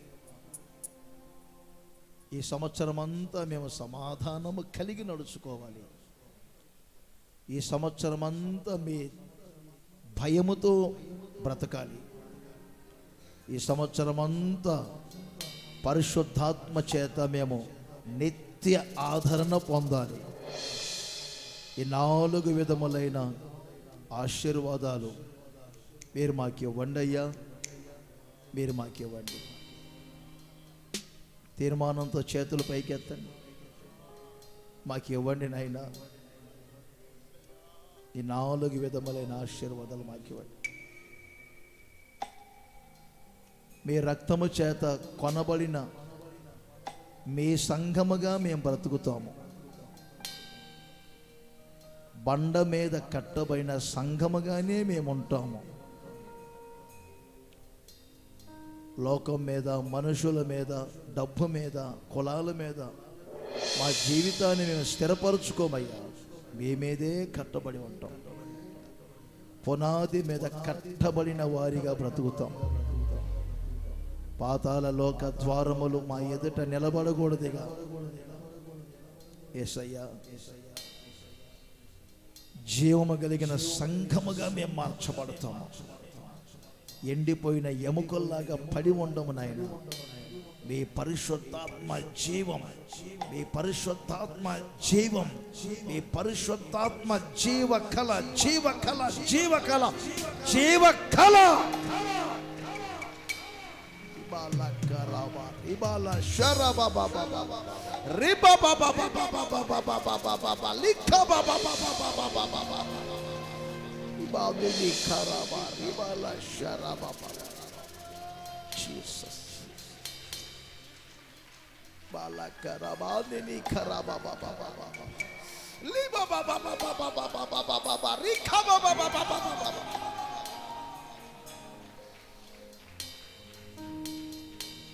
Speaker 3: ఈ సంవత్సరం అంతా మేము సమాధానము కలిగి నడుచుకోవాలి. ఈ సంవత్సరం అంతా మీ భయముతో బ్రతకాలి. ఈ సంవత్సరం అంతా పరిశుద్ధాత్మ చేత మేము నిత్య ఆదరణ పొందాలి. ఈ 4 విధములైన ఆశీర్వాదాలు మీరు మాకు ఇవ్వండి అయ్యా, మీరు మాకు ఇవ్వండి. తీర్మానంతో చేతులు పైకెత్తండి. మాకు ఇవ్వండి నాయనా, ఈ 4 విధములైన ఆశీర్వాదాలు మాకు ఇవ్వండి. మీ రక్తము చేత కొనబడిన మీ సంఘముగా మేము బ్రతుకుతాము. బండ మీద కట్టబడిన సంఘముగానే మేము ఉంటాము. లోకం మీద, మనుషుల మీద, డబ్బు మీద, కులాల మీద మా జీవితాన్ని మేము స్థిరపరచుకోమయ్యా. మీ మీదే కట్టబడి ఉంటాం. పునాది మీద కట్టబడిన వారిగా బ్రతుకుతాం. పాతాళ లోక ద్వారములు మా ఎదుట నిలబడకూడదుగా. యేసయ్యా జీవము కలిగిన సంఘముగా మేము మార్చబడతాము. ఎండిపోయిన ఎముకల్లాగా పడి ఉండము నాయన. మీ పరిశుద్ధాత్మ జీవం, మీ పరిశుద్ధాత్మ జీవం, మీ పరిశుద్ధాత్మ జీవకళ, జీవకళ, జీవకళ, జీవకళ. ఇబాలా షరా బాబా బాబా రిబా బాబా బాబా బాబా బాబా బాబా లిఖా బాబా బాబా బాబా బాబా ఇబాలి ఖరాబా ఇబాలా షరా బాబా జీసస్ బాలా ఖరాబా ని ఖరాబా బాబా బాబా లిబా బాబా బాబా బాబా బాబా బాబా రిఖా బాబా బాబా బాబా.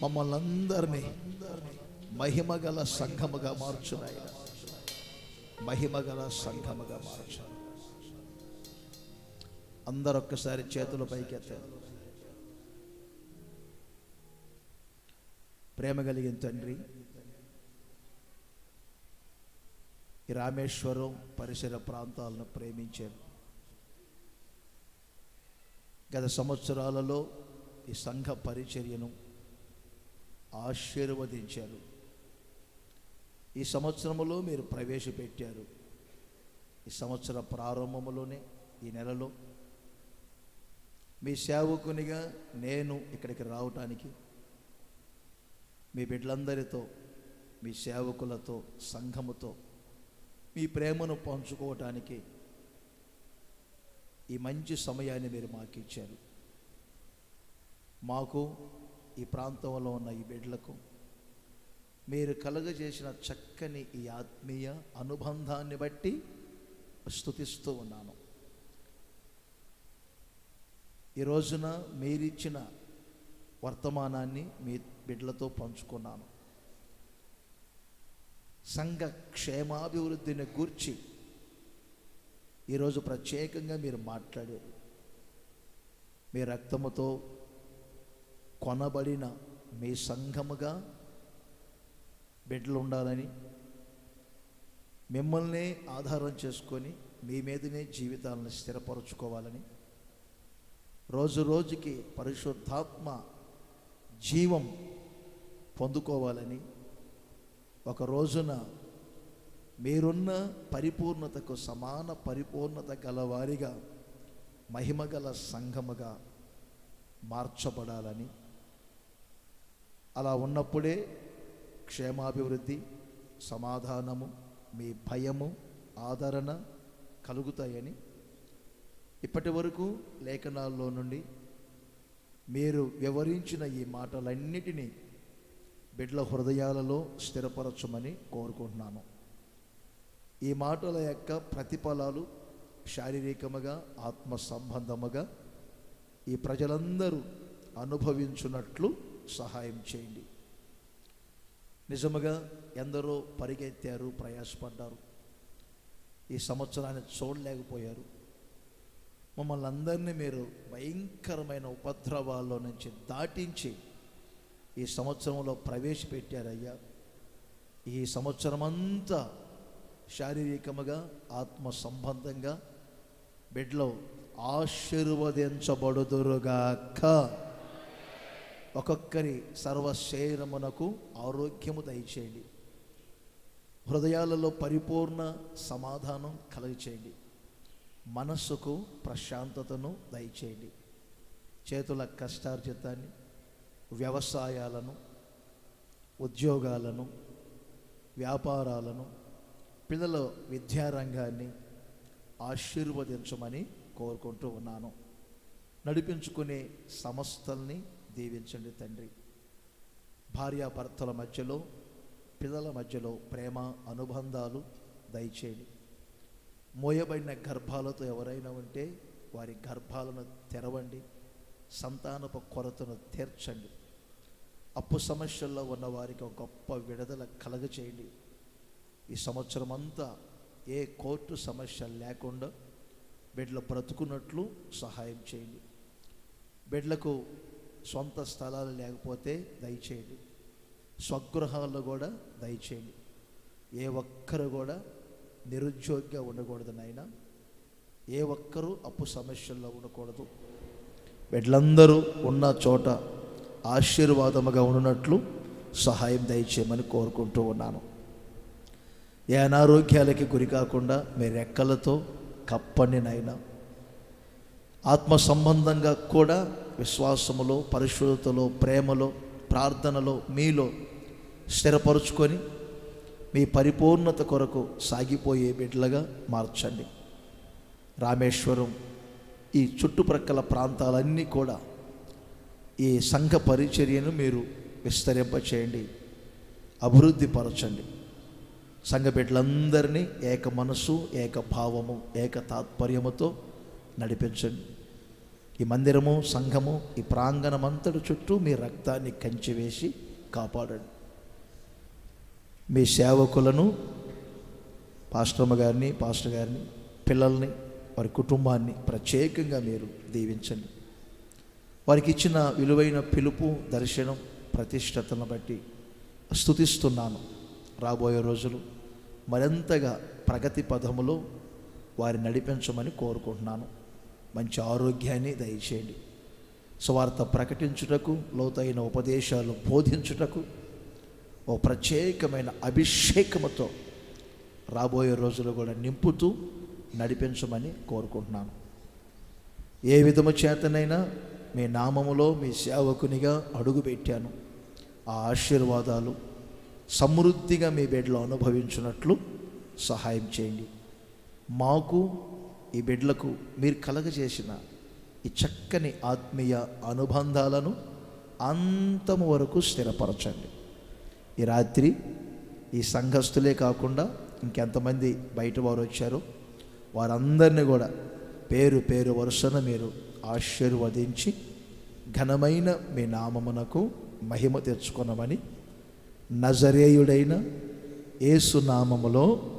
Speaker 3: మమ్మల్ని అందరినీ మహిమగల సంఘముగా మార్చునాయన, మహిమగల సంఘముగా మార్చు. అందరూ ఒక్కసారి చేతుల పైకెత్తారు. ప్రేమ కలిగిన తండ్రి, ఈ రామేశ్వరం పరిసర ప్రాంతాలను ప్రేమించారు. గత సంవత్సరాలలో ఈ సంఘ పరిచర్యను ఆశీర్వదించారు. ఈ సంవత్సరములో మీరు ప్రవేశపెట్టారు. ఈ సంవత్సర ప్రారంభములోనే, ఈ నెలలో మీ సేవకునిగా నేను ఇక్కడికి రావటానికి, మీ బిడ్డలందరితో, మీ సేవకులతో, సంఘముతో మీ ప్రేమను పంచుకోవటానికి ఈ మంచి సమయాన్ని మీరు మాకు ఇచ్చారు. మాకు, ఈ ప్రాంతంలో ఉన్న ఈ బిడ్డలకు మీరు కలుగజేసిన చక్కని ఈ ఆత్మీయ అనుబంధాన్ని బట్టి స్తుతిస్తూ ఉన్నాను. ఈ రోజున మీరిచ్చిన వర్తమానాన్ని మీ బిడ్డలతో పంచుకున్నాను. సంఘ క్షేమాభివృద్ధిని గూర్చి ఈరోజు ప్రత్యేకంగా మీరు మాట్లాడారు. మీ రక్తముతో కొనబడిన మీ సంఘముగా బిడ్డలు ఉండాలని, మిమ్మల్ని ఆధారం చేసుకొని మీ మీదనే జీవితాలను స్థిరపరచుకోవాలని, రోజు రోజుకి పరిశుద్ధాత్మ జీవం పొందుకోవాలని, ఒక రోజున మీరున్న పరిపూర్ణతకు సమాన పరిపూర్ణత గలవారిగా మహిమగల సంఘముగా మార్చబడాలని, అలా ఉన్నప్పుడే క్షేమాభివృద్ధి, సమాధానము, మీ భయము, ఆదరణ కలుగుతాయని ఇప్పటి వరకు లేఖనాల్లో నుండి మీరు వివరించిన ఈ మాటలన్నిటినీ బిడ్డల హృదయాలలో స్థిరపరచమని కోరుకుంటున్నాను. ఈ మాటల యొక్క ప్రతిఫలాలు శారీరకముగా, ఆత్మ సంబంధముగా ఈ ప్రజలందరూ అనుభవించున్నట్లు సహాయం చేయండి. నిజముగా ఎందరో పరిగెత్తారు, ప్రయాసపడ్డారు, ఈ సంవత్సరాన్ని చూడలేకపోయారు. మమ్మల్ని అందరినీ మీరు భయంకరమైన ఉపద్రవాల్లో నుంచి దాటించి ఈ సంవత్సరంలో ప్రవేశపెట్టారయ్యా. ఈ సంవత్సరం అంతా శారీరకముగా, ఆత్మ సంబంధంగా బిడ్డలో ఆశీర్వదించబడుదురుగాక. ఒక్కొక్కరి సర్వశరీరమునకు ఆరోగ్యము దయచేయండి. హృదయాలలో పరిపూర్ణ సమాధానం కలుగచేయండి. మనస్సుకు ప్రశాంతతను దయచేయండి. చేతుల కష్టార్జితాన్ని, వ్యవసాయాలను, ఉద్యోగాలను, వ్యాపారాలను, పిల్లల విద్యారంగాన్ని ఆశీర్వదించమని కోరుకుంటూ ఉన్నాను. నడిపించుకునే సంస్థల్ని దీవించండి తండ్రి. భార్యాభర్తల మధ్యలో, పిల్లల మధ్యలో ప్రేమ అనుబంధాలు దయచేయండి. మోయబడిన గర్భాలతో ఎవరైనా ఉంటే వారి గర్భాలను తెరవండి. సంతానపు కొరతను తీర్చండి. అప్పు సమస్యల్లో ఉన్న వారికి ఒక గొప్ప విడుదల కలగచేయండి. ఈ సంవత్సరం అంతా ఏ కోర్టు సమస్య లేకుండా బిడ్డలు బ్రతుకున్నట్లు సహాయం చేయండి. బిడ్డలకు సొంత స్థలాలు లేకపోతే దయచేయండి. స్వగృహాల్లో కూడా దయచేయండి. ఏ ఒక్కరు కూడా నిరుద్యోగిగా ఉండకూడదు నాయన. ఏ ఒక్కరూ అప్పు సమస్యల్లో ఉండకూడదు. బిడ్డలందరూ ఉన్న చోట ఆశీర్వాదముగా ఉన్నట్లు సహాయం దయచేయమని కోరుకుంటూ ఉన్నాను. ఏ అనారోగ్యాలకి గురి కాకుండా మీ రెక్కలతో కప్పండి నాయన. ఆత్మ సంబంధంగా కూడా విశ్వాసములో, పరిశుద్ధతలో, ప్రేమలో, ప్రార్థనలో మీలో స్థిరపరుచుకొని మీ పరిపూర్ణత కొరకు సాగిపోయే బిడ్డలుగా మార్చండి. రామేశ్వరం, ఈ చుట్టుప్రక్కల ప్రాంతాలన్నీ కూడా ఈ సంఘ పరిచర్యను మీరు విస్తరింపచేయండి, అభివృద్ధి పరచండి. సంఘ బిడ్డలందరినీ ఏక మనసు, ఏక భావము, ఏక తాత్పర్యముతో నడిపించండి. ఈ మందిరము, సంఘము, ఈ ప్రాంగణమంతటి చుట్టూ మీ రక్తాన్ని కంచివేసి కాపాడండి. మీ సేవకులను, పాస్టర్మ గారిని, పాస్టర్ గారిని, పిల్లల్ని, వారి కుటుంబాన్ని ప్రత్యేకంగా మీరు దీవించండి. వారికి ఇచ్చిన విలువైన పిలుపు, దర్శనం, ప్రతిష్టతను బట్టి స్తుతిస్తున్నాను. రాబోయే రోజులు మరింతగా ప్రగతి పదములో వారిని నడిపించమని కోరుకుంటున్నాను. మంచి ఆరోగ్యాన్ని దయచేయండి. సువార్త ప్రకటించుటకు, లోతైన ఉపదేశాలు బోధించుటకు ఓ ప్రత్యేకమైన అభిషేకముతో రాబోయే రోజులు కూడా నింపుతూ నడిపించమని కోరుకుంటున్నాను. ఏ విధము చేతనైనా మీ నామములో మీ సేవకునిగా అడుగుపెట్టాను. ఆ ఆశీర్వాదాలు సమృద్ధిగా మీ బిడ్డలో అనుభవించినట్లు సహాయం చేయండి. మాకు, ఈ బిడ్డలకు మీరు కలగజేసిన ఈ చక్కని ఆత్మీయ అనుబంధాలను అంతము వరకు స్థిరపరచండి. ఈ రాత్రి ఈ సంఘస్థులే కాకుండా ఇంకెంతమంది బయట వారు వచ్చారో వారందరినీ కూడా పేరు పేరు వరుసన మీరు ఆశీర్వదించి ఘనమైన మీ నామమునకు మహిమ తెచ్చుకొనమని నజరేయుడైన యేసు నామములో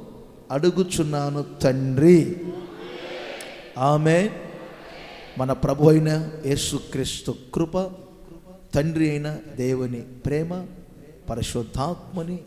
Speaker 3: అడుగుచున్నాను తండ్రి. ఆమేన్. మన ప్రభు అయిన యేసుక్రీస్తు కృప, తండ్రి అయిన దేవుని ప్రేమ, పరిశుద్ధాత్మని